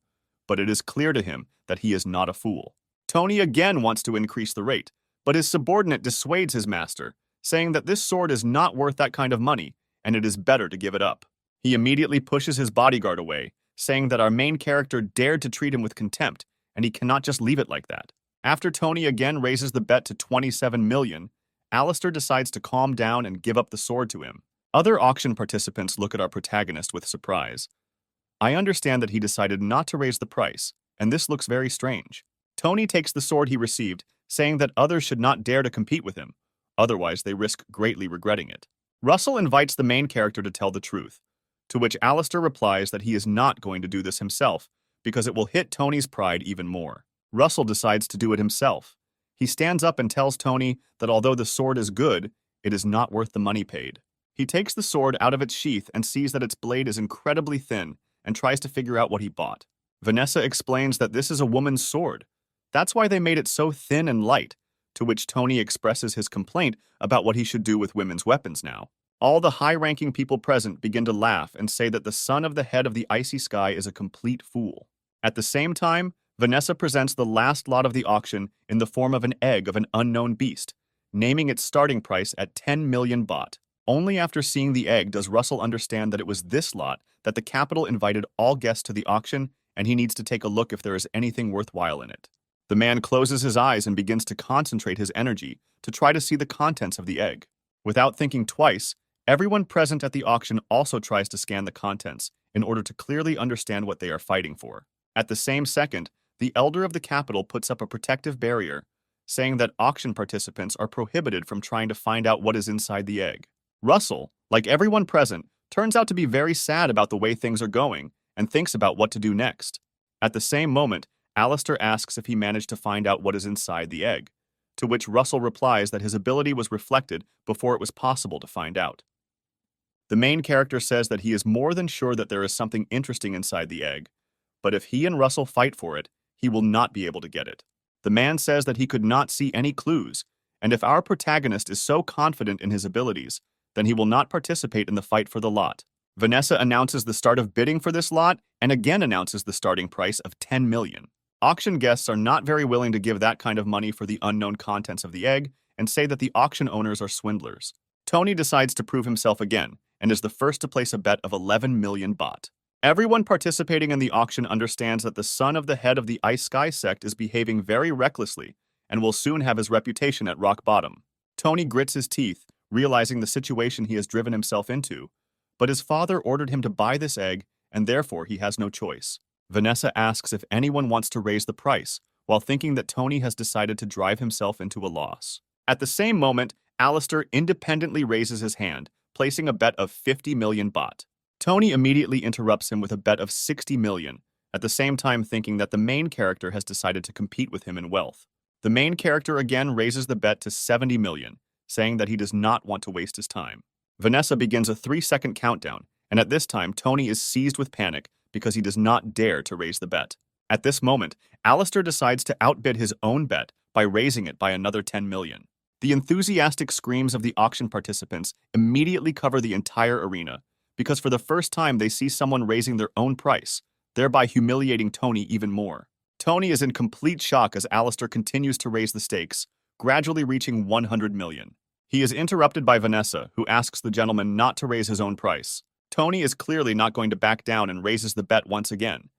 but it is clear to him that he is not a fool. Tony again wants to increase the rate, but his subordinate dissuades his master, saying that this sword is not worth that kind of money, and it is better to give it up. He immediately pushes his bodyguard away, saying that our main character dared to treat him with contempt, and he cannot just leave it like that. After Tony again raises the bet to 27 million, Alistair decides to calm down and give up the sword to him. Other auction participants look at our protagonist with surprise. I understand that he decided not to raise the price, and this looks very strange. Tony takes the sword he received, saying that others should not dare to compete with him, otherwise they risk greatly regretting it. Russell invites the main character to tell the truth, to which Alistair replies that he is not going to do this himself, because it will hit Tony's pride even more. Russell decides to do it himself. He stands up and tells Tony that although the sword is good, it is not worth the money paid. He takes the sword out of its sheath and sees that its blade is incredibly thin and tries to figure out what he bought. Vanessa explains that this is a woman's sword. That's why they made it so thin and light, to which Tony expresses his complaint about what he should do with women's weapons now. All the high-ranking people present begin to laugh and say that the son of the head of the icy sky is a complete fool. At the same time, Vanessa presents the last lot of the auction in the form of an egg of an unknown beast, naming its starting price at 10 million baht. Only after seeing the egg does Russell understand that it was this lot that the capital invited all guests to the auction, and he needs to take a look if there is anything worthwhile in it. The man closes his eyes and begins to concentrate his energy to try to see the contents of the egg. Without thinking twice, everyone present at the auction also tries to scan the contents in order to clearly understand what they are fighting for. At the same second, the elder of the capital puts up a protective barrier, saying that auction participants are prohibited from trying to find out what is inside the egg. Russell, like everyone present, turns out to be very sad about the way things are going and thinks about what to do next. At the same moment, Alistair asks if he managed to find out what is inside the egg, to which Russell replies that his ability was reflected before it was possible to find out. The main character says that he is more than sure that there is something interesting inside the egg, but if he and Russell fight for it, he will not be able to get it. The man says that he could not see any clues, and if our protagonist is so confident in his abilities, then he will not participate in the fight for the lot. Vanessa announces the start of bidding for this lot and again announces the starting price of 10 million. Auction guests are not very willing to give that kind of money for the unknown contents of the egg and say that the auction owners are swindlers. Tony decides to prove himself again and is the first to place a bet of 11 million baht. Everyone participating in the auction understands that the son of the head of the Ice Sky sect is behaving very recklessly and will soon have his reputation at rock bottom. Tony grits his teeth, realizing the situation he has driven himself into, but his father ordered him to buy this egg and therefore he has no choice. Vanessa asks if anyone wants to raise the price, while thinking that Tony has decided to drive himself into a loss. At the same moment, Alistair independently raises his hand, placing a bet of 50 million baht. Tony immediately interrupts him with a bet of 60 million, at the same time thinking that the main character has decided to compete with him in wealth. The main character again raises the bet to 70 million, saying that he does not want to waste his time. Vanessa begins a 3-second countdown, and at this time Tony is seized with panic because he does not dare to raise the bet. At this moment, Alistair decides to outbid his own bet by raising it by another 10 million. The enthusiastic screams of the auction participants immediately cover the entire arena, because for the first time they see someone raising their own price, thereby humiliating Tony even more. Tony is in complete shock as Alistair continues to raise the stakes, gradually reaching 100 million. He is interrupted by Vanessa, who asks the gentleman not to raise his own price. Tony is clearly not going to back down and raises the bet once again,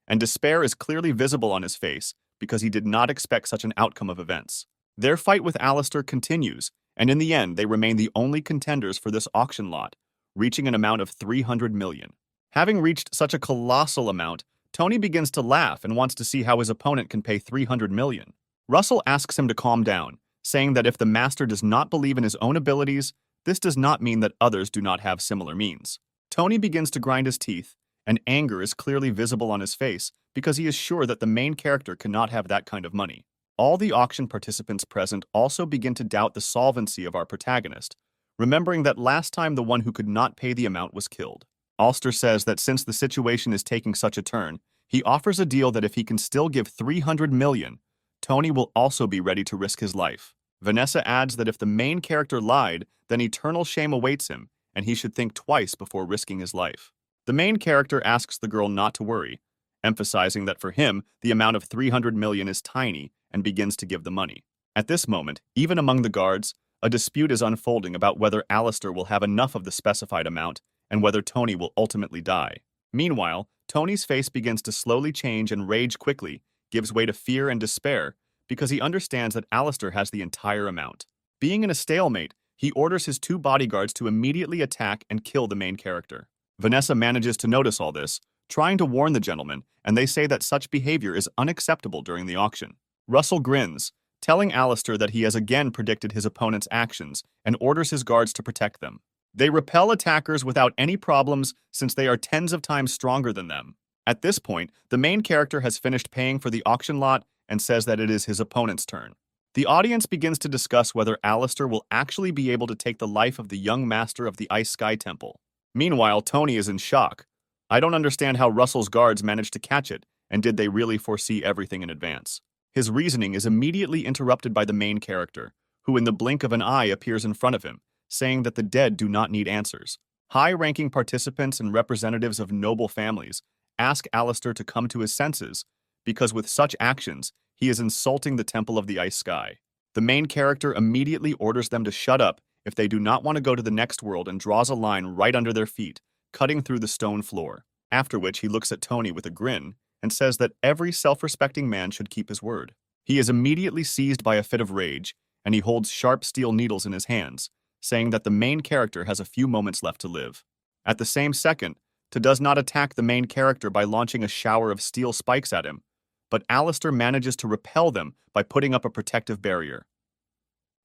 and despair is clearly visible on his face because he did not expect such an outcome of events. Their fight with Alistair continues, and in the end they remain the only contenders for this auction lot, reaching an amount of 300 million. Having reached such a colossal amount, Tony begins to laugh and wants to see how his opponent can pay 300 million. Russell asks him to calm down, saying that if the master does not believe in his own abilities, this does not mean that others do not have similar means. Tony begins to grind his teeth, and anger is clearly visible on his face because he is sure that the main character cannot have that kind of money. All the auction participants present also begin to doubt the solvency of our protagonist, remembering that last time the one who could not pay the amount was killed. Alistair says that since the situation is taking such a turn, he offers a deal that if he can still give 300 million, Tony will also be ready to risk his life. Vanessa adds that if the main character lied, then eternal shame awaits him, and he should think twice before risking his life. The main character asks the girl not to worry, emphasizing that for him, the amount of 300 million is tiny, and begins to give the money. At this moment, even among the guards, a dispute is unfolding about whether Alistair will have enough of the specified amount and whether Tony will ultimately die. Meanwhile, Tony's face begins to slowly change and rage quickly gives way to fear and despair because he understands that Alistair has the entire amount. Being in a stalemate, he orders his two bodyguards to immediately attack and kill the main character. Vanessa manages to notice all this, trying to warn the gentleman, and they say that such behavior is unacceptable during the auction. Russell grins, telling Alistair that he has again predicted his opponent's actions and orders his guards to protect them. They repel attackers without any problems since they are tens of times stronger than them. At this point, the main character has finished paying for the auction lot and says that it is his opponent's turn. The audience begins to discuss whether Alistair will actually be able to take the life of the young master of the Ice Sky Temple. Meanwhile, Tony is in shock. I don't understand how Russell's guards managed to catch it, and did they really foresee everything in advance? His reasoning is immediately interrupted by the main character, who in the blink of an eye appears in front of him, saying that the dead do not need answers. High-ranking participants and representatives of noble families ask Alistair to come to his senses, because with such actions, he is insulting the Temple of the Ice Sky. The main character immediately orders them to shut up if they do not want to go to the next world and draws a line right under their feet, cutting through the stone floor, after which he looks at Tony with a grin and says that every self-respecting man should keep his word. He is immediately seized by a fit of rage, and he holds sharp steel needles in his hands, saying that the main character has a few moments left to live. At the same second, does not attack the main character by launching a shower of steel spikes at him, but Alistair manages to repel them by putting up a protective barrier.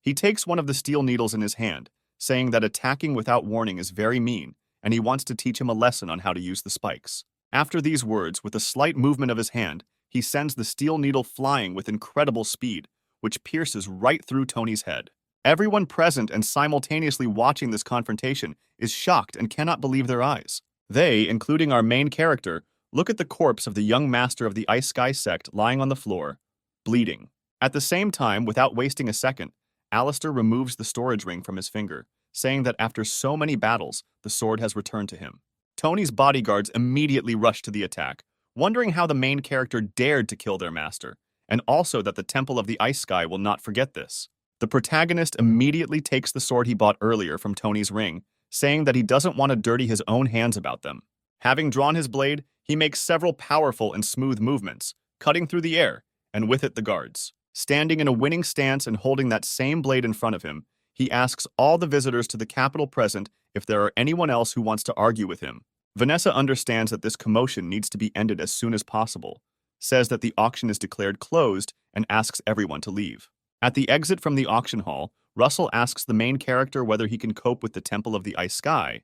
He takes one of the steel needles in his hand, saying that attacking without warning is very mean, and he wants to teach him a lesson on how to use the spikes. After these words, with a slight movement of his hand, he sends the steel needle flying with incredible speed, which pierces right through Tony's head. Everyone present and simultaneously watching this confrontation is shocked and cannot believe their eyes. They, including our main character, look at the corpse of the young master of the Ice Sky sect lying on the floor, bleeding. At the same time, without wasting a second, Alistair removes the storage ring from his finger, saying that after so many battles, the sword has returned to him. Tony's bodyguards immediately rush to the attack, wondering how the main character dared to kill their master, and also that the Temple of the Ice Sky will not forget this. The protagonist immediately takes the sword he bought earlier from Tony's ring, saying that he doesn't want to dirty his own hands about them. Having drawn his blade, he makes several powerful and smooth movements, cutting through the air, and with it the guards. Standing in a winning stance and holding that same blade in front of him, he asks all the visitors to the capital present if there are anyone else who wants to argue with him. Vanessa understands that this commotion needs to be ended as soon as possible, says that the auction is declared closed, and asks everyone to leave. At the exit from the auction hall, Russell asks the main character whether he can cope with the Temple of the Ice Sky,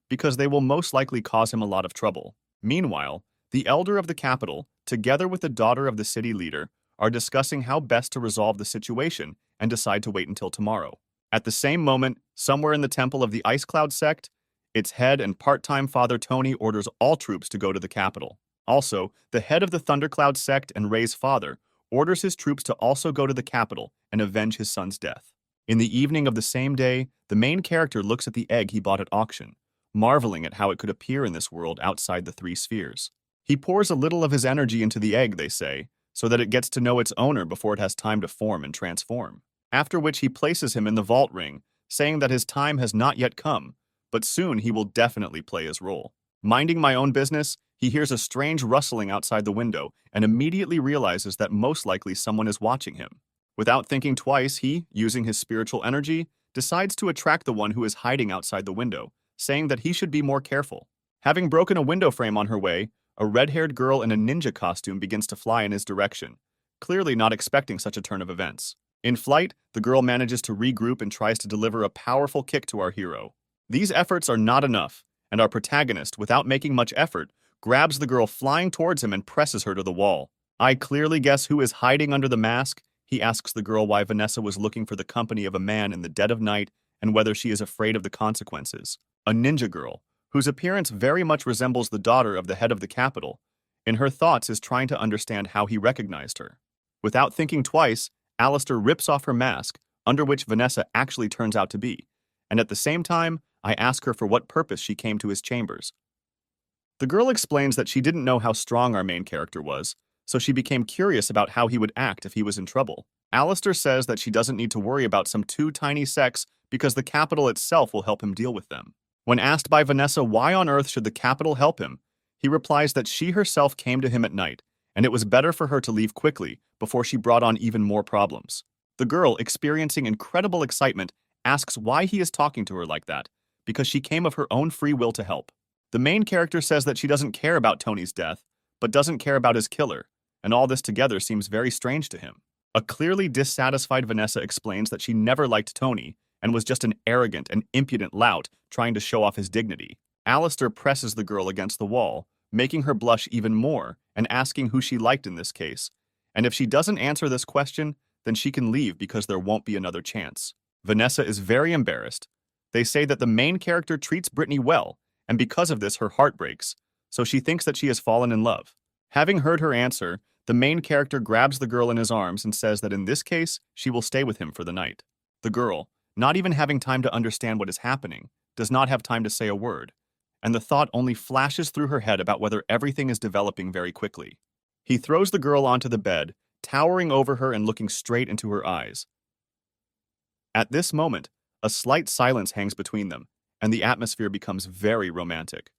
because they will most likely cause him a lot of trouble. Meanwhile, the elder of the capital, together with the daughter of the city leader, are discussing how best to resolve the situation and decide to wait until tomorrow. At the same moment, somewhere in the Temple of the Ice Cloud sect, its head and part-time Father Tony orders all troops to go to the capital. Also, the head of the Thundercloud sect and Ray's father orders his troops to also go to the capital and avenge his son's death. In the evening of the same day, the main character looks at the egg he bought at auction, marveling at how it could appear in this world outside the three spheres. He pours a little of his energy into the egg, they say, so that it gets to know its owner before it has time to form and transform. After which he places him in the vault ring, saying that his time has not yet come, but soon he will definitely play his role. Minding my own business, he hears a strange rustling outside the window and immediately realizes that most likely someone is watching him. Without thinking twice, he, using his spiritual energy, decides to attract the one who is hiding outside the window, saying that he should be more careful. Having broken a window frame on her way, a red-haired girl in a ninja costume begins to fly in his direction, clearly not expecting such a turn of events. In flight, the girl manages to regroup and tries to deliver a powerful kick to our hero. These efforts are not enough, and our protagonist, without making much effort, grabs the girl flying towards him and presses her to the wall. I clearly guess who is hiding under the mask. He asks the girl why Vanessa was looking for the company of a man in the dead of night and whether she is afraid of the consequences. A ninja girl, whose appearance very much resembles the daughter of the head of the capital, in her thoughts is trying to understand how he recognized her. Without thinking twice, Alistair rips off her mask, under which Vanessa actually turns out to be, and at the same time, I ask her for what purpose she came to his chambers. The girl explains that she didn't know how strong our main character was, so she became curious about how he would act if he was in trouble. Alistair says that she doesn't need to worry about some two tiny sects because the capital itself will help him deal with them. When asked by Vanessa why on earth should the capital help him, he replies that she herself came to him at night, and it was better for her to leave quickly before she brought on even more problems. The girl, experiencing incredible excitement, asks why he is talking to her like that, because she came of her own free will to help. The main character says that she doesn't care about Tony's death, but doesn't care about his killer, and all this together seems very strange to him. A clearly dissatisfied Vanessa explains that she never liked Tony and was just an arrogant and impudent lout trying to show off his dignity. Alistair presses the girl against the wall, making her blush even more and asking who she liked in this case. And if she doesn't answer this question, then she can leave because there won't be another chance. Vanessa is very embarrassed. They say that the main character treats Brittany well, and because of this her heart breaks, so she thinks that she has fallen in love. Having heard her answer, the main character grabs the girl in his arms and says that in this case, she will stay with him for the night. The girl, not even having time to understand what is happening, does not have time to say a word, and the thought only flashes through her head about whether everything is developing very quickly. He throws the girl onto the bed, towering over her and looking straight into her eyes. At this moment, a slight silence hangs between them, and the atmosphere becomes very romantic.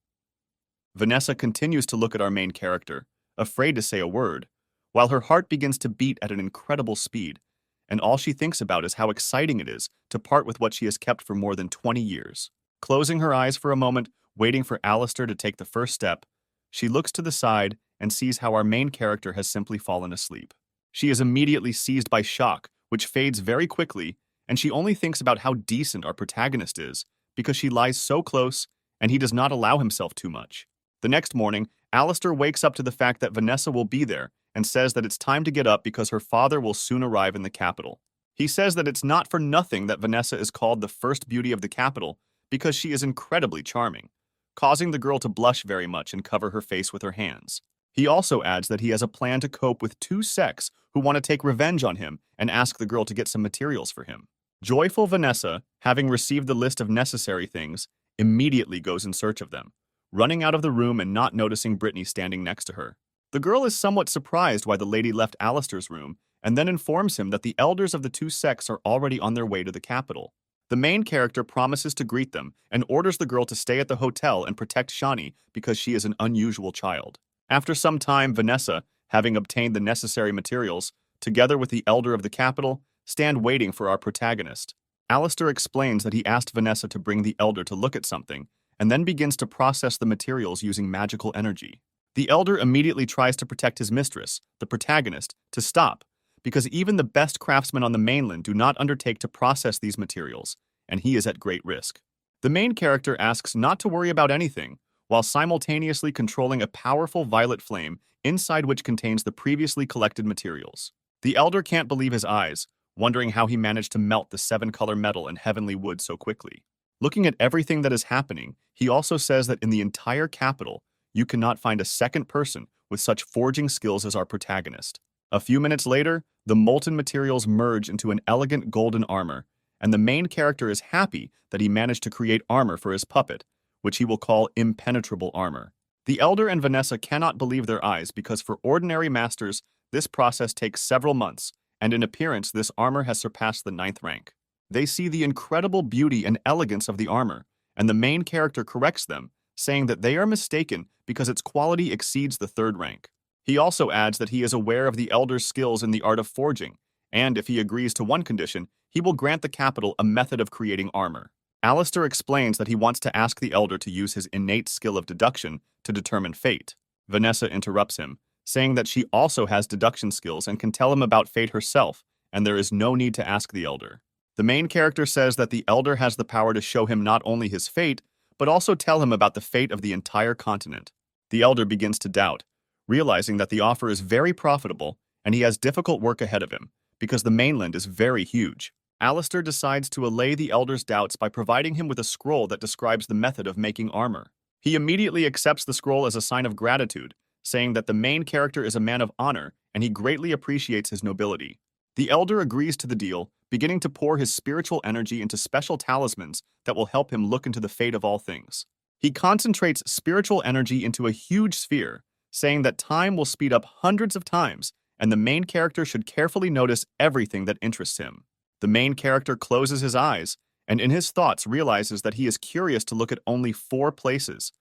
Vanessa continues to look at our main character, afraid to say a word, while her heart begins to beat at an incredible speed, and all she thinks about is how exciting it is to part with what she has kept for more than 20 years. Closing her eyes for a moment, waiting for Alistair to take the first step, she looks to the side and sees how our main character has simply fallen asleep. She is immediately seized by shock, which fades very quickly, and she only thinks about how decent our protagonist is, because she lies so close and he does not allow himself too much. The next morning, Alistair wakes up to the fact that Vanessa will be there and says that it's time to get up because her father will soon arrive in the capital. He says that it's not for nothing that Vanessa is called the first beauty of the capital because she is incredibly charming, causing the girl to blush very much and cover her face with her hands. He also adds that he has a plan to cope with two sects who want to take revenge on him and ask the girl to get some materials for him. Joyful Vanessa, having received the list of necessary things, immediately goes in search of them, running out of the room and not noticing Brittany standing next to her. The girl is somewhat surprised why the lady left Alistair's room and then informs him that the elders of the two sects are already on their way to the capital. The main character promises to greet them and orders the girl to stay at the hotel and protect Shani because she is an unusual child. After some time, Vanessa, having obtained the necessary materials, together with the elder of the capital, stand waiting for our protagonist. Alistair explains that he asked Vanessa to bring the elder to look at something, and then begins to process the materials using magical energy. The elder immediately tries to protect his mistress, the protagonist, to stop, because even the best craftsmen on the mainland do not undertake to process these materials, and he is at great risk. The main character asks not to worry about anything, while simultaneously controlling a powerful violet flame inside which contains the previously collected materials. The elder can't believe his eyes, wondering how he managed to melt the 7-color metal and heavenly wood so quickly. Looking at everything that is happening, he also says that in the entire capital, you cannot find a second person with such forging skills as our protagonist. A few minutes later, the molten materials merge into an elegant golden armor, and the main character is happy that he managed to create armor for his puppet, which he will call impenetrable armor. The Elder and Vanessa cannot believe their eyes because for ordinary masters, this process takes several months, and in appearance this armor has surpassed the 9th rank. They see the incredible beauty and elegance of the armor, and the main character corrects them, saying that they are mistaken because its quality exceeds the 3rd rank. He also adds that he is aware of the Elder's skills in the art of forging, and if he agrees to one condition, he will grant the capital a method of creating armor. Alistair explains that he wants to ask the Elder to use his innate skill of deduction to determine fate. Vanessa interrupts him, saying that she also has deduction skills and can tell him about fate herself, and there is no need to ask the Elder. The main character says that the Elder has the power to show him not only his fate, but also tell him about the fate of the entire continent. The Elder begins to doubt, realizing that the offer is very profitable and he has difficult work ahead of him, because the mainland is very huge. Alistair decides to allay the Elder's doubts by providing him with a scroll that describes the method of making armor. He immediately accepts the scroll as a sign of gratitude, saying that the main character is a man of honor and he greatly appreciates his nobility. The Elder agrees to the deal, beginning to pour his spiritual energy into special talismans that will help him look into the fate of all things. He concentrates spiritual energy into a huge sphere, saying that time will speed up hundreds of times, and the main character should carefully notice everything that interests him. The main character closes his eyes, and in his thoughts realizes that he is curious to look at only 4 places: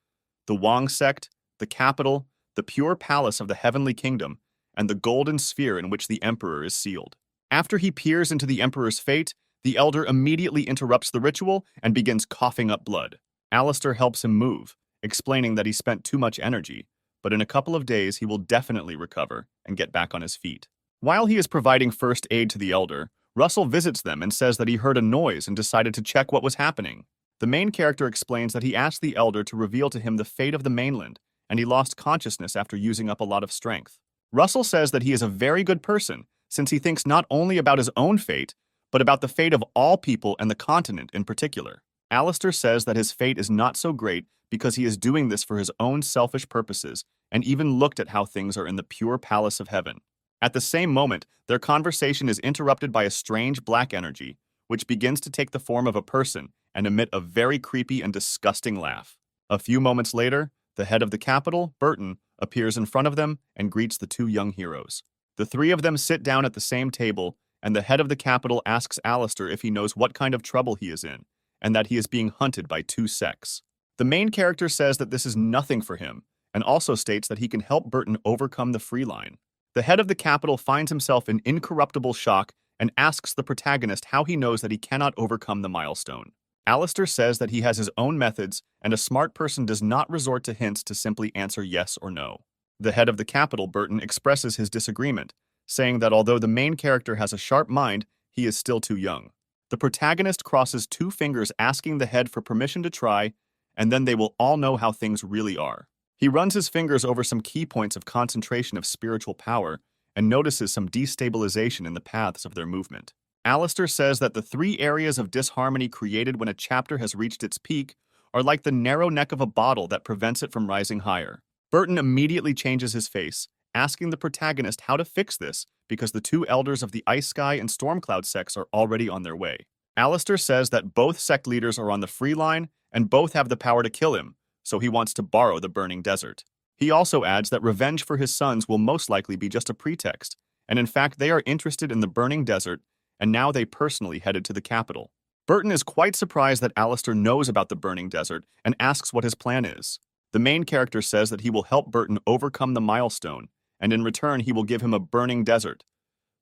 the Wang sect, the capital, the pure palace of the heavenly kingdom, and the golden sphere in which the emperor is sealed. After he peers into the emperor's fate, the Elder immediately interrupts the ritual and begins coughing up blood. Alistair helps him move, explaining that he spent too much energy, but in a couple of days he will definitely recover and get back on his feet. While he is providing first aid to the Elder, Russell visits them and says that he heard a noise and decided to check what was happening. The main character explains that he asked the Elder to reveal to him the fate of the mainland, and he lost consciousness after using up a lot of strength. Russell says that he is a very good person, since he thinks not only about his own fate, but about the fate of all people and the continent in particular. Alistair says that his fate is not so great because he is doing this for his own selfish purposes, and even looked at how things are in the pure palace of heaven. At the same moment, their conversation is interrupted by a strange black energy, which begins to take the form of a person and emit a very creepy and disgusting laugh. A few moments later, the head of the capital, Burton, appears in front of them and greets the 2 young heroes. The 3 of them sit down at the same table, and the head of the capital asks Alistair if he knows what kind of trouble he is in, and that he is being hunted by 2 sects. The main character says that this is nothing for him, and also states that he can help Burton overcome the free line. The head of the capital finds himself in incorruptible shock and asks the protagonist how he knows that he cannot overcome the milestone. Alistair says that he has his own methods, and a smart person does not resort to hints to simply answer yes or no. The head of the capital, Burton, expresses his disagreement, saying that although the main character has a sharp mind, he is still too young. The protagonist crosses 2 fingers asking the head for permission to try, and then they will all know how things really are. He runs his fingers over some key points of concentration of spiritual power and notices some destabilization in the paths of their movement. Alistair says that the 3 areas of disharmony created when a chapter has reached its peak are like the narrow neck of a bottle that prevents it from rising higher. Burton immediately changes his face, asking the protagonist how to fix this because the 2 elders of the Ice Sky and Stormcloud sects are already on their way. Alistair says that both sect leaders are on the free line and both have the power to kill him, so he wants to borrow the burning desert. He also adds that revenge for his sons will most likely be just a pretext, and in fact they are interested in the burning desert, and now they personally headed to the capital. Burton is quite surprised that Alistair knows about the burning desert and asks what his plan is. The main character says that he will help Burton overcome the milestone, and in return he will give him a burning desert.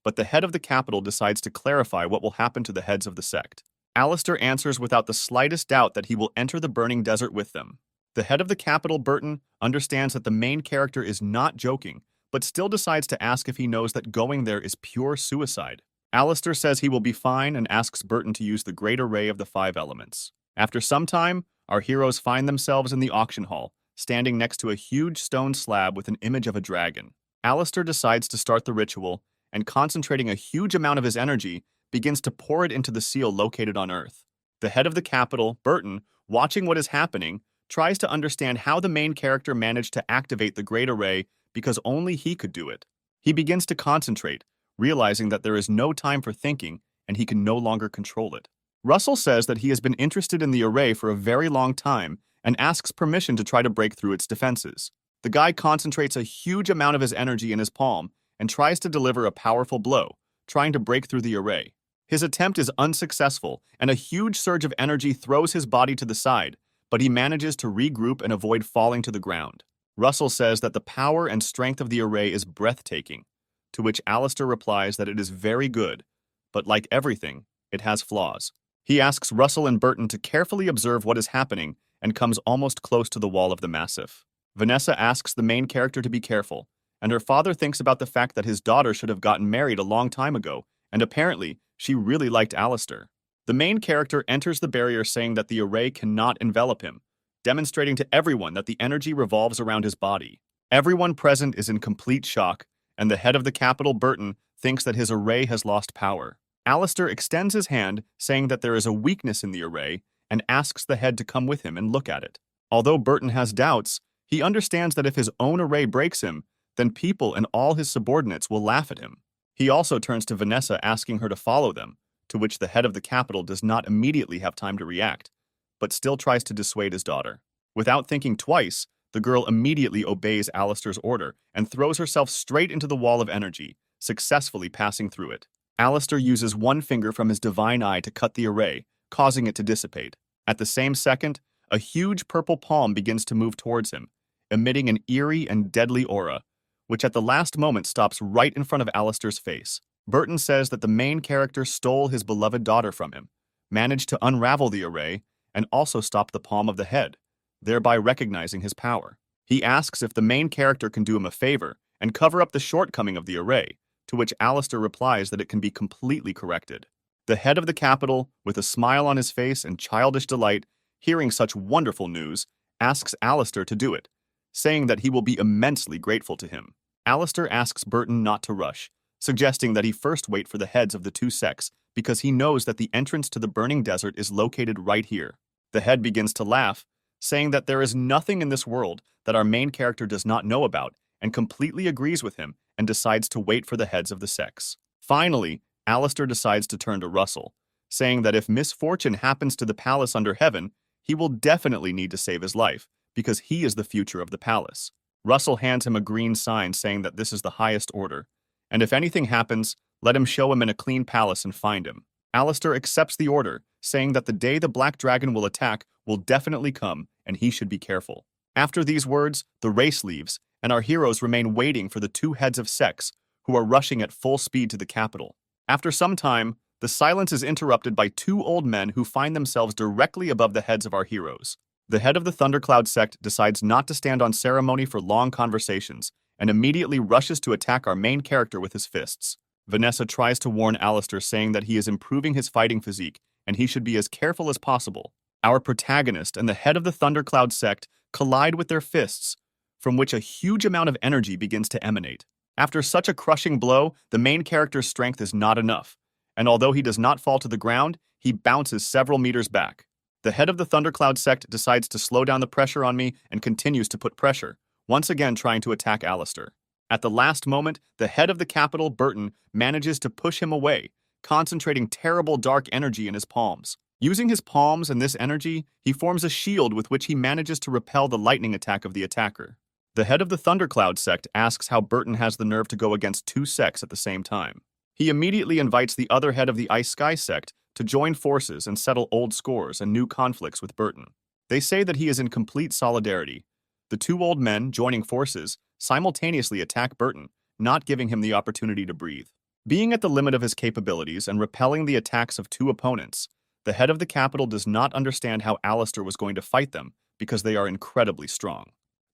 But the head of the capital decides to clarify what will happen to the heads of the sect. Alistair answers without the slightest doubt that he will enter the burning desert with them. The head of the capital, Burton, understands that the main character is not joking, but still decides to ask if he knows that going there is pure suicide. Alistair says he will be fine and asks Burton to use the great array of the 5 elements. After some time, our heroes find themselves in the auction hall, standing next to a huge stone slab with an image of a dragon. Alistair decides to start the ritual, and concentrating a huge amount of his energy, begins to pour it into the seal located on Earth. The head of the capital, Burton, watching what is happening, tries to understand how the main character managed to activate the Great Array because only he could do it. He begins to concentrate, realizing that there is no time for thinking and he can no longer control it. Russell says that he has been interested in the array for a very long time and asks permission to try to break through its defenses. The guy concentrates a huge amount of his energy in his palm and tries to deliver a powerful blow, trying to break through the array. His attempt is unsuccessful, and a huge surge of energy throws his body to the side, but he manages to regroup and avoid falling to the ground. Russell says that the power and strength of the array is breathtaking, to which Alistair replies that it is very good, but like everything, it has flaws. He asks Russell and Burton to carefully observe what is happening and comes almost close to the wall of the massif. Vanessa asks the main character to be careful, and her father thinks about the fact that his daughter should have gotten married a long time ago, and apparently, she really liked Alistair. The main character enters the barrier saying that the array cannot envelop him, demonstrating to everyone that the energy revolves around his body. Everyone present is in complete shock, and the head of the capital, Burton, thinks that his array has lost power. Alistair extends his hand, saying that there is a weakness in the array, and asks the head to come with him and look at it. Although Burton has doubts, he understands that if his own array breaks him, then people and all his subordinates will laugh at him. He also turns to Vanessa, asking her to follow them, to which the head of the capital does not immediately have time to react, but still tries to dissuade his daughter. Without thinking twice, the girl immediately obeys Alistair's order and throws herself straight into the wall of energy, successfully passing through it. Alistair uses one finger from his divine eye to cut the array, causing it to dissipate. At the same second, a huge purple palm begins to move towards him, emitting an eerie and deadly aura, which at the last moment stops right in front of Alistair's face. Burton says that the main character stole his beloved daughter from him, managed to unravel the array, and also stop the palm of the head, thereby recognizing his power. He asks if the main character can do him a favor and cover up the shortcoming of the array, to which Alistair replies that it can be completely corrected. The head of the capital, with a smile on his face and childish delight, hearing such wonderful news, asks Alistair to do it, saying that he will be immensely grateful to him. Alistair asks Burton not to rush, suggesting that he first wait for the heads of the two sects because he knows that the entrance to the burning desert is located right here. The head begins to laugh, saying that there is nothing in this world that our main character does not know about, and completely agrees with him and decides to wait for the heads of the sects. Finally, Alistair decides to turn to Russell, saying that if misfortune happens to the palace under heaven, he will definitely need to save his life, because he is the future of the palace. Russell hands him a green sign saying that this is the highest order, and if anything happens, let him show him in a clean palace and find him. Alistair accepts the order, saying that the day the Black Dragon will attack will definitely come, and he should be careful. After these words, the race leaves, and our heroes remain waiting for the two heads of sects, who are rushing at full speed to the capital. After some time, the silence is interrupted by two old men who find themselves directly above the heads of our heroes. The head of the Thundercloud sect decides not to stand on ceremony for long conversations, and immediately rushes to attack our main character with his fists. Vanessa tries to warn Alistair, saying that he is improving his fighting physique, and he should be as careful as possible. Our protagonist and the head of the Thundercloud sect collide with their fists, from which a huge amount of energy begins to emanate. After such a crushing blow, the main character's strength is not enough, and although he does not fall to the ground, he bounces several meters back. The head of the Thundercloud sect decides to slow down the pressure on me and continues to put pressure, once again trying to attack Alistair. At the last moment, the head of the capital, Burton, manages to push him away, concentrating terrible dark energy in his palms. Using his palms and this energy, he forms a shield with which he manages to repel the lightning attack of the attacker. The head of the Thundercloud sect asks how Burton has the nerve to go against two sects at the same time. He immediately invites the other head of the Ice Sky sect to join forces and settle old scores and new conflicts with Burton. They say that he is in complete solidarity. The two old men, joining forces, simultaneously attack Burton, not giving him the opportunity to breathe. Being at the limit of his capabilities and repelling the attacks of two opponents, the head of the capital does not understand how Alistair was going to fight them because they are incredibly strong.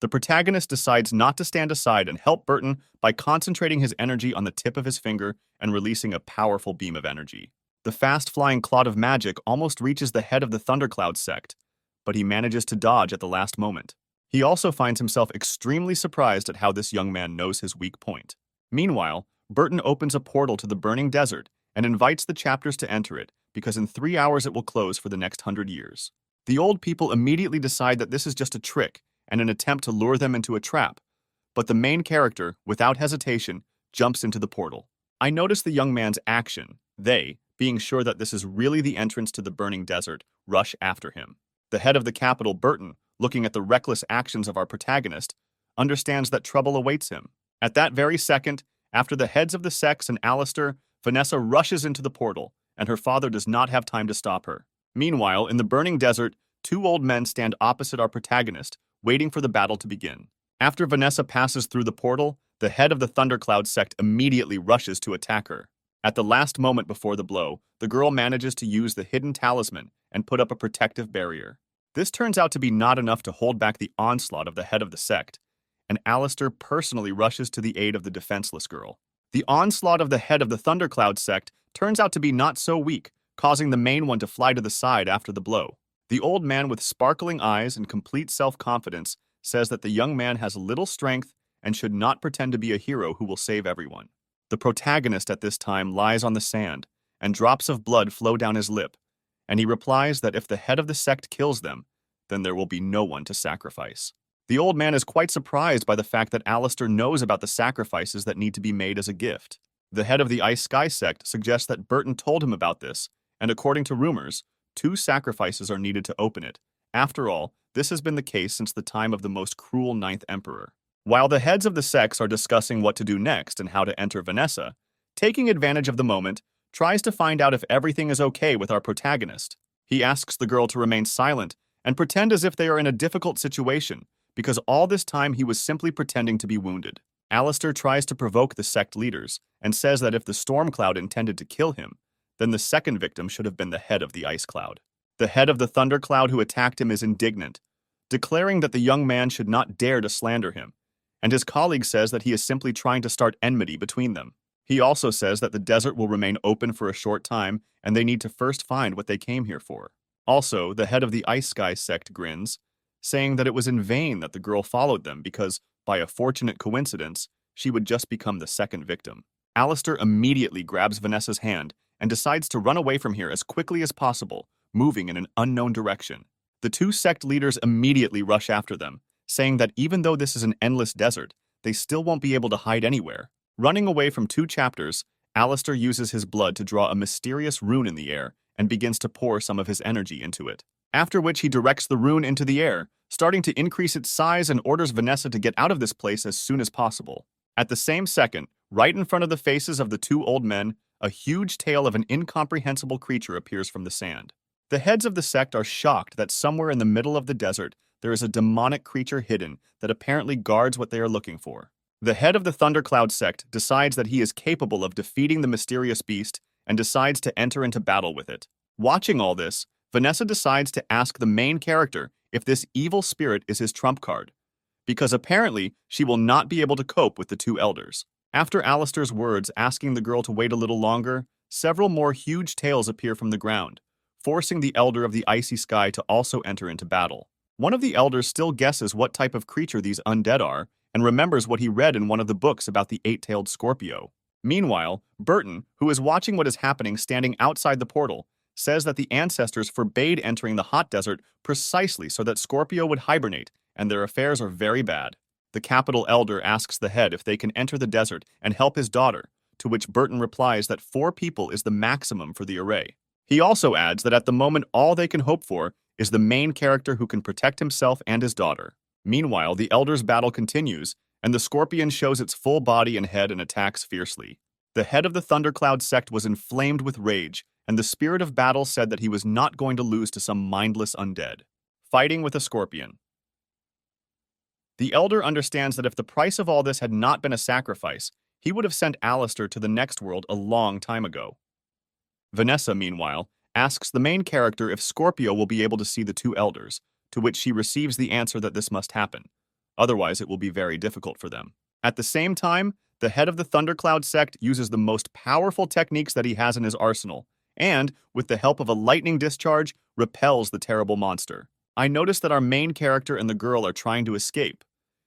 The protagonist decides not to stand aside and help Burton by concentrating his energy on the tip of his finger and releasing a powerful beam of energy. The fast-flying cloud of magic almost reaches the head of the Thundercloud sect, but he manages to dodge at the last moment. He also finds himself extremely surprised at how this young man knows his weak point. Meanwhile, Burton opens a portal to the burning desert and invites the chapters to enter it because in 3 hours it will close for the next 100 years. The old people immediately decide that this is just a trick and an attempt to lure them into a trap, but the main character, without hesitation, jumps into the portal. I notice the young man's action, they, being sure that this is really the entrance to the burning desert, rush after him. The head of the capital, Burton, looking at the reckless actions of our protagonist, understands that trouble awaits him. At that very second, after the heads of the sects and Alistair, Vanessa rushes into the portal, and her father does not have time to stop her. Meanwhile, in the burning desert, two old men stand opposite our protagonist, waiting for the battle to begin. After Vanessa passes through the portal, the head of the Thundercloud sect immediately rushes to attack her. At the last moment before the blow, the girl manages to use the hidden talisman and put up a protective barrier. This turns out to be not enough to hold back the onslaught of the head of the sect, and Alistair personally rushes to the aid of the defenseless girl. The onslaught of the head of the Thundercloud sect turns out to be not so weak, causing the main one to fly to the side after the blow. The old man with sparkling eyes and complete self-confidence says that the young man has little strength and should not pretend to be a hero who will save everyone. The protagonist at this time lies on the sand, and drops of blood flow down his lip, and he replies that if the head of the sect kills them, then there will be no one to sacrifice. The old man is quite surprised by the fact that Alistair knows about the sacrifices that need to be made as a gift. The head of the Ice Sky sect suggests that Burton told him about this, and according to rumors, 2 sacrifices are needed to open it. After all, this has been the case since the time of the most cruel 9th Emperor. While the heads of the sects are discussing what to do next and how to enter, Vanessa, taking advantage of the moment, tries to find out if everything is okay with our protagonist. He asks the girl to remain silent and pretend as if they are in a difficult situation, because all this time he was simply pretending to be wounded. Alistair tries to provoke the sect leaders and says that if the storm cloud intended to kill him, then the second victim should have been the head of the ice cloud. The head of the thunder cloud who attacked him is indignant, declaring that the young man should not dare to slander him, and his colleague says that he is simply trying to start enmity between them. He also says that the desert will remain open for a short time and they need to first find what they came here for. Also, the head of the Ice Sky sect grins, saying that it was in vain that the girl followed them because, by a fortunate coincidence, she would just become the second victim. Alistair immediately grabs Vanessa's hand and decides to run away from here as quickly as possible, moving in an unknown direction. The 2 sect leaders immediately rush after them, saying that even though this is an endless desert, they still won't be able to hide anywhere. Running away from 2 chapters, Alistair uses his blood to draw a mysterious rune in the air and begins to pour some of his energy into it. After which he directs the rune into the air, starting to increase its size, and orders Vanessa to get out of this place as soon as possible. At the same second, right in front of the faces of the 2 old men, a huge tail of an incomprehensible creature appears from the sand. The heads of the sect are shocked that somewhere in the middle of the desert there is a demonic creature hidden that apparently guards what they are looking for. The head of the Thundercloud sect decides that he is capable of defeating the mysterious beast and decides to enter into battle with it. Watching all this, Vanessa decides to ask the main character if this evil spirit is his trump card, because apparently she will not be able to cope with the 2 elders. After Alistair's words asking the girl to wait a little longer, several more huge tails appear from the ground, forcing the elder of the Icy Sky to also enter into battle. One of the elders still guesses what type of creature these undead are and remembers what he read in one of the books about the 8-tailed Scorpio. Meanwhile, Burton, who is watching what is happening standing outside the portal, says that the ancestors forbade entering the hot desert precisely so that Scorpio would hibernate, and their affairs are very bad. The capital elder asks the head if they can enter the desert and help his daughter, to which Burton replies that 4 people is the maximum for the array. He also adds that at the moment all they can hope for is the main character who can protect himself and his daughter. Meanwhile, the elders' battle continues, and the scorpion shows its full body and head and attacks fiercely. The head of the Thundercloud sect was inflamed with rage, and the spirit of battle said that he was not going to lose to some mindless undead. Fighting with a scorpion. The elder understands that if the price of all this had not been a sacrifice, he would have sent Alistair to the next world a long time ago. Vanessa, meanwhile, asks the main character if Scorpio will be able to see the 2 elders, to which she receives the answer that this must happen. Otherwise, it will be very difficult for them. At the same time, the head of the Thundercloud sect uses the most powerful techniques that he has in his arsenal, and, with the help of a lightning discharge, repels the terrible monster. I notice that our main character and the girl are trying to escape.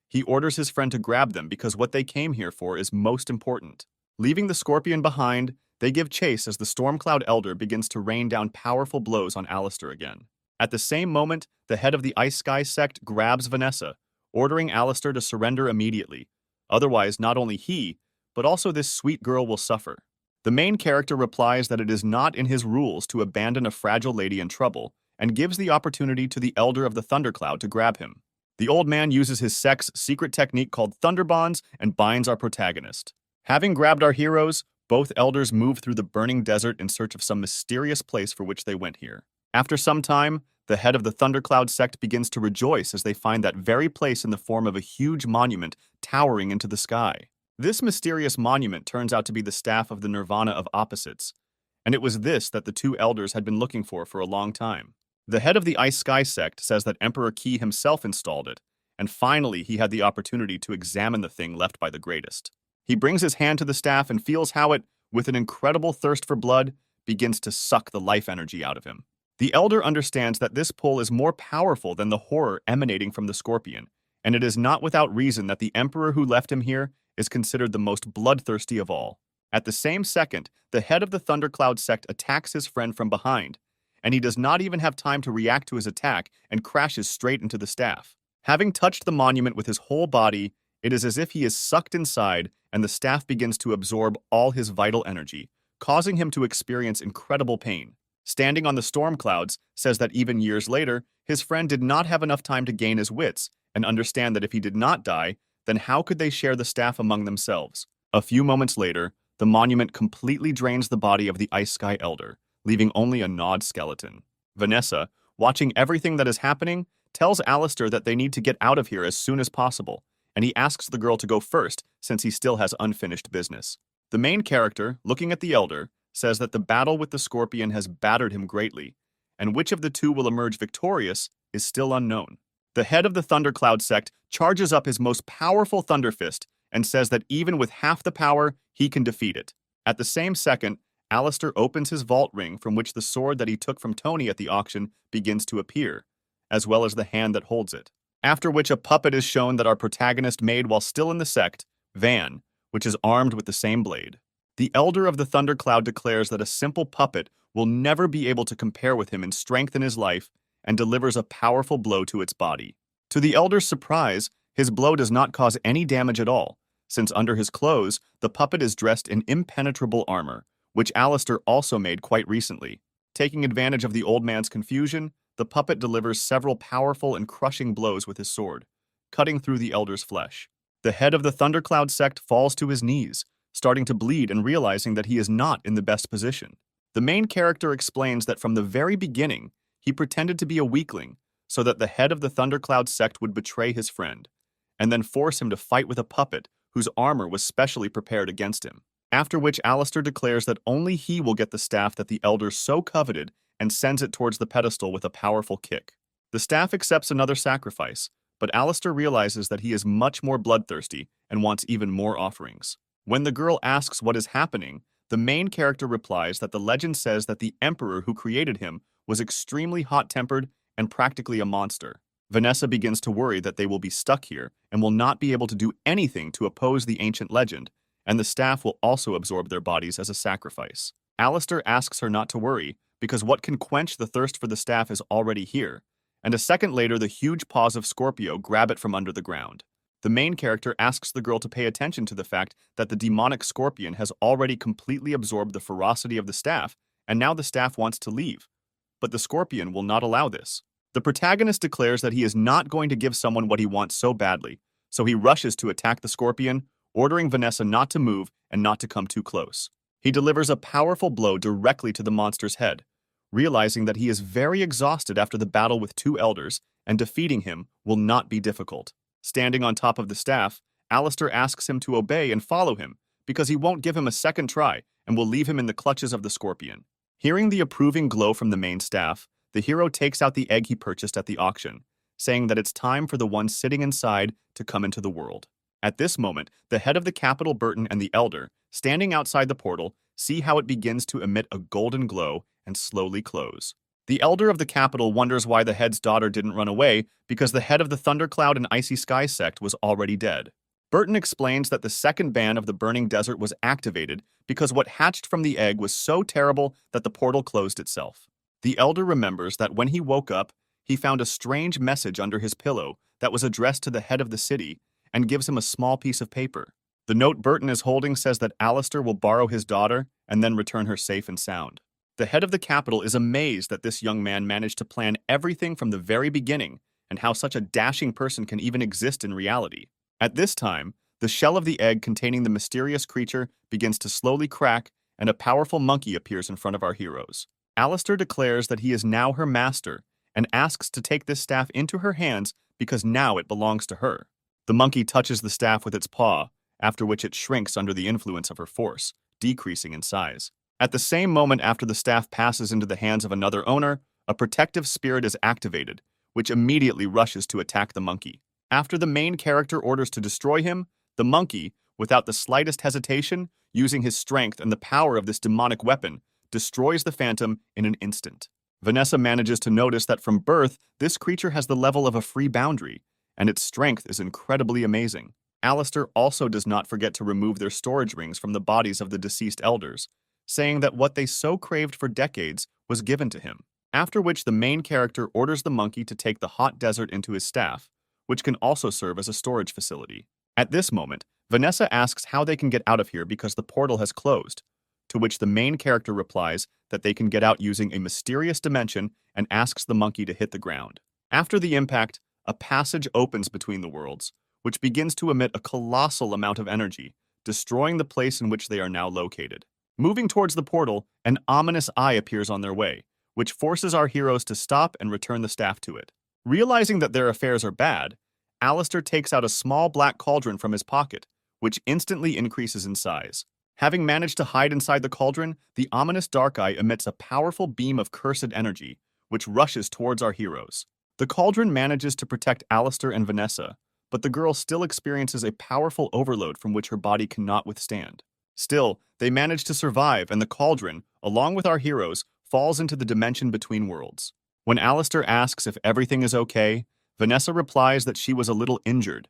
He orders his friend to grab them because what they came here for is most important. Leaving the scorpion behind, they give chase as the Stormcloud Elder begins to rain down powerful blows on Alistair again. At the same moment, the head of the Ice Sky sect grabs Vanessa, ordering Alistair to surrender immediately. Otherwise, not only he, but also this sweet girl will suffer. The main character replies that it is not in his rules to abandon a fragile lady in trouble and gives the opportunity to the elder of the thundercloud to grab him. The old man uses his sect's secret technique called Thunder Bonds and binds our protagonist. Having grabbed our heroes, both elders move through the burning desert in search of some mysterious place for which they went here. After some time, the head of the Thundercloud sect begins to rejoice as they find that very place in the form of a huge monument towering into the sky. This mysterious monument turns out to be the staff of the Nirvana of Opposites, and it was this that the two elders had been looking for a long time. The head of the Ice Sky sect says that Emperor Qi himself installed it, and finally he had the opportunity to examine the thing left by the greatest. He brings his hand to the staff and feels how it, with an incredible thirst for blood, begins to suck the life energy out of him. The elder understands that this pull is more powerful than the horror emanating from the scorpion, and it is not without reason that the emperor who left him here is considered the most bloodthirsty of all. At the same second, the head of the Thundercloud sect attacks his friend from behind, and he does not even have time to react to his attack and crashes straight into the staff. Having touched the monument with his whole body, it is as if he is sucked inside and the staff begins to absorb all his vital energy, causing him to experience incredible pain. Standing on the storm clouds says that even years later, his friend did not have enough time to gain his wits and understand that if he did not die, then how could they share the staff among themselves? A few moments later, the monument completely drains the body of the Ice Sky Elder, leaving only a gnawed skeleton. Vanessa, watching everything that is happening, tells Alistair that they need to get out of here as soon as possible, and he asks the girl to go first since he still has unfinished business. The main character, looking at the elder, says that the battle with the scorpion has battered him greatly, and which of the two will emerge victorious is still unknown. The head of the Thundercloud sect charges up his most powerful Thunder Fist and says that even with half the power, he can defeat it. At the same second, Alistair opens his vault ring from which the sword that he took from Tony at the auction begins to appear, as well as the hand that holds it. After which a puppet is shown that our protagonist made while still in the sect, Van, which is armed with the same blade. The elder of the Thundercloud declares that a simple puppet will never be able to compare with him in strength in his life and delivers a powerful blow to its body. To the elder's surprise, his blow does not cause any damage at all, since under his clothes, the puppet is dressed in impenetrable armor, which Alistair also made quite recently. Taking advantage of the old man's confusion, the puppet delivers several powerful and crushing blows with his sword, cutting through the elder's flesh. The head of the Thundercloud sect falls to his knees, starting to bleed and realizing that he is not in the best position. The main character explains that from the very beginning, he pretended to be a weakling so that the head of the Thundercloud sect would betray his friend, and then force him to fight with a puppet whose armor was specially prepared against him. After which Alistair declares that only he will get the staff that the elder so coveted and sends it towards the pedestal with a powerful kick. The staff accepts another sacrifice, but Alistair realizes that he is much more bloodthirsty and wants even more offerings. When the girl asks what is happening, the main character replies that the legend says that the emperor who created him was extremely hot-tempered and practically a monster. Vanessa begins to worry that they will be stuck here and will not be able to do anything to oppose the ancient legend, and the staff will also absorb their bodies as a sacrifice. Alistair asks her not to worry, because what can quench the thirst for the staff is already here, and a second later the huge paws of Scorpio grab it from under the ground. The main character asks the girl to pay attention to the fact that the demonic scorpion has already completely absorbed the ferocity of the staff, and now the staff wants to leave. But the scorpion will not allow this. The protagonist declares that he is not going to give someone what he wants so badly, so he rushes to attack the scorpion, ordering Vanessa not to move and not to come too close. He delivers a powerful blow directly to the monster's head, realizing that he is very exhausted after the battle with two elders, and defeating him will not be difficult. Standing on top of the staff, Alistair asks him to obey and follow him, because he won't give him a second try and will leave him in the clutches of the scorpion. Hearing the approving glow from the main staff, the hero takes out the egg he purchased at the auction, saying that it's time for the one sitting inside to come into the world. At this moment, the head of the capital, Burton, and the elder, standing outside the portal, see how it begins to emit a golden glow and slowly close. The elder of the capital wonders why the head's daughter didn't run away, because the head of the Thundercloud and Icy Sky sect was already dead. Burton explains that the second ban of the burning desert was activated because what hatched from the egg was so terrible that the portal closed itself. The elder remembers that when he woke up, he found a strange message under his pillow that was addressed to the head of the city and gives him a small piece of paper. The note Burton is holding says that Alistair will borrow his daughter and then return her safe and sound. The head of the capital is amazed that this young man managed to plan everything from the very beginning and how such a dashing person can even exist in reality. At this time, the shell of the egg containing the mysterious creature begins to slowly crack and a powerful monkey appears in front of our heroes. Alistair declares that he is now her master and asks to take this staff into her hands because now it belongs to her. The monkey touches the staff with its paw, after which it shrinks under the influence of her force, decreasing in size. At the same moment after the staff passes into the hands of another owner, a protective spirit is activated, which immediately rushes to attack the monkey. After the main character orders to destroy him, the monkey, without the slightest hesitation, using his strength and the power of this demonic weapon, destroys the phantom in an instant. Vanessa manages to notice that from birth, this creature has the level of a free boundary, and its strength is incredibly amazing. Alistair also does not forget to remove their storage rings from the bodies of the deceased elders, saying that what they so craved for decades was given to him. After which the main character orders the monkey to take the hot desert into his staff, which can also serve as a storage facility. At this moment, Vanessa asks how they can get out of here because the portal has closed, to which the main character replies that they can get out using a mysterious dimension and asks the monkey to hit the ground. After the impact, a passage opens between the worlds, which begins to emit a colossal amount of energy, destroying the place in which they are now located. Moving towards the portal, an ominous eye appears on their way, which forces our heroes to stop and return the staff to it. Realizing that their affairs are bad, Alistair takes out a small black cauldron from his pocket, which instantly increases in size. Having managed to hide inside the cauldron, the ominous dark eye emits a powerful beam of cursed energy, which rushes towards our heroes. The cauldron manages to protect Alistair and Vanessa, but the girl still experiences a powerful overload from which her body cannot withstand. Still, they manage to survive, and the cauldron, along with our heroes, falls into the dimension between worlds. When Alistair asks if everything is okay, Vanessa replies that she was a little injured,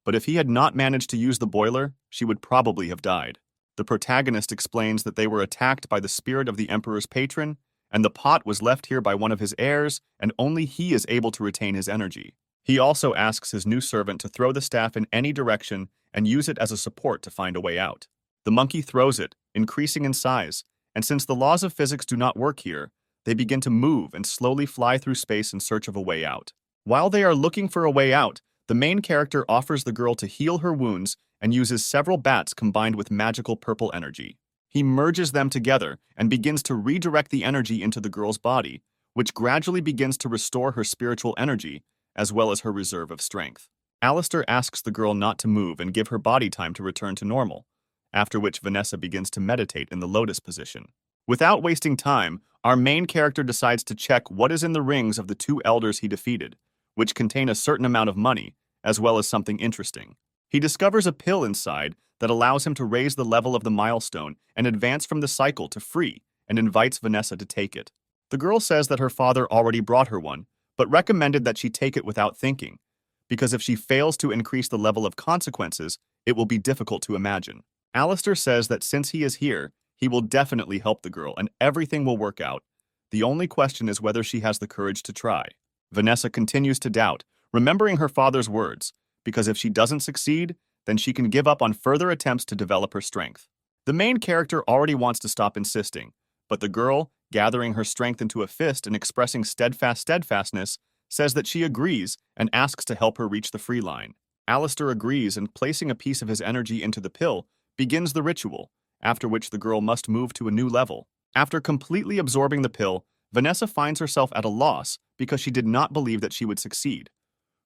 but if he had not managed to use the boiler, she would probably have died. The protagonist explains that they were attacked by the spirit of the Emperor's patron, and the pot was left here by one of his heirs, and only he is able to retain his energy. He also asks his new servant to throw the staff in any direction and use it as a support to find a way out. The monkey throws it, increasing in size, and since the laws of physics do not work here, they begin to move and slowly fly through space in search of a way out. While they are looking for a way out, the main character offers the girl to heal her wounds and uses several bats combined with magical purple energy. He merges them together and begins to redirect the energy into the girl's body, which gradually begins to restore her spiritual energy, as well as her reserve of strength. Alistair asks the girl not to move and give her body time to return to normal, after which Vanessa begins to meditate in the lotus position. Without wasting time, our main character decides to check what is in the rings of the two elders he defeated, which contain a certain amount of money, as well as something interesting. He discovers a pill inside that allows him to raise the level of the milestone and advance from the cycle to free, and invites Vanessa to take it. The girl says that her father already brought her one, but recommended that she take it without thinking, because if she fails to increase the level of consequences, it will be difficult to imagine. Alistair says that since he is here, he will definitely help the girl and everything will work out. The only question is whether she has the courage to try. Vanessa continues to doubt, remembering her father's words, because if she doesn't succeed, then she can give up on further attempts to develop her strength. The main character already wants to stop insisting, but the girl, gathering her strength into a fist and expressing steadfastness, says that she agrees and asks to help her reach the free line. Alistair agrees and, placing a piece of his energy into the pill, begins the ritual, after which the girl must move to a new level. After completely absorbing the pill, Vanessa finds herself at a loss because she did not believe that she would succeed.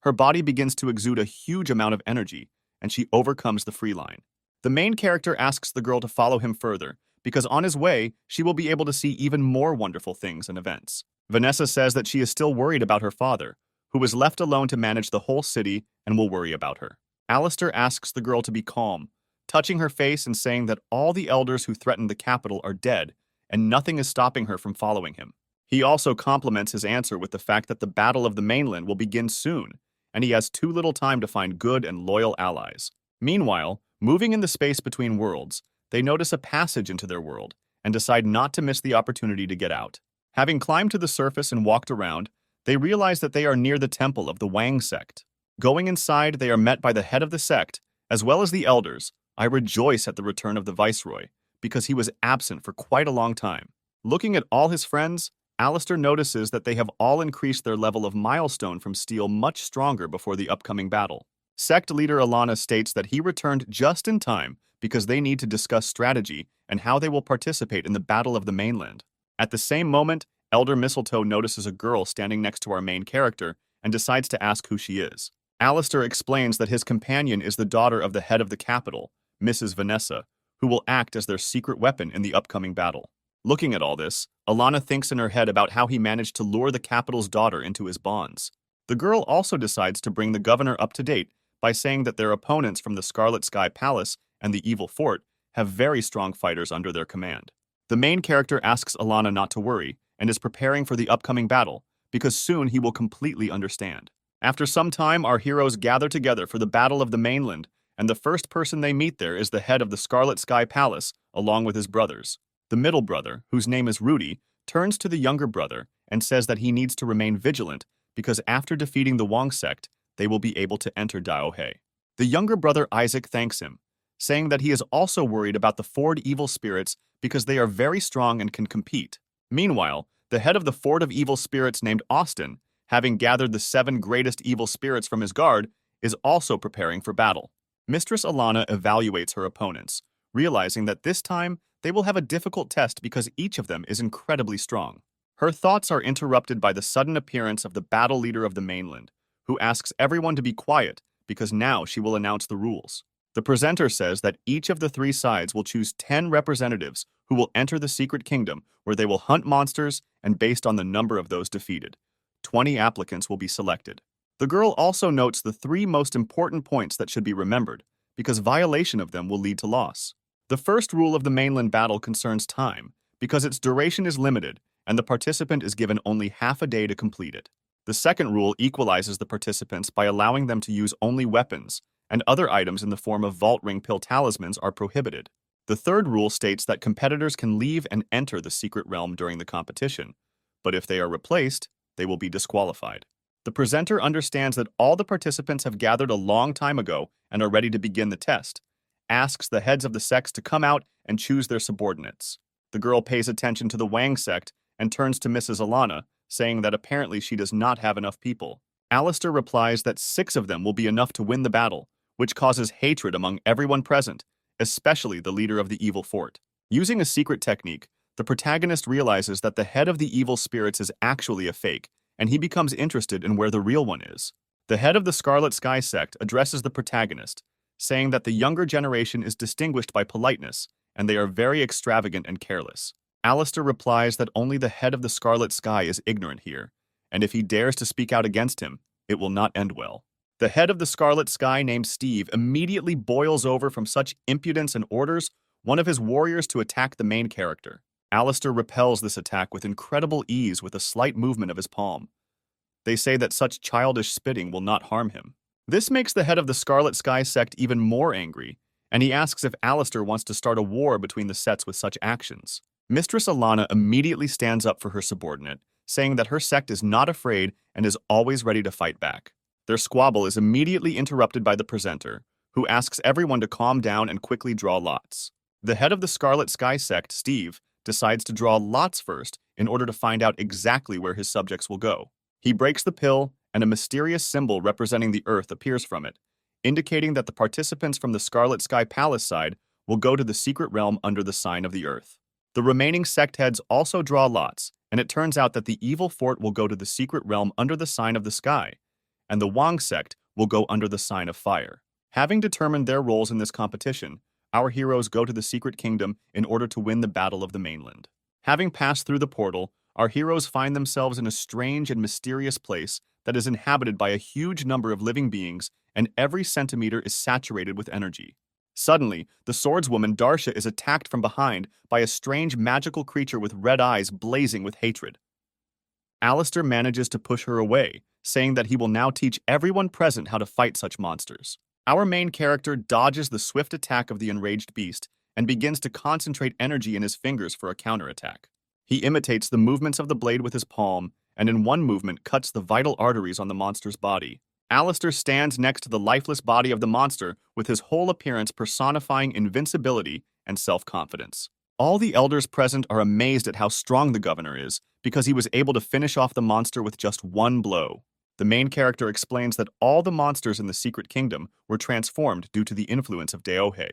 Her body begins to exude a huge amount of energy, and she overcomes the free line. The main character asks the girl to follow him further, because on his way, she will be able to see even more wonderful things and events. Vanessa says that she is still worried about her father, who was left alone to manage the whole city and will worry about her. Alistair asks the girl to be calm, touching her face and saying that all the elders who threatened the capital are dead, and nothing is stopping her from following him. He also complements his answer with the fact that the Battle of the Mainland will begin soon, and he has too little time to find good and loyal allies. Meanwhile, moving in the space between worlds, they notice a passage into their world and decide not to miss the opportunity to get out. Having climbed to the surface and walked around, they realize that they are near the temple of the Wang sect. Going inside, they are met by the head of the sect, as well as the elders, I rejoice at the return of the Viceroy, because he was absent for quite a long time. Looking at all his friends, Alistair notices that they have all increased their level of milestone from steel much stronger before the upcoming battle. Sect leader Alana states that he returned just in time because they need to discuss strategy and how they will participate in the Battle of the Mainland. At the same moment, Elder Mistletoe notices a girl standing next to our main character and decides to ask who she is. Alistair explains that his companion is the daughter of the head of the capital, Mrs. Vanessa, who will act as their secret weapon in the upcoming battle. Looking at all this, Alana thinks in her head about how he managed to lure the capital's daughter into his bonds. The girl also decides to bring the governor up to date by saying that their opponents from the Scarlet Sky Palace and the Evil Fort have very strong fighters under their command. The main character asks Alana not to worry and is preparing for the upcoming battle because soon he will completely understand. After some time, our heroes gather together for the Battle of the Mainland, and the first person they meet there is the head of the Scarlet Sky Palace, along with his brothers. The middle brother, whose name is Rudy, turns to the younger brother and says that he needs to remain vigilant because after defeating the Wang sect, they will be able to enter Daohe. The younger brother Isaac thanks him, saying that he is also worried about the Ford evil spirits because they are very strong and can compete. Meanwhile, the head of the Fort of Evil Spirits named Austin, having gathered the 7 greatest evil spirits from his guard, is also preparing for battle. Mistress Alana evaluates her opponents, realizing that this time they will have a difficult test because each of them is incredibly strong. Her thoughts are interrupted by the sudden appearance of the battle leader of the mainland, who asks everyone to be quiet because now she will announce the rules. The presenter says that each of the 3 sides will choose 10 representatives who will enter the secret kingdom where they will hunt monsters, and based on the number of those defeated, 20 applicants will be selected. The girl also notes the 3 most important points that should be remembered, because violation of them will lead to loss. The first rule of the mainland battle concerns time, because its duration is limited, and the participant is given only half a day to complete it. The second rule equalizes the participants by allowing them to use only weapons, and other items in the form of vault ring pill talismans are prohibited. The third rule states that competitors can leave and enter the secret realm during the competition, but if they are replaced, they will be disqualified. The presenter understands that all the participants have gathered a long time ago and are ready to begin the test, asks the heads of the sects to come out and choose their subordinates. The girl pays attention to the Wang sect and turns to Mrs. Alana, saying that apparently she does not have enough people. Alistair replies that 6 of them will be enough to win the battle, which causes hatred among everyone present, especially the leader of the evil fort. Using a secret technique, the protagonist realizes that the head of the evil spirits is actually a fake, and he becomes interested in where the real one is. The head of the Scarlet Sky sect addresses the protagonist, saying that the younger generation is distinguished by politeness, and they are very extravagant and careless. Alistair replies that only the head of the Scarlet Sky is ignorant here, and if he dares to speak out against him, it will not end well. The head of the Scarlet Sky, named Steve, immediately boils over from such impudence and orders one of his warriors to attack the main character. Alistair repels this attack with incredible ease with a slight movement of his palm. They say that such childish spitting will not harm him. This makes the head of the Scarlet Sky sect even more angry, and he asks if Alistair wants to start a war between the sets with such actions. Mistress Alana immediately stands up for her subordinate, saying that her sect is not afraid and is always ready to fight back. Their squabble is immediately interrupted by the presenter, who asks everyone to calm down and quickly draw lots. The head of the Scarlet Sky sect, Steve, decides to draw lots first in order to find out exactly where his subjects will go. He breaks the pill, and a mysterious symbol representing the Earth appears from it, indicating that the participants from the Scarlet Sky Palace side will go to the secret realm under the sign of the Earth. The remaining sect heads also draw lots, and it turns out that the evil fort will go to the secret realm under the sign of the sky, and the Wang sect will go under the sign of fire. Having determined their roles in this competition, our heroes go to the secret kingdom in order to win the Battle of the Mainland. Having passed through the portal, our heroes find themselves in a strange and mysterious place that is inhabited by a huge number of living beings, and every centimeter is saturated with energy. Suddenly, the swordswoman Darsha is attacked from behind by a strange magical creature with red eyes blazing with hatred. Alistair manages to push her away, saying that he will now teach everyone present how to fight such monsters. Our main character dodges the swift attack of the enraged beast and begins to concentrate energy in his fingers for a counterattack. He imitates the movements of the blade with his palm, and in one movement cuts the vital arteries on the monster's body. Alistair stands next to the lifeless body of the monster with his whole appearance personifying invincibility and self-confidence. All the elders present are amazed at how strong the governor is because he was able to finish off the monster with just one blow. The main character explains that all the monsters in the Secret Kingdom were transformed due to the influence of Daohei,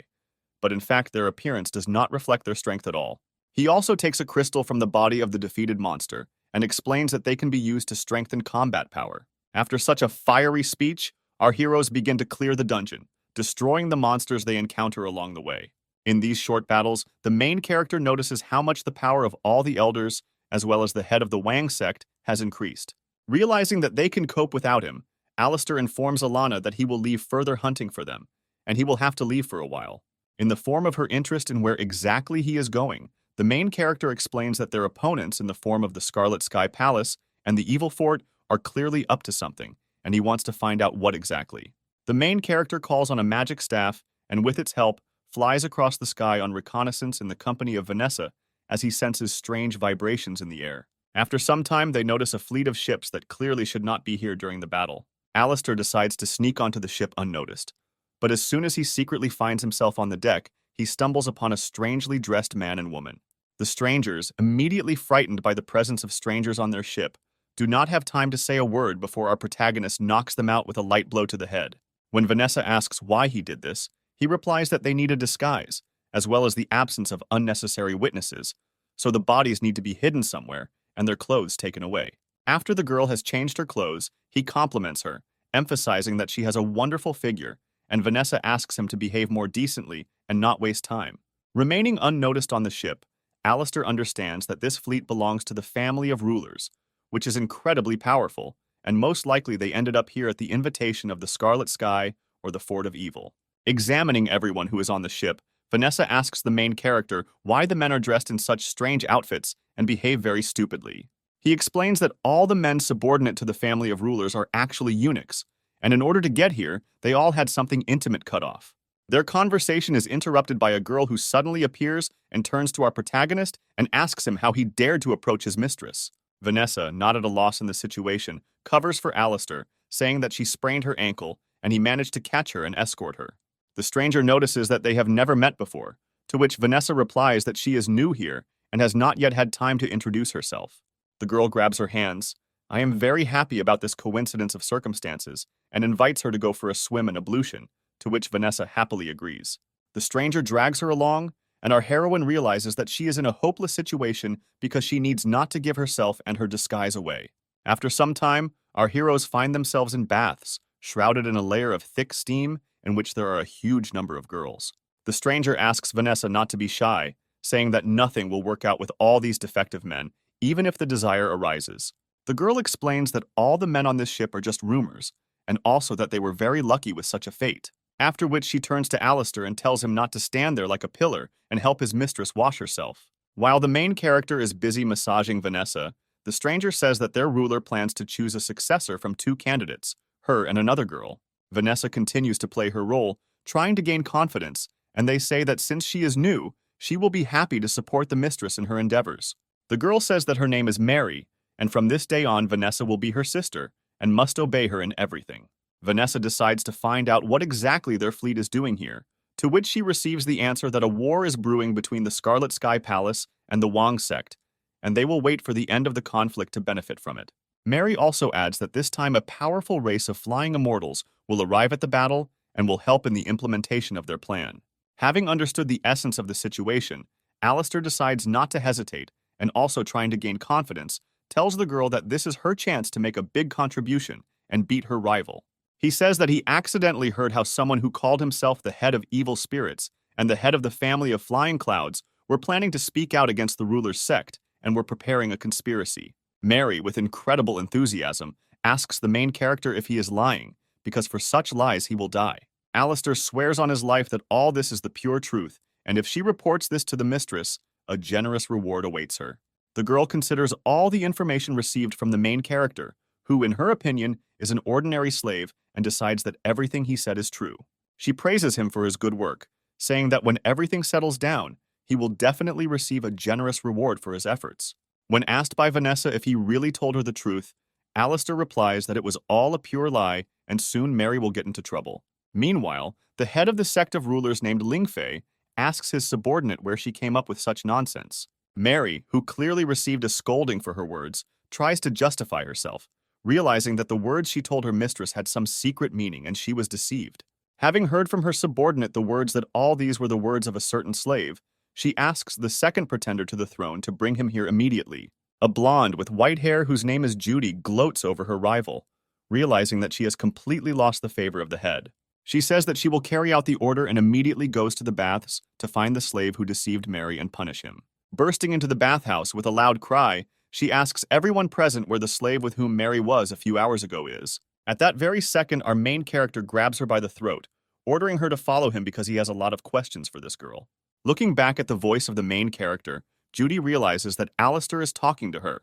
but in fact their appearance does not reflect their strength at all. He also takes a crystal from the body of the defeated monster and explains that they can be used to strengthen combat power. After such a fiery speech, our heroes begin to clear the dungeon, destroying the monsters they encounter along the way. In these short battles, the main character notices how much the power of all the elders, as well as the head of the Wang sect, has increased. Realizing that they can cope without him, Alistair informs Alana that he will leave further hunting for them, and he will have to leave for a while. In the form of her interest in where exactly he is going, the main character explains that their opponents in the form of the Scarlet Sky Palace and the Evil Fort are clearly up to something, and he wants to find out what exactly. The main character calls on a magic staff, and with its help, flies across the sky on reconnaissance in the company of Vanessa as he senses strange vibrations in the air. After some time, they notice a fleet of ships that clearly should not be here during the battle. Alistair decides to sneak onto the ship unnoticed, but as soon as he secretly finds himself on the deck, he stumbles upon a strangely dressed man and woman. The strangers, immediately frightened by the presence of strangers on their ship, do not have time to say a word before our protagonist knocks them out with a light blow to the head. When Vanessa asks why he did this, he replies that they need a disguise, as well as the absence of unnecessary witnesses, so the bodies need to be hidden somewhere and their clothes taken away. After the girl has changed her clothes, he compliments her, emphasizing that she has a wonderful figure, and Vanessa asks him to behave more decently and not waste time. Remaining unnoticed on the ship, Alistair understands that this fleet belongs to the family of rulers, which is incredibly powerful, and most likely they ended up here at the invitation of the Scarlet Sky or the Fort of Evil. Examining everyone who is on the ship, Vanessa asks the main character why the men are dressed in such strange outfits and behave very stupidly. He explains that all the men subordinate to the family of rulers are actually eunuchs, and in order to get here, they all had something intimate cut off. Their conversation is interrupted by a girl who suddenly appears and turns to our protagonist and asks him how he dared to approach his mistress. Vanessa, not at a loss in the situation, covers for Alistair, saying that she sprained her ankle and he managed to catch her and escort her. The stranger notices that they have never met before, to which Vanessa replies that she is new here and has not yet had time to introduce herself. The girl grabs her hands. I am very happy about this coincidence of circumstances and invites her to go for a swim in ablution, to which Vanessa happily agrees. The stranger drags her along, and our heroine realizes that she is in a hopeless situation because she needs not to give herself and her disguise away. After some time, our heroes find themselves in baths, shrouded in a layer of thick steam in which there are a huge number of girls. The stranger asks Vanessa not to be shy, saying that nothing will work out with all these defective men, even if the desire arises. The girl explains that all the men on this ship are just rumors, and also that they were very lucky with such a fate. After which she turns to Alistair and tells him not to stand there like a pillar and help his mistress wash herself. While the main character is busy massaging Vanessa, the stranger says that their ruler plans to choose a successor from two candidates, her and another girl. Vanessa continues to play her role, trying to gain confidence, and they say that since she is new, she will be happy to support the mistress in her endeavors. The girl says that her name is Mary, and from this day on Vanessa will be her sister and must obey her in everything. Vanessa decides to find out what exactly their fleet is doing here, to which she receives the answer that a war is brewing between the Scarlet Sky Palace and the Wang sect, and they will wait for the end of the conflict to benefit from it. Mary also adds that this time a powerful race of flying immortals will arrive at the battle and will help in the implementation of their plan. Having understood the essence of the situation, Alistair decides not to hesitate, and also trying to gain confidence, tells the girl that this is her chance to make a big contribution and beat her rival. He says that he accidentally heard how someone who called himself the head of evil spirits and the head of the family of flying clouds were planning to speak out against the ruler's sect and were preparing a conspiracy. Mary, with incredible enthusiasm, asks the main character if he is lying, because for such lies he will die. Alistair swears on his life that all this is the pure truth, and if she reports this to the mistress, a generous reward awaits her. The girl considers all the information received from the main character, who, in her opinion, is an ordinary slave, and decides that everything he said is true. She praises him for his good work, saying that when everything settles down, he will definitely receive a generous reward for his efforts. When asked by Vanessa if he really told her the truth, Alistair replies that it was all a pure lie and soon Mary will get into trouble. Meanwhile, the head of the sect of rulers named Lingfei asks his subordinate where she came up with such nonsense. Mary, who clearly received a scolding for her words, tries to justify herself, realizing that the words she told her mistress had some secret meaning and she was deceived. Having heard from her subordinate the words that all these were the words of a certain slave, she asks the second pretender to the throne to bring him here immediately. A blonde with white hair whose name is Judy gloats over her rival, realizing that she has completely lost the favor of the head. She says that she will carry out the order and immediately goes to the baths to find the slave who deceived Mary and punish him. Bursting into the bathhouse with a loud cry, she asks everyone present where the slave with whom Mary was a few hours ago is. At that very second, our main character grabs her by the throat, ordering her to follow him because he has a lot of questions for this girl. Looking back at the voice of the main character, Judy realizes that Alistair is talking to her,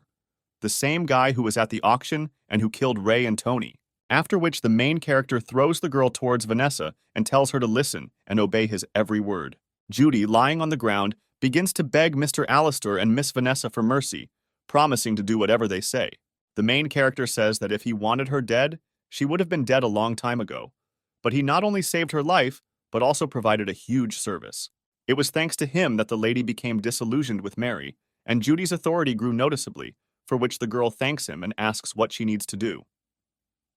the same guy who was at the auction and who killed Ray and Tony, after which the main character throws the girl towards Vanessa and tells her to listen and obey his every word. Judy, lying on the ground, begins to beg Mr. Alistair and Miss Vanessa for mercy, promising to do whatever they say. The main character says that if he wanted her dead, she would have been dead a long time ago, but he not only saved her life, but also provided a huge service. It was thanks to him that the lady became disillusioned with Mary, and Judy's authority grew noticeably, for which the girl thanks him and asks what she needs to do.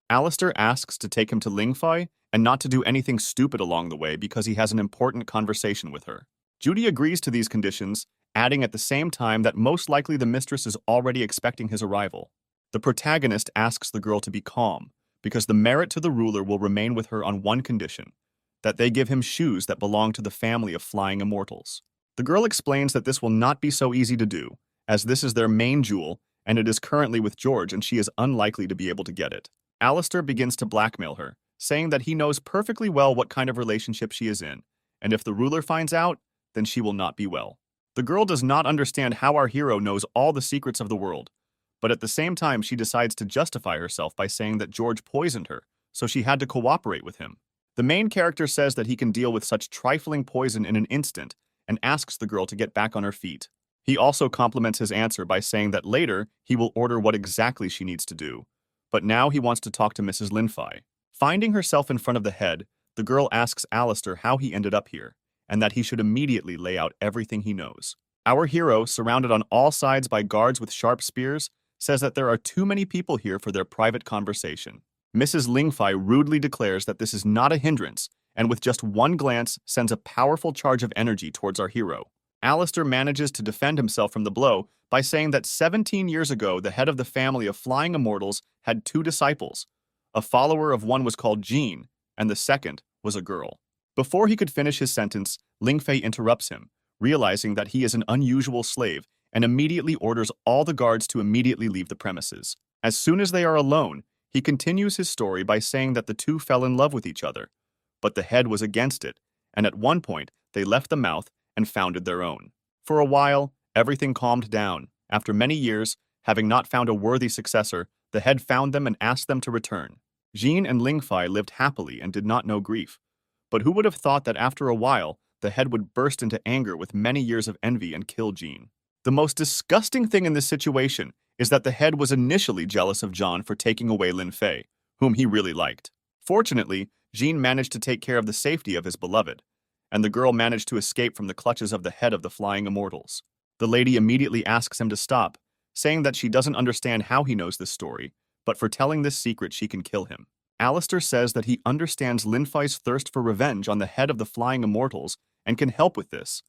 Alistair asks to take him to Lingfei and not to do anything stupid along the way because he has an important conversation with her. Judy agrees to these conditions, adding at the same time that most likely the mistress is already expecting his arrival. The protagonist asks the girl to be calm, because the merit to the ruler will remain with her on one condition, that they give him shoes that belong to the family of flying immortals. The girl explains that this will not be so easy to do, as this is their main jewel, and it is currently with George and she is unlikely to be able to get it. Alistair begins to blackmail her, saying that he knows perfectly well what kind of relationship she is in, and if the ruler finds out, then she will not be well. The girl does not understand how our hero knows all the secrets of the world, but at the same time she decides to justify herself by saying that George poisoned her, so she had to cooperate with him. The main character says that he can deal with such trifling poison in an instant and asks the girl to get back on her feet. He also compliments his answer by saying that later he will order what exactly she needs to do, but now he wants to talk to Mrs. Lingfei. Finding herself in front of the head, the girl asks Alistair how he ended up here, and that he should immediately lay out everything he knows. Our hero, surrounded on all sides by guards with sharp spears, says that there are too many people here for their private conversation. Mrs. Lingfei rudely declares that this is not a hindrance, and with just one glance sends a powerful charge of energy towards our hero. Alistair manages to defend himself from the blow by saying that 17 years ago the head of the family of flying immortals had two disciples. A follower of one was called Jean, and the second was a girl. Before he could finish his sentence, Lingfei interrupts him, realizing that he is an unusual slave, and immediately orders all the guards to immediately leave the premises. As soon as they are alone, he continues his story by saying that the two fell in love with each other, but the head was against it, and at one point they left the mouth and founded their own. For a while, everything calmed down. After many years, having not found a worthy successor, the head found them and asked them to return. Jean and Lingfei lived happily and did not know grief. But who would have thought that after a while, the head would burst into anger with many years of envy and kill Jean? The most disgusting thing in this situation is that the head was initially jealous of John for taking away Lingfei, whom he really liked. Fortunately, Jean managed to take care of the safety of his beloved, and the girl managed to escape from the clutches of the head of the flying immortals. The lady immediately asks him to stop, saying that she doesn't understand how he knows this story, but for telling this secret she can kill him. Alistair says that he understands Lingfei's thirst for revenge on the head of the flying immortals and can help with this,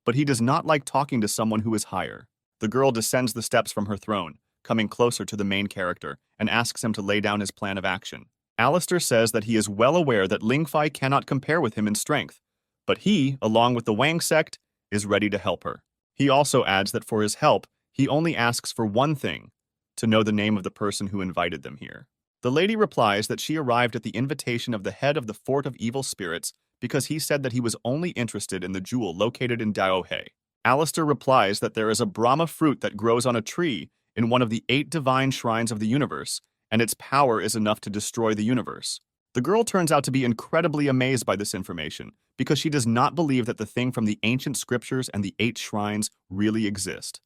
but he does not like talking to someone who is higher. The girl descends the steps from her throne, coming closer to the main character, and asks him to lay down his plan of action. Alistair says that he is well aware that Lingfei cannot compare with him in strength, but he, along with the Wang sect, is ready to help her. He also adds that for his help, he only asks for one thing, to know the name of the person who invited them here. The lady replies that she arrived at the invitation of the head of the Fort of Evil Spirits because he said that he was only interested in the jewel located in Daohe. Alistair replies that there is a Brahma fruit that grows on a tree in one of the 8 divine shrines of the universe, and its power is enough to destroy the universe. The girl turns out to be incredibly amazed by this information because she does not believe that the thing from the ancient scriptures and the 8 shrines really exist.